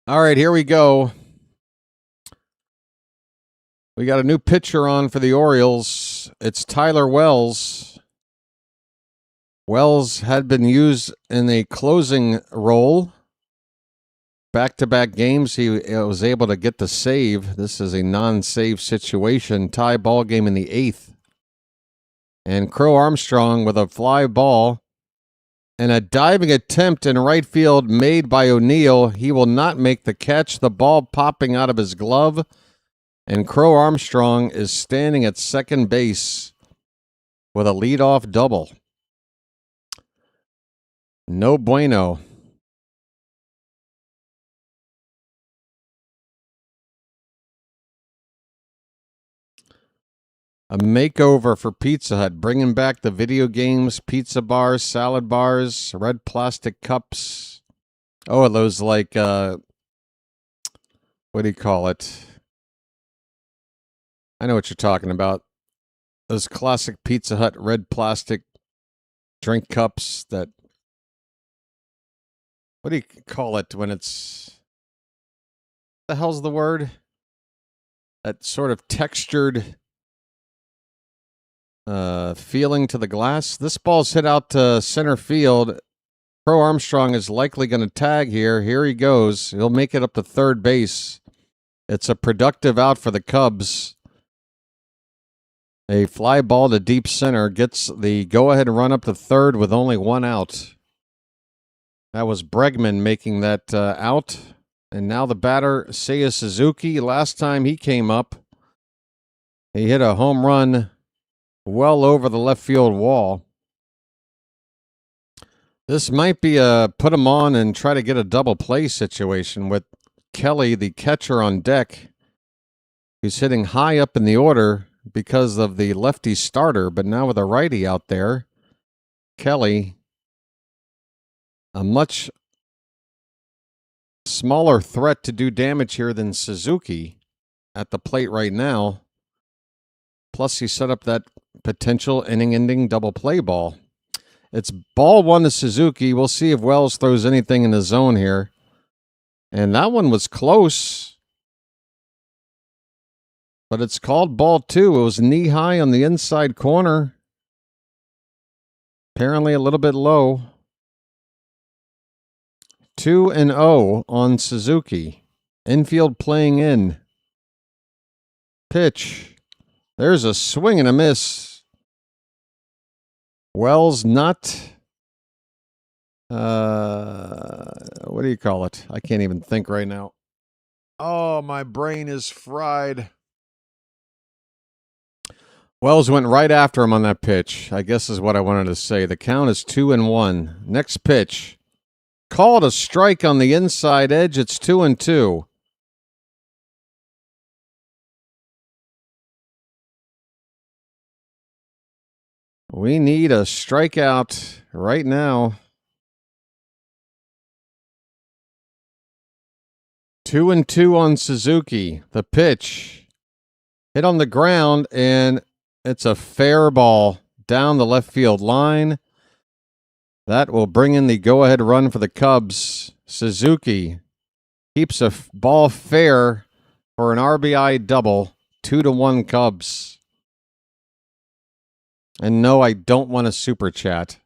All right, here we go. We got a new pitcher on for the Orioles. It's Tyler Wells. Wells had been used in a closing role. Back-to-back games, he was able to get the save. This is a non-save situation. Tie ball game in the 8th. And Crow Armstrong with a fly ball and a diving attempt in right field made by O'Neill. He will not make the catch. The ball popping out of his glove. And Crow Armstrong is standing at second base with a leadoff double. No bueno. A makeover for Pizza Hut, bringing back the video games, pizza bars, salad bars, red plastic cups. Oh, those like, what do you call it? I know what you're talking about. Those classic Pizza Hut red plastic drink cups that, what do you call it when it's, the hell's the word? That sort of textured feeling to the glass. This ball's hit out to center field. Crow Armstrong is likely going to tag here. Here he goes. He'll make it up to third base. It's a productive out for the Cubs. A fly ball to deep center gets the go-ahead run up to third with only one out. That was Bregman making that out. And now the batter, Seiya Suzuki. Last time he came up, he hit a home run well over the left field wall. This might be a put him on and try to get a double play situation with Kelly, the catcher, on deck. He's hitting high up in the order because of the lefty starter, but now with a righty out there, Kelly, a much smaller threat to do damage here than Suzuki at the plate right now. Plus, he set up that potential inning-ending double play ball. It's ball one to Suzuki. We'll see if Wells throws anything in the zone here. And that one was close. But it's called ball two. It was knee-high on the inside corner. Apparently a little bit low. 2-0 on Suzuki. Infield playing in. Pitch. There's a swing and a miss. Wells not, what do you call it? I can't even think right now. Oh, my brain is fried. Wells went right after him on that pitch, I guess is what I wanted to say. The count is 2-1. Next pitch. Called a strike on the inside edge. It's 2-2. We need a strikeout right now. 2-2 on Suzuki. The pitch hit on the ground, and it's a fair ball down the left field line. That will bring in the go-ahead run for the Cubs. Suzuki keeps a ball fair for an RBI double. 2-1 Cubs. And no, I don't want a super chat.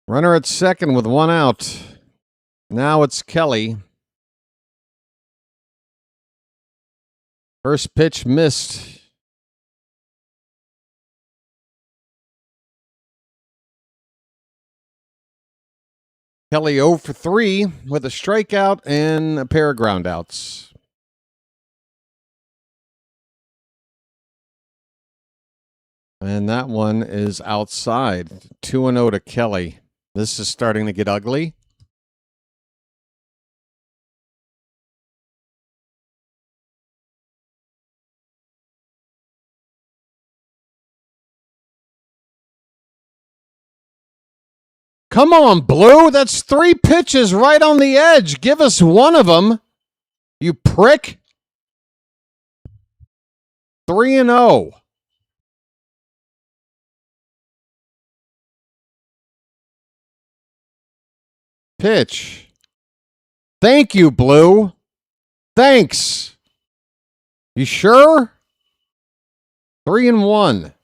Runner at second with one out. Now it's Kelly. First pitch missed. Kelly 0 for 3 with a strikeout and a pair of groundouts. And that one is outside. 2-0 to Kelly. This is starting to get ugly. Come on, Blue. That's 3 pitches right on the edge. Give us one of them, you prick. 3-0. Pitch. Thank you, Blue. Thanks. You sure? 3-1.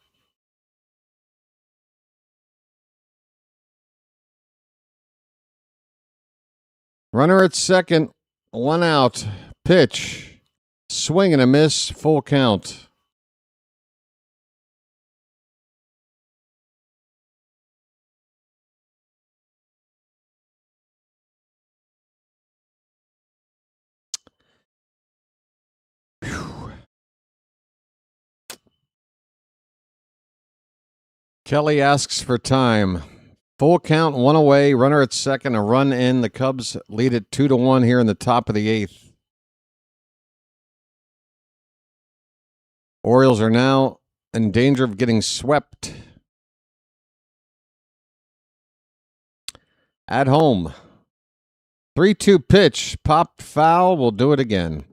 Runner at second. 1 out. Pitch. Swing and a miss. Full count. Kelly asks for time. Full count, 1 away, runner at second, a run in. The Cubs lead it 2-1 here in the top of the 8th. Orioles are now in danger of getting swept. At home. 3-2 pitch, popped foul, we'll do it again.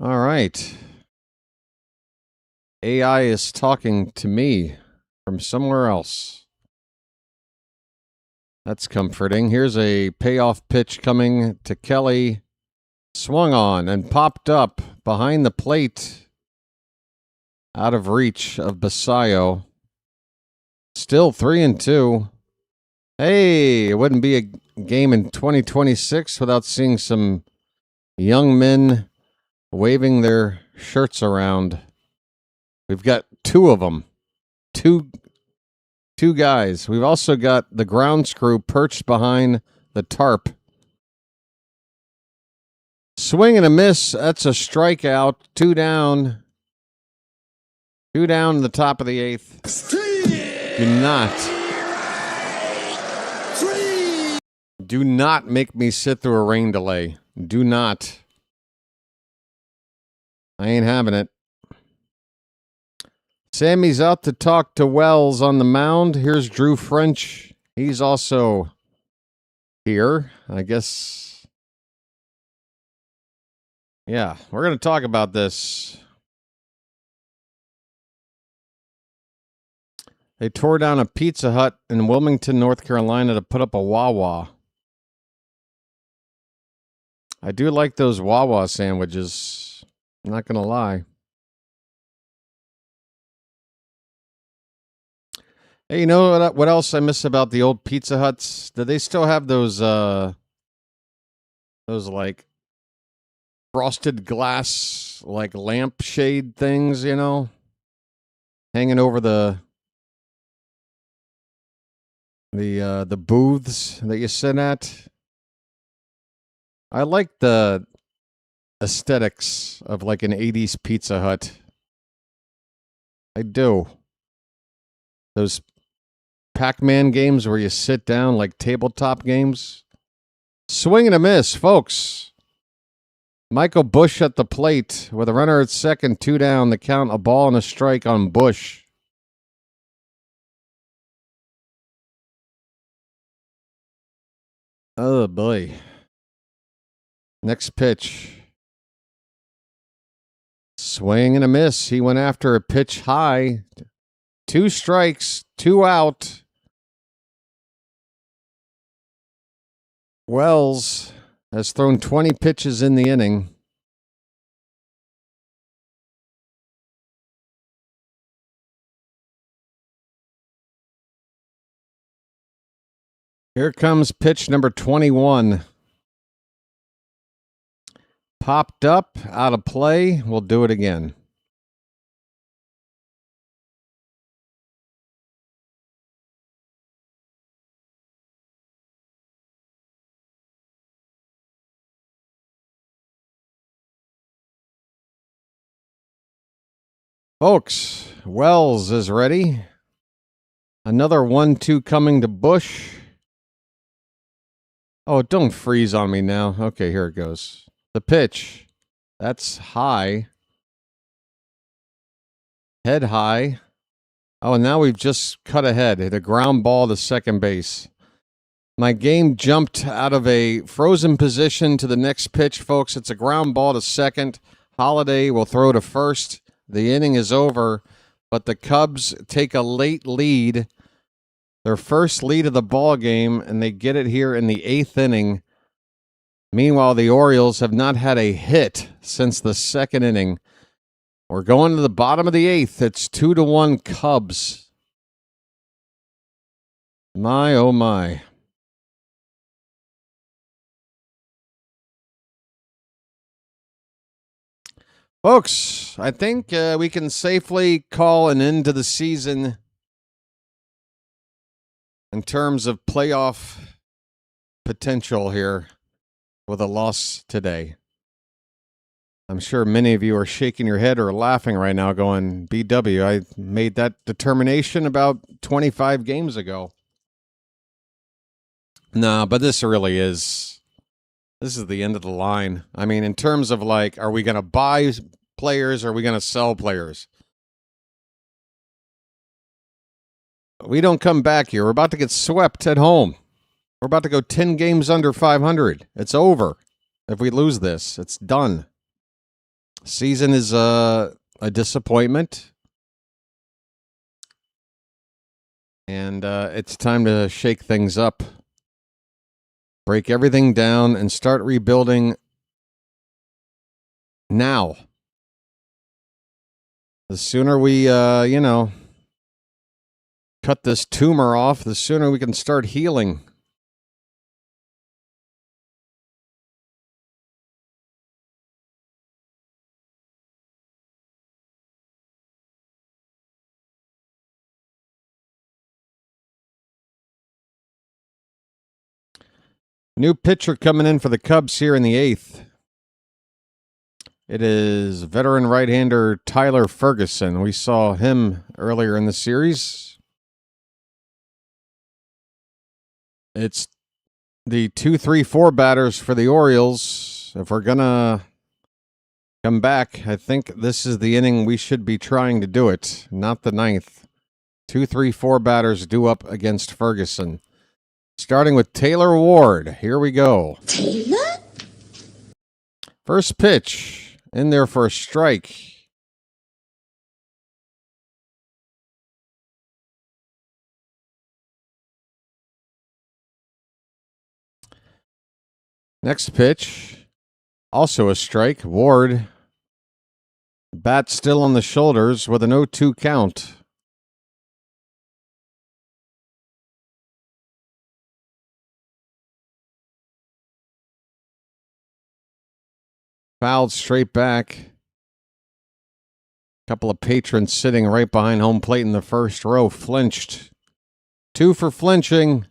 All right. AI is talking to me from somewhere else. That's comforting. Here's a payoff pitch coming to Kelly. Swung on and popped up behind the plate. Out of reach of Basayo. Still 3-2. Hey, it wouldn't be a game in 2026 without seeing some young men waving their shirts around. We've got 2 of them. Two guys. We've also got the ground screw perched behind the tarp. Swing and a miss. That's a strikeout. 2 down. 2 down in the top of the 8th. Do not make me sit through a rain delay. Do not. I ain't having it. Sammy's out to talk to Wells on the mound. Here's Drew French. He's also here, I guess. Yeah, we're going to talk about this. They tore down a Pizza Hut in Wilmington, North Carolina to put up a Wawa. I do like those Wawa sandwiches. I'm not going to lie. Hey, you know what else I miss about the old Pizza Huts? Do they still have those like frosted glass, like lampshade things, you know, hanging over the booths that you sit at? I like the aesthetics of like an 80s Pizza Hut. I do. Those Pac-Man games where you sit down, like tabletop games. Swing and a miss, folks. Michael Bush at the plate with a runner at second, 2 down. The count, a ball and a strike on Bush. Oh, boy. Next pitch. Swing and a miss. He went after a pitch high. 2 strikes, 2 out. Wells has thrown 20 pitches in the inning. Here comes pitch number 21. Popped up, out of play. We'll do it again. Folks, Wells is ready. Another 1-2 coming to Bush. Oh, don't freeze on me now. Okay, here it goes. The pitch. That's high. Head high. Oh, and now we've just cut ahead. Hit a ground ball to second base. My game jumped out of a frozen position to the next pitch, folks. It's a ground ball to second. Holiday will throw to first. The inning is over, but the Cubs take a late lead. Their first lead of the ball game, and they get it here in the 8th inning. Meanwhile, the Orioles have not had a hit since the 2nd inning. We're going to the bottom of the 8th. It's 2-1 Cubs. My, oh my. Folks, I think we can safely call an end to the season in terms of playoff potential here with a loss today. I'm sure many of you are shaking your head or laughing right now going, BW, I made that determination about 25 games ago. No, but this really is. This is the end of the line. I mean, in terms of like, are we going to buy players or are we going to sell players? We don't come back here. We're about to get swept at home. We're about to go 10 games under 500. It's over. If we lose this, it's done. Season is a disappointment. And it's time to shake things up. Break everything down and start rebuilding now. The sooner we, cut this tumor off, the sooner we can start healing. New pitcher coming in for the Cubs here in the 8th. It is veteran right-hander Tyler Ferguson. We saw him earlier in the series. It's the 2-3-4 batters for the Orioles. If we're going to come back, I think this is the inning we should be trying to do it, not the 9th. 2-3-4 batters due up against Ferguson. Starting with Taylor Ward. Here we go. Taylor? First pitch. In there for a strike. Next pitch. Also a strike. Ward. Bat still on the shoulders with an 0-2 count. Fouled straight back. Couple of patrons sitting right behind home plate in the first row flinched. 2 for flinching.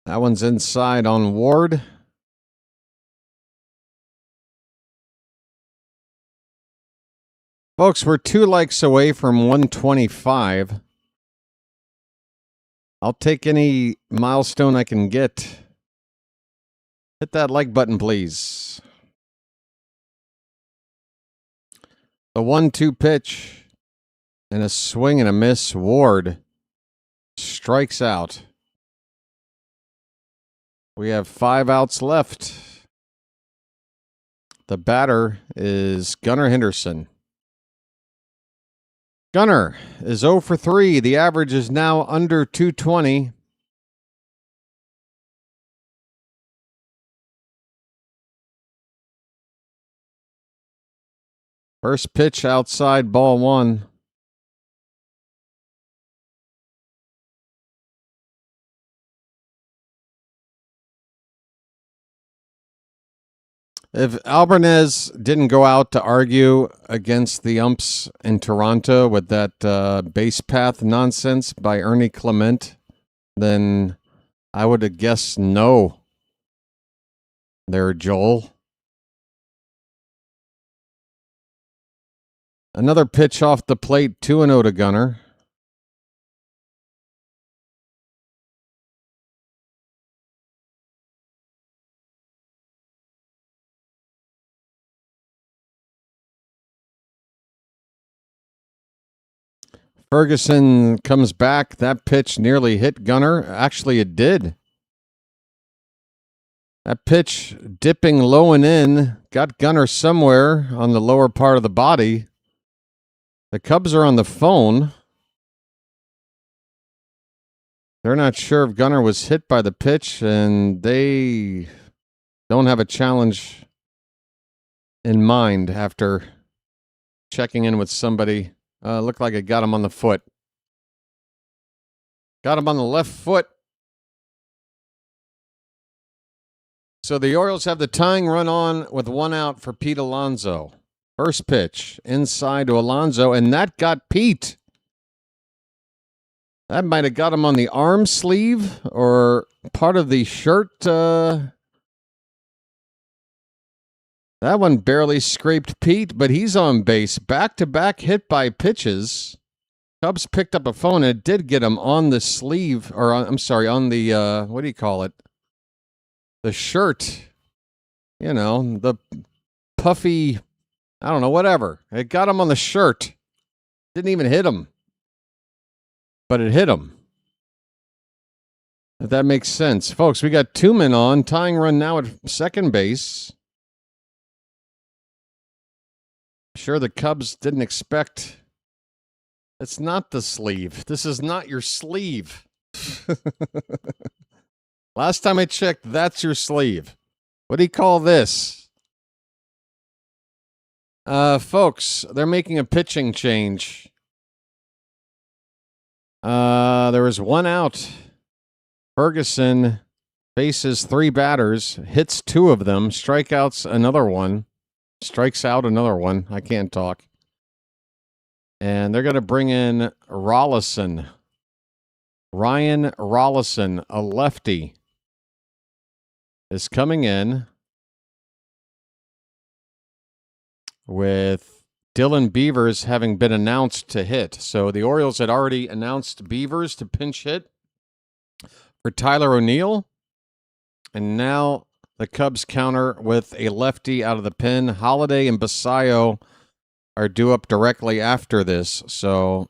That one's inside on Ward. Folks, we're 2 likes away from 125. I'll take any milestone I can get. Hit that like button, please. The 1-2 pitch and a swing and a miss. Ward strikes out. We have 5 outs left. The batter is Gunnar Henderson. Gunnar is 0 for 3. The average is now under 220. First pitch outside, ball 1. If Alvarez didn't go out to argue against the umps in Toronto with that base path nonsense by Ernie Clement, then I would have guessed no. There, Joel. Another pitch off the plate, 2-0 to Gunnar. Ferguson comes back. That pitch nearly hit Gunnar. Actually, it did. That pitch dipping low and in got Gunnar somewhere on the lower part of the body. The Cubs are on the phone. They're not sure if Gunnar was hit by the pitch, and they don't have a challenge in mind after checking in with somebody. Looked like it got him on the foot. Got him on the left foot. So the Orioles have the tying run on with 1 out for Pete Alonso. First pitch inside to Alonso, and that got Pete. That might have got him on the arm sleeve or part of the shirt. That one barely scraped Pete, but he's on base. Back-to-back hit by pitches. Cubs picked up a phone, and it did get him on the sleeve, or on the, what do you call it? The shirt. You know, the puffy, I don't know, whatever. It got him on the shirt. Didn't even hit him. But it hit him. If that makes sense. Folks, we got 2 men on. Tying run now at second base. Sure, the Cubs didn't expect. It's not the sleeve. This is not your sleeve. Last time I checked, that's your sleeve. What do you call this? Folks, they're making a pitching change. There was 1 out. Ferguson faces 3 batters, hits 2 of them, strikeouts another one. Strikes out another one. I can't talk. And they're going to bring in Rollison. Ryan Rollison, a lefty, is coming in with Dylan Beavers having been announced to hit. So the Orioles had already announced Beavers to pinch hit for Tyler O'Neill. And now the Cubs counter with a lefty out of the pen. Holiday and Basayo are due up directly after this. So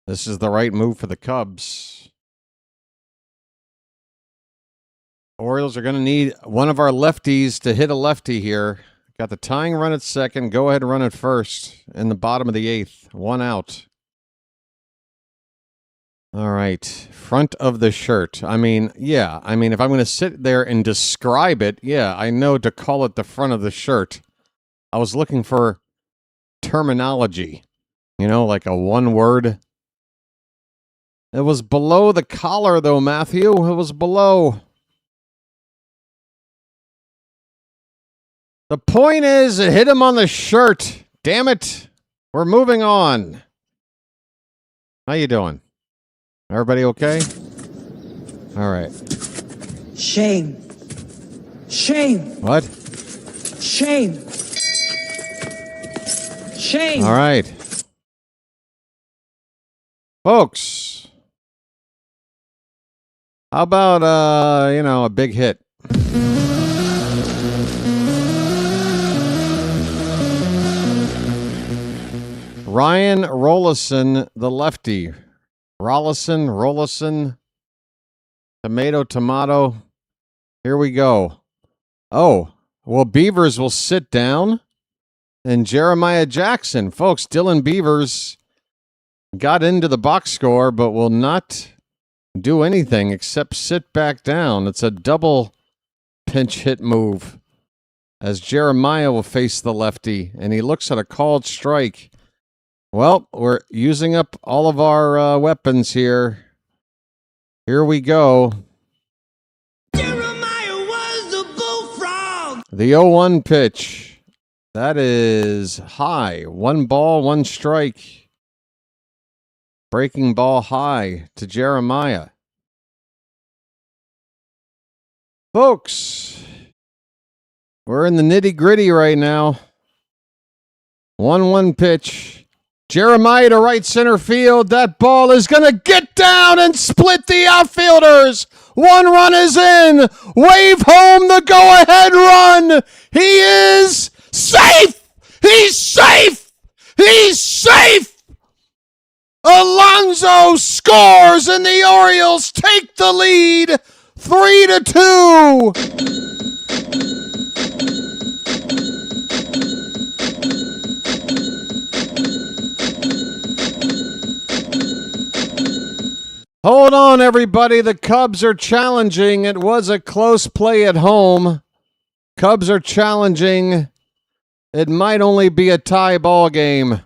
this is the right move for the Cubs. Orioles are going to need one of our lefties to hit a lefty here. Got the tying run at second. Go ahead and run at first in the bottom of the 8th. 1 out. All right. Front of the shirt. I mean, yeah. I mean, if I'm going to sit there and describe it, yeah, I know to call it the front of the shirt. I was looking for terminology. You know, like a one word. It was below the collar, though, Matthew. It was below. The point is, it hit him on the shirt. Damn it. We're moving on. How you doing? Everybody okay? All right. Shame. Shame. What? Shame. Shame. All right. Folks. How about, a big hit? Ryan Rollison, the lefty. Rollison, tomato. Here we go. Oh, well, Beavers will sit down. And Jeremiah Jackson. Folks, Dylan Beavers got into the box score, but will not do anything except sit back down. It's a double pinch hit move as Jeremiah will face the lefty, and he looks at a called strike. Well, we're using up all of our weapons here. Here we go. Jeremiah was the bullfrog. The 0-1 pitch. That is high. 1 ball, 1 strike. Breaking ball high to Jeremiah. Folks, we're in the nitty-gritty right now. 1-1 pitch. Jeremiah to right center field. That ball is going to get down and split the outfielders. 1 run is in. Wave home the go-ahead run. He is safe. He's safe. He's safe. Alonso scores and the Orioles take the lead 3-2. Hold on, everybody. The Cubs are challenging. It was a close play at home. Cubs are challenging. It might only be a tie ball game.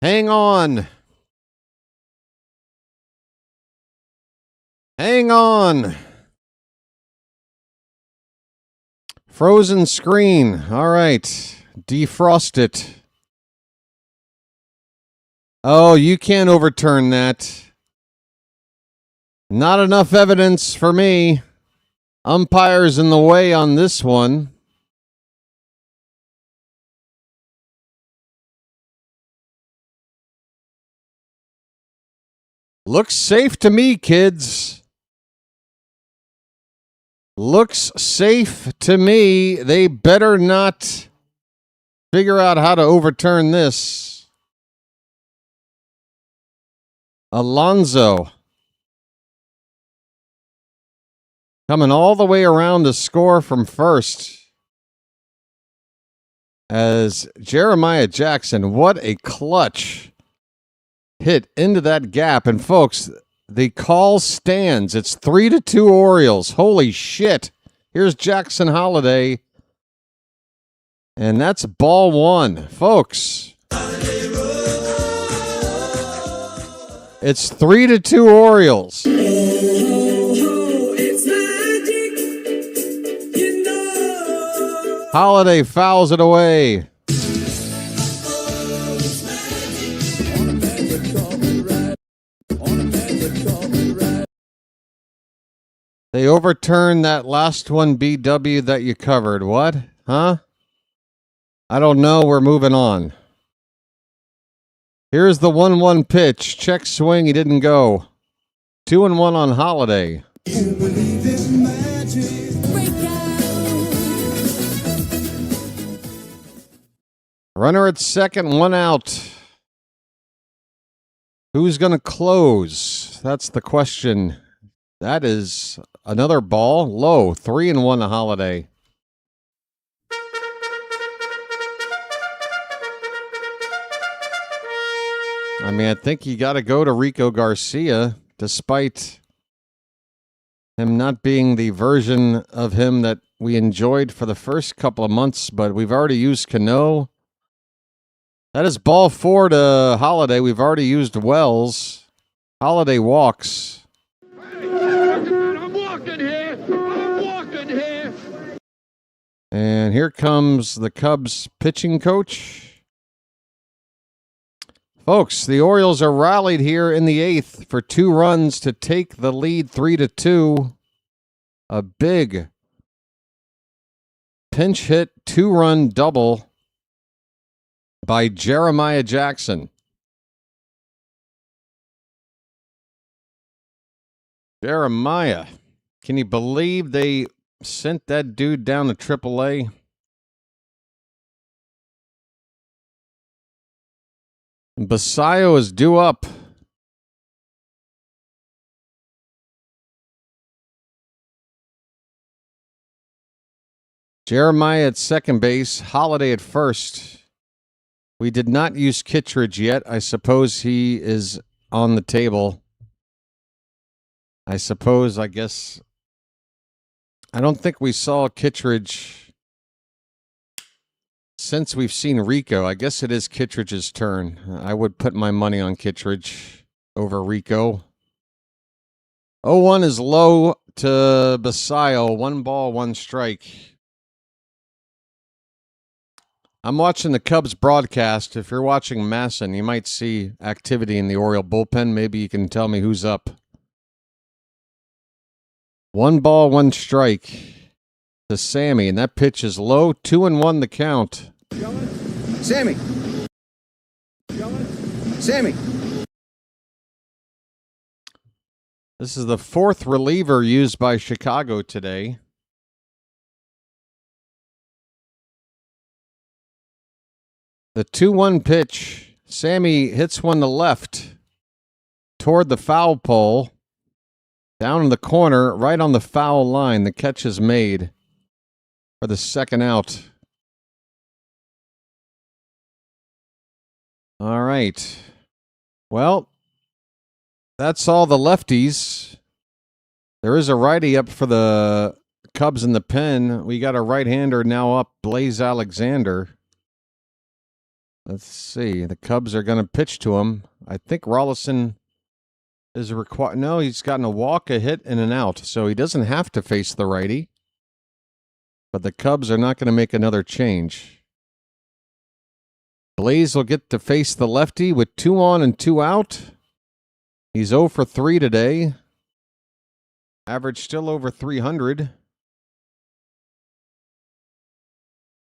Hang on. Hang on. Frozen screen. All right. Defrost it. Oh, you can't overturn that. Not enough evidence for me. Umpire's in the way on this one. Looks safe to me, kids. Looks safe to me. They better not figure out how to overturn this. Alonso. Coming all the way around to score from first. As Jeremiah Jackson, what a clutch hit into that gap. And folks, the call stands. It's 3-2 Orioles. Holy shit. Here's Jackson Holiday. And that's ball 1. Folks. It's 3-2 Orioles. Holiday fouls it away. They overturned that last one, BW, that you covered. What? Huh? I don't know. We're moving on. Here's the 1-1 pitch. Check swing. He didn't go. 2-1 on Holiday. Runner at second, 1 out. Who's going to close? That's the question. That is another ball. Low. 3-1 to Holiday. I mean, I think you got to go to Rico Garcia, despite him not being the version of him that we enjoyed for the first couple of months, but we've already used Cano. That is ball 4 to Holiday. We've already used Wells. Holiday walks. I'm walking here. I'm walking here. And here comes the Cubs pitching coach. Folks, the Orioles are rallied here in the 8th for 2 runs to take the lead 3-2. A big pinch hit 2-run double by Jeremiah Jackson. Jeremiah. Can you believe they sent that dude down to AAA? Basayo is due up. Jeremiah at second base. Holiday at first. We did not use Kittredge yet. I suppose he is on the table. I guess. I don't think we saw Kittredge since we've seen Rico. I guess it is Kittredge's turn. I would put my money on Kittredge over Rico. 0-1 is low to Basayo. 1 ball, 1 strike. I'm watching the Cubs broadcast. If you're watching Masson, you might see activity in the Oriole bullpen. Maybe you can tell me who's up. 1 ball, 1 strike to Sammy, and that pitch is low. 2-1 the count. Sammy. Sammy. This is the 4th reliever used by Chicago today. The 2-1 pitch. Sammy hits one to left toward the foul pole. Down in the corner, right on the foul line. The catch is made for the second out. All right. Well, that's all the lefties. There is a righty up for the Cubs in the pen. We got a right-hander now up, Blaze Alexander. Let's see. The Cubs are going to pitch to him. I think Rollison is required. No, he's gotten a walk, a hit, and an out, so he doesn't have to face the righty. But the Cubs are not going to make another change. Blaze will get to face the lefty with 2 on and 2 out. He's 0 for 3 today. Average still over 300.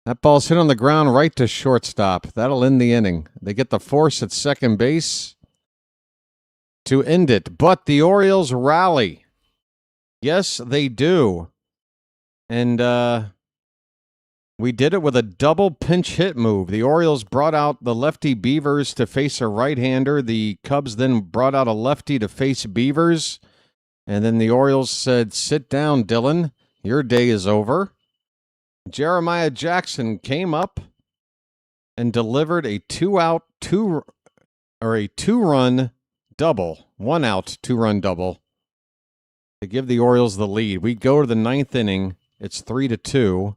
That ball's hit on the ground right to shortstop. That'll end the inning. They get the force at second base to end it. But the Orioles rally. Yes, they do. And we did it with a double pinch hit move. The Orioles brought out the lefty Beavers to face a right-hander. The Cubs then brought out a lefty to face Beavers. And then the Orioles said, "Sit down, Dylan. Your day is over." Jeremiah Jackson came up and delivered a 2-run double, 1-out, 2-run double to give the Orioles the lead. We go to the 9th inning. It's 3-2.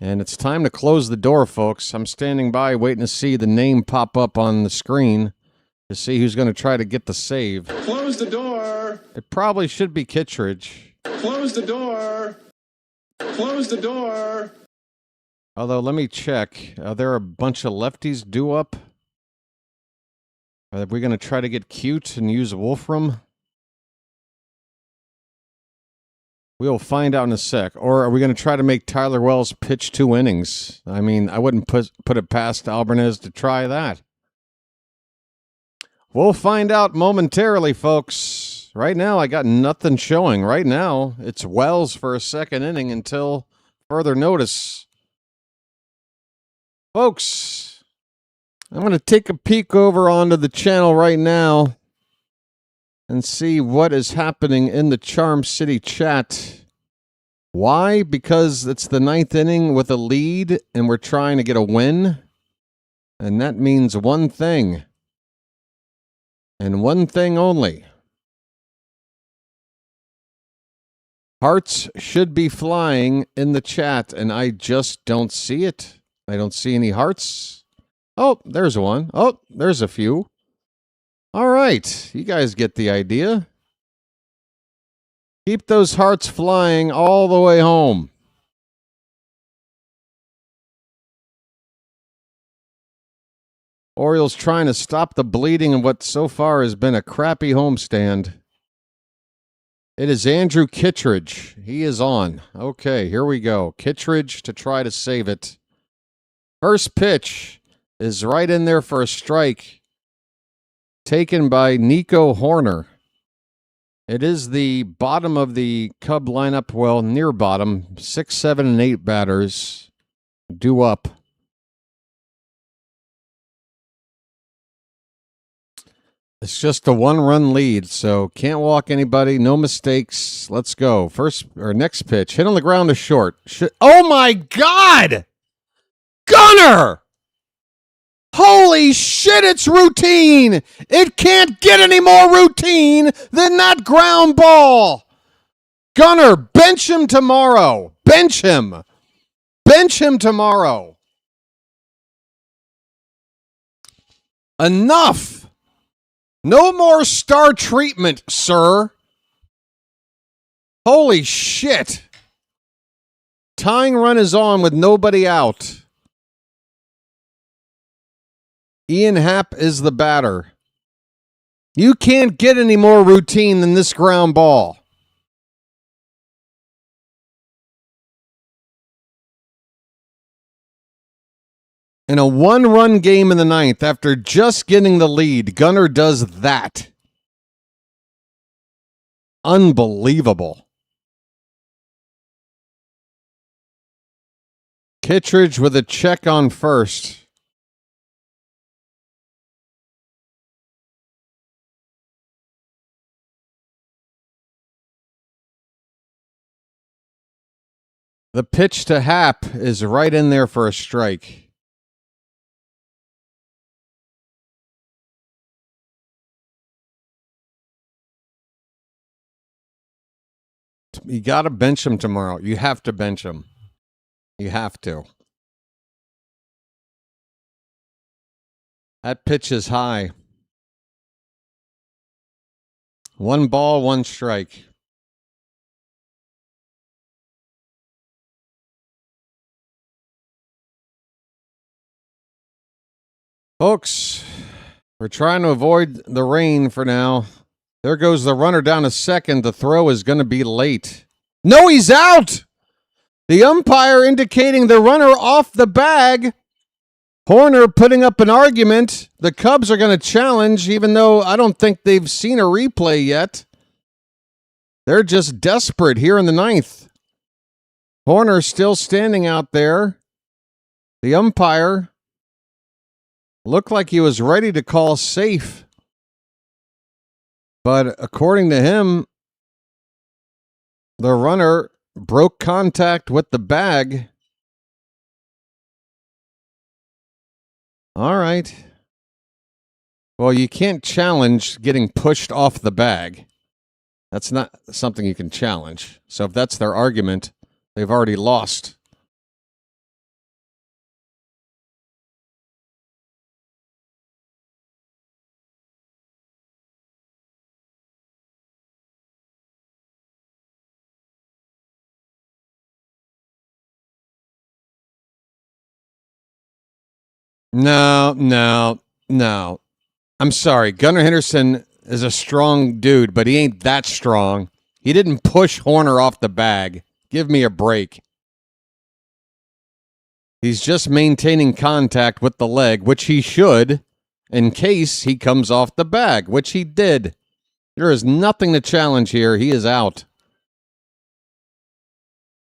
And it's time to close the door, folks. I'm standing by waiting to see the name pop up on the screen to see who's going to try to get the save. Close the door. It probably should be Kittredge. Close the door. Close the door. Although, let me check. Are there a bunch of lefties due up? Are we going to try to get cute and use Wolfram? We'll find out in a sec. Or are we going to try to make Tyler Wells pitch 2 innings? I mean, I wouldn't put it past Albanez to try that. We'll find out momentarily, folks. Right now, I got nothing showing. Right now, it's Wells for a second inning until further notice. Folks, I'm going to take a peek over onto the channel right now and see what is happening in the Charm City chat. Why? Because it's the 9th inning with a lead and we're trying to get a win. And that means one thing. And one thing only. Hearts should be flying in the chat, and I just don't see it. I don't see any hearts. Oh, there's one. Oh, there's a few. All right, you guys get the idea. Keep those hearts flying all the way home. Orioles trying to stop the bleeding in what so far has been a crappy homestand. It is Andrew Kittredge. He is on. Okay, here we go. Kittredge to try to save it. First pitch is right in there for a strike. Taken by Nico Horner. It is the bottom of the Cub lineup, well, near bottom. 6, 7, and 8 batters due up. It's just a 1-run lead, so can't walk anybody, no mistakes. Let's go. Next pitch, hit on the ground to short. Oh my God! Gunner! Holy shit, it's routine! It can't get any more routine than that ground ball! Gunner, bench him tomorrow. Bench him. Bench him tomorrow. Enough! No more star treatment, sir. Holy shit. Tying run is on with nobody out. Ian Happ is the batter. You can't get any more routine than this ground ball. In a one-run game in the ninth, after just getting the lead, Gunnar does that. Unbelievable. Kittredge with a check on first. The pitch to Happ is right in there for a strike. You got to bench him tomorrow. You have to bench him. You have to. That pitch is high. 1 ball, 1 strike. Folks, we're trying to avoid the rain for now. There goes the runner down to second. The throw is going to be late. No, he's out! The umpire indicating the runner off the bag. Horner putting up an argument. The Cubs are going to challenge, even though I don't think they've seen a replay yet. They're just desperate here in the ninth. Horner still standing out there. The umpire looked like he was ready to call safe. But according to him, the runner broke contact with the bag. All right. Well, you can't challenge getting pushed off the bag. That's not something you can challenge. So if that's their argument, they've already lost. No. I'm sorry. Gunnar Henderson is a strong dude, but he ain't that strong. He didn't push Horner off the bag. Give me a break. He's just maintaining contact with the leg, which he should, in case he comes off the bag, which he did. There is nothing to challenge here. He is out.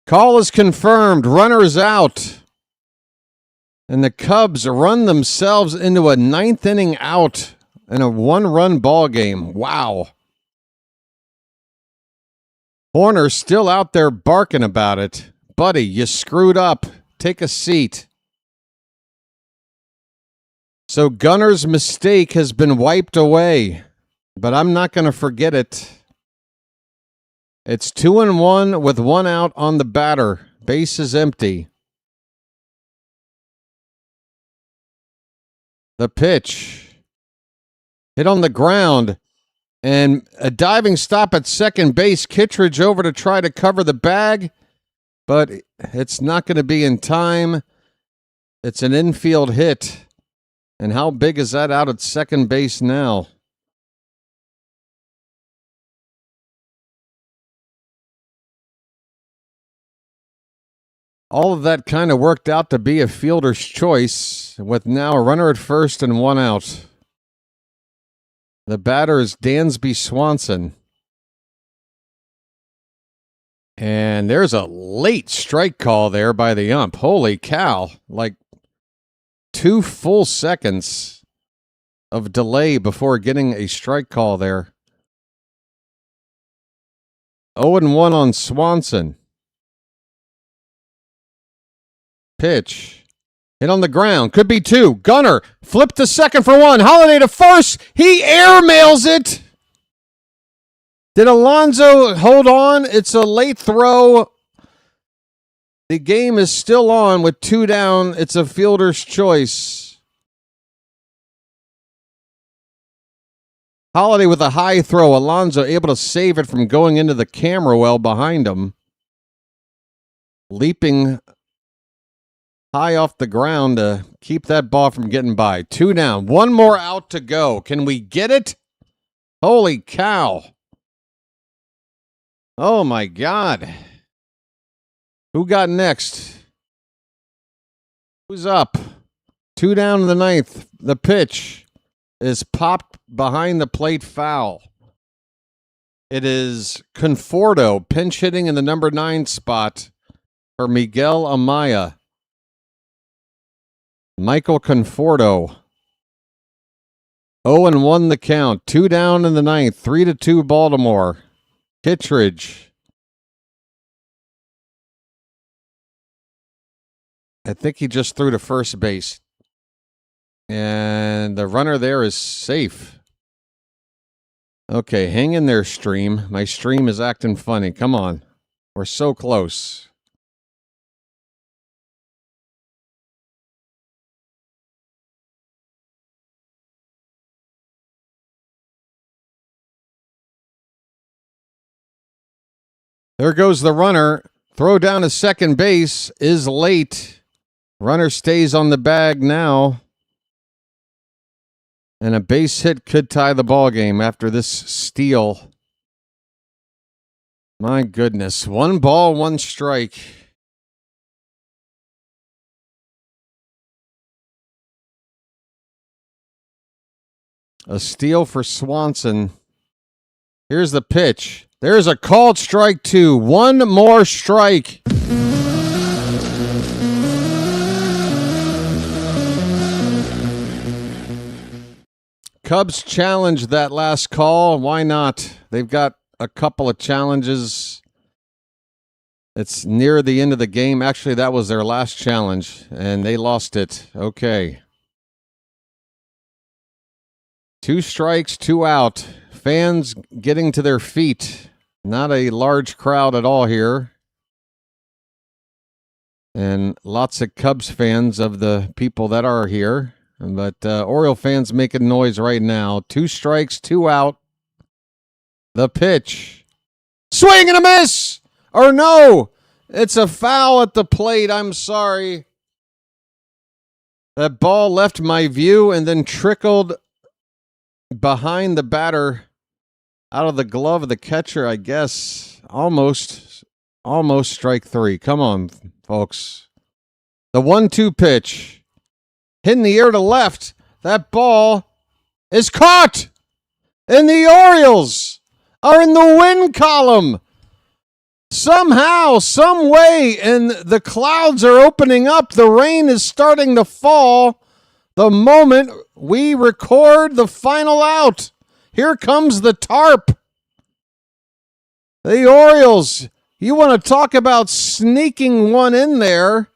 Call is confirmed. Runner is out. And the Cubs run themselves into a ninth inning out in a one-run ball game. Wow. Horner still out there barking about it. Buddy, you screwed up. Take a seat. So Gunnar's mistake has been wiped away, but I'm not going to forget it. It's 2-1 with 1 out on the batter. Base is empty. The pitch hit on the ground and a diving stop at second base. Kittredge over to try to cover the bag, but it's not going to be in time. It's an infield hit. And how big is that out at second base now? All of that kind of worked out to be a fielder's choice, with now a runner at first and 1 out. The batter is Dansby Swanson. And there's a late strike call there by the ump. Holy cow. Like 2 full seconds of delay before getting a strike call there. 0-1 on Swanson. Pitch. Hit on the ground. Could be 2. Gunnar flipped to second for 1. Holiday to first. He airmails it. Did Alonso hold on? It's a late throw. The game is still on with 2 down. It's a fielder's choice. Holiday with a high throw. Alonso able to save it from going into the camera well behind him. Leaping high off the ground to keep that ball from getting by. 2 down. 1 more out to go. Can we get it? Holy cow. Oh, my God. Who got next? Who's up? 2 down in the ninth. The pitch is popped behind the plate, foul. It is Conforto pinch hitting in the number 9 spot for Miguel Amaya. Michael Conforto. 0-1 the count. 2 down in the ninth. 3-2 Baltimore. Kittredge. I think he just threw to first base. And the runner there is safe. Okay, hang in there, stream. My stream is acting funny. Come on. We're so close. There goes the runner. Throw down to second base is late. Runner stays on the bag now. And a base hit could tie the ball game after this steal. My goodness. 1 ball, 1 strike. A steal for Swanson. Here's the pitch. There's a called strike 2. 1 more strike. Cubs challenged that last call. Why not? They've got a couple of challenges. It's near the end of the game. Actually, that was their last challenge, and they lost it. Okay. 2 strikes, 2 out. Fans getting to their feet. Not a large crowd at all here. And lots of Cubs fans of the people that are here. But Oriole fans making noise right now. 2 strikes, 2 out. The pitch. Swing and a miss! Or no! It's a foul at the plate. I'm sorry. That ball left my view and then trickled behind the batter out of the glove of the catcher, I guess. Almost strike 3. Come on, folks. The 1-2 pitch. Hit in the air to left. That ball is caught. And the Orioles are in the win column. Somehow, some way, and the clouds are opening up. The rain is starting to fall the moment we record the final out. Here comes the tarp. The Orioles, you want to talk about sneaking one in there.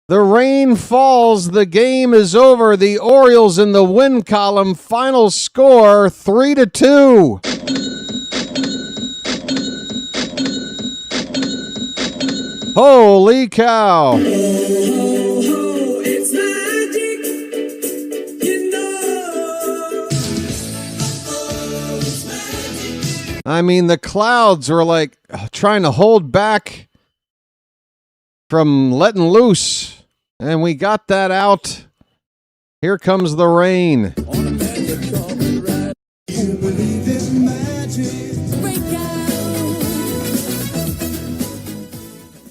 The rain falls. The game is over. The Orioles in the win column. Final score 3-2. Holy cow. It's magic, you know. I mean, the clouds are like trying to hold back from letting loose. And we got that out. Here comes the rain.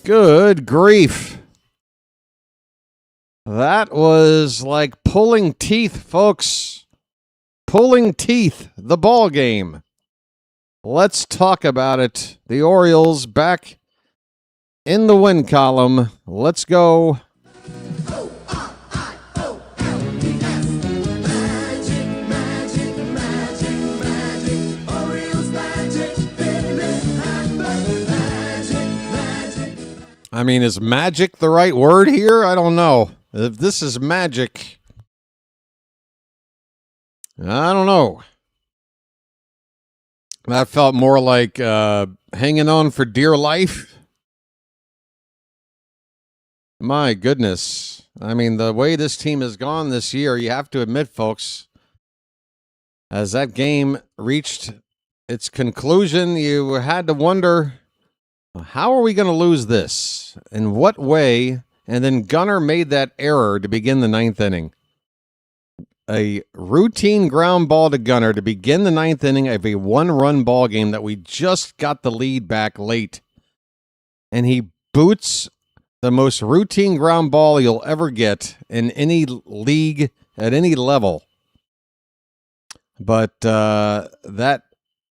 Good grief. That was like pulling teeth, folks. Pulling teeth, the ball game. Let's talk about it. The Orioles back in the win column. Let's go. I mean, is magic the right word here? I don't know. If this is magic, I don't know. That felt more like hanging on for dear life. My goodness. I mean, the way this team has gone this year, you have to admit, folks, as that game reached its conclusion, you had to wonder, how are we going to lose this? In what way? And then Gunnar made that error to begin the 9th inning. A routine ground ball to Gunnar to begin the 9th inning of a 1-run ball game that we just got the lead back late. And he boots the most routine ground ball you'll ever get in any league at any level. But that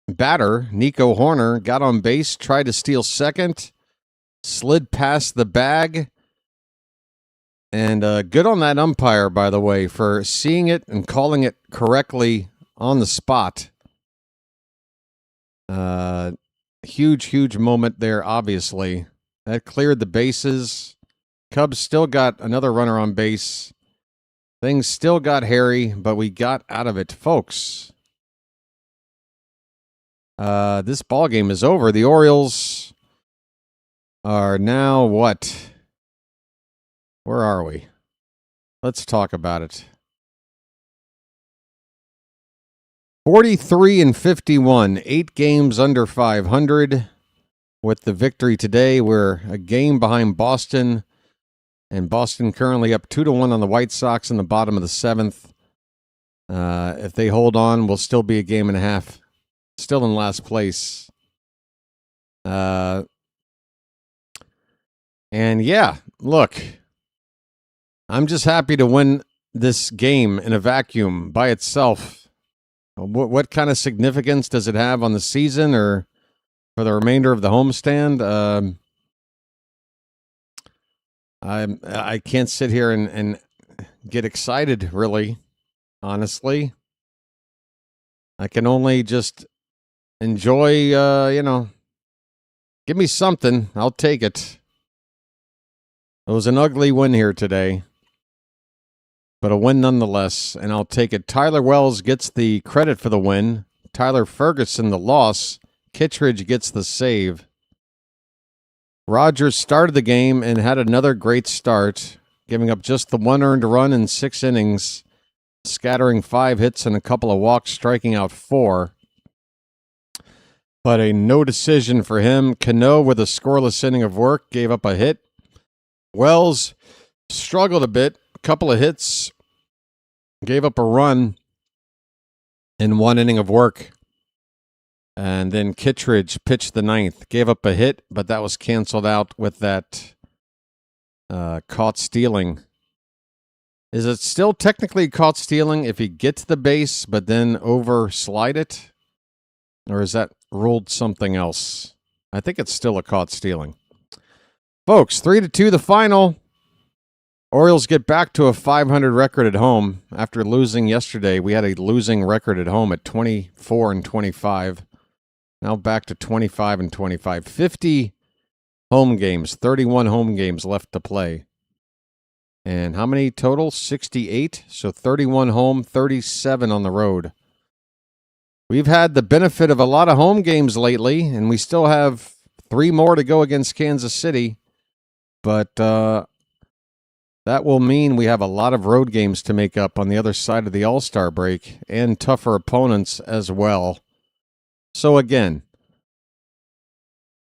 batter, Nico Horner, got on base, tried to steal second, slid past the bag. And good on that umpire, by the way, for seeing it and calling it correctly on the spot. Huge moment there, obviously. That cleared the bases. Cubs still got another runner on base. Things still got hairy, but we got out of it, folks. This ball game is over. The Orioles are now what? Where are we? Let's talk about it. 43-51, 8 games under 500. With the victory today, we're a game behind Boston, and Boston currently up 2-1 on the White Sox in the bottom of the 7th. If they hold on, we'll still be a game and a half, still in last place. And yeah, look, I'm just happy to win this game in a vacuum by itself. What kind of significance does it have on the season or for the remainder of the homestand? I can't sit here and get excited, really, honestly. I can only just enjoy, give me something. I'll take it. It was an ugly win here today, but a win nonetheless, and I'll take it. Tyler Wells gets the credit for the win. Tyler Ferguson the loss. Kittredge gets the save. Rogers started the game and had another great start, giving up just the 1 earned run in 6 innings, scattering 5 hits and a couple of walks, striking out 4. But a no decision for him. Cano with a scoreless inning of work gave up a hit. Wells struggled a bit, a couple of hits, gave up a run in 1 inning of work. And then Kittredge pitched the 9th, gave up a hit, but that was canceled out with that caught stealing. Is it still technically caught stealing if he gets the base but then overslide it? Or is that ruled something else? I think it's still a caught stealing. Folks, 3-2 the final. Orioles get back to a 500 record at home after losing yesterday. We had a losing record at home at 24-25. Now back to 25-25. 50 home games, 31 home games left to play. And how many total? 68. So 31 home, 37 on the road. We've had the benefit of a lot of home games lately, and we still have 3 more to go against Kansas City. But that will mean we have a lot of road games to make up on the other side of the All-Star break and tougher opponents as well. So again,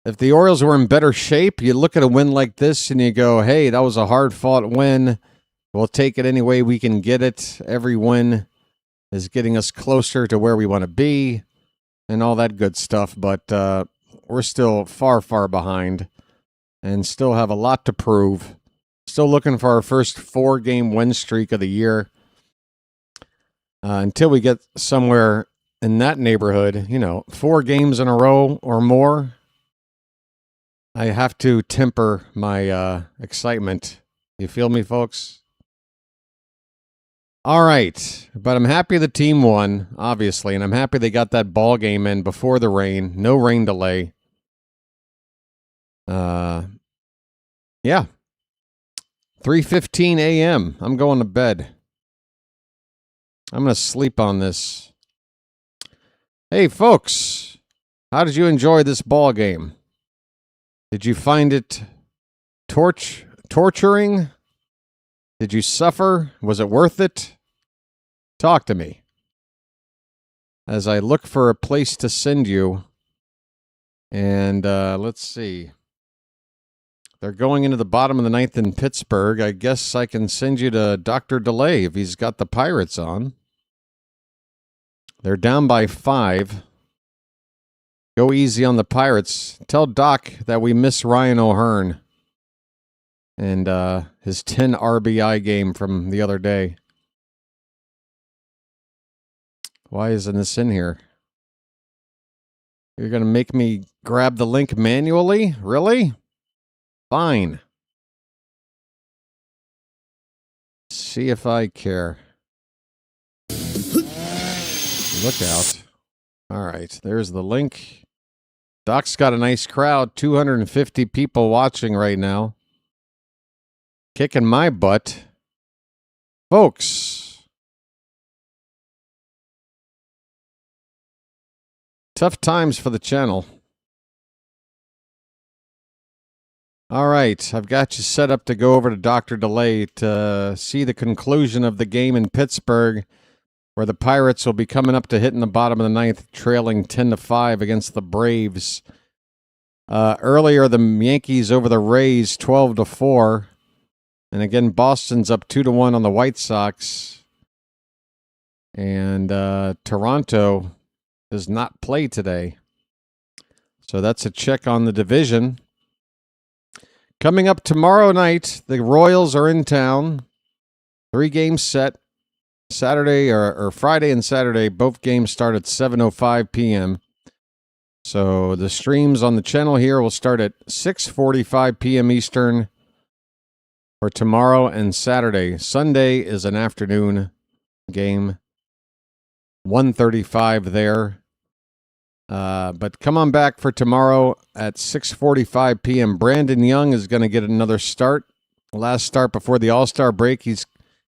if the Orioles were in better shape, you look at a win like this and you go, hey, that was a hard-fought win. We'll take it any way we can get it. Every win is getting us closer to where we want to be and all that good stuff. But we're still far, far behind and still have a lot to prove. Still looking for our first 4-game win streak of the year. Until we get somewhere in that neighborhood, 4 games in a row or more, I have to temper my excitement. You feel me, folks? All right, but I'm happy the team won, obviously, and I'm happy they got that ball game in before the rain. No rain delay. Yeah. 3:15 a.m. I'm going to bed. I'm going to sleep on this. Hey, folks, how did you enjoy this ball game? Did you find it torturing? Did you suffer? Was it worth it? Talk to me. As I look for a place to send you. And let's see. They're going into the bottom of the 9th in Pittsburgh. I guess I can send you to Dr. DeLay if he's got the Pirates on. They're down by 5. Go easy on the Pirates. Tell Doc that we miss Ryan O'Hearn. and his 10 RBI game from the other day. Why isn't this in here? You're going to make me grab the link manually? Really? Fine. See if I care. Look out. All right, there's the link. Doc's got a nice crowd, 250 people watching right now. Kicking my butt. Folks. Tough times for the channel. All right, I've got you set up to go over to Dr. Delay to see the conclusion of the game in Pittsburgh, where the Pirates will be coming up to hitting the bottom of the ninth, trailing 10-5 against the Braves. Earlier, the Yankees over the Rays, 12-4. And again, Boston's up 2-1 on the White Sox. And Toronto does not play today. So that's a check on the division. Coming up tomorrow night, the Royals are in town. 3 games set. Saturday or Friday and Saturday, both games start at 7:05 p.m. So the streams on the channel here will start at 6:45 p.m. Eastern for tomorrow and Saturday. Sunday is an afternoon game, 1:35 there. But come on back for tomorrow at 6:45 p.m. Brandon Young is going to get another start. Last start before the All-Star break. He's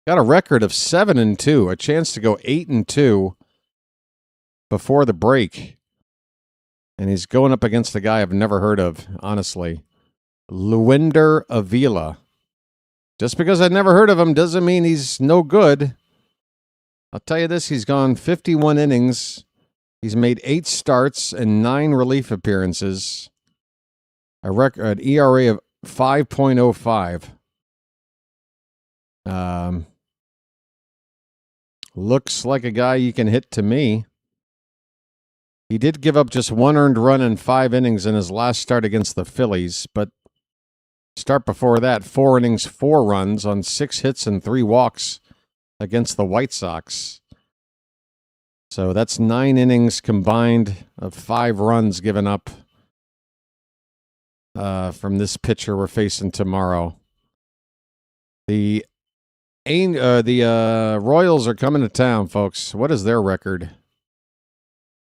got a record of 7-2, a chance to go 8-2 before the break. And he's going up against a guy I've never heard of, honestly. Luinder Avila. Just because I've never heard of him doesn't mean he's no good. I'll tell you this, he's gone 51 innings. He's made 8 starts and 9 relief appearances. An ERA of 5.05. Looks like a guy you can hit to me. He did give up just 1 earned run in 5 innings in his last start against the Phillies, but start before that, 4 innings, 4 runs on 6 hits and 3 walks against the White Sox. So that's 9 innings combined of 5 runs given up from this pitcher we're facing tomorrow. The Royals are coming to town, folks. What is their record?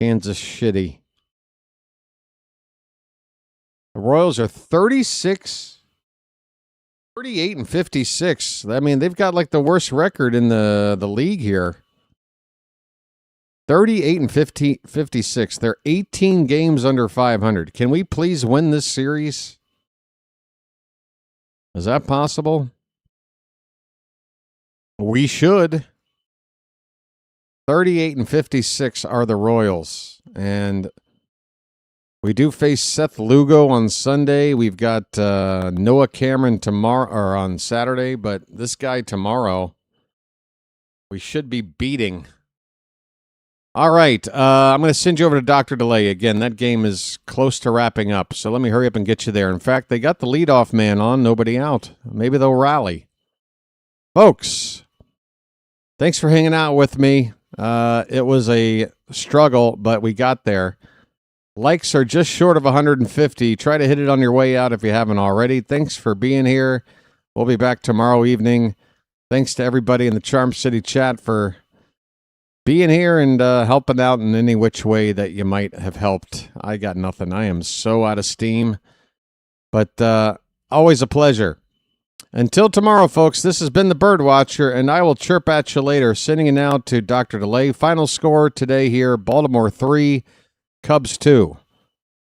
Kansas shitty. The Royals are 38 and 56. I mean, they've got like the worst record in the league here. 38 and 56. They're 18 games under 500. Can we please win this series? Is that possible? We should. 38 and 56 are the Royals. And we do face Seth Lugo on Sunday. We've got Noah Cameron tomorrow or on Saturday, but this guy tomorrow we should be beating. All right, I'm going to send you over to Dr. Delay. Again, that game is close to wrapping up, so let me hurry up and get you there. In fact, they got the leadoff man on, nobody out. Maybe they'll rally. Folks, thanks for hanging out with me. It was a struggle, but we got there. Likes are just short of 150. Try to hit it on your way out if you haven't already. Thanks for being here. We'll be back tomorrow evening. Thanks to everybody in the Charm City chat for being here and helping out in any which way that you might have helped. I got nothing. I am so out of steam. But always a pleasure. Until tomorrow, folks, this has been the Birdwatcher, and I will chirp at you later. Sending you now to Dr. Delay. Final score today here, Baltimore 3, Cubs 2.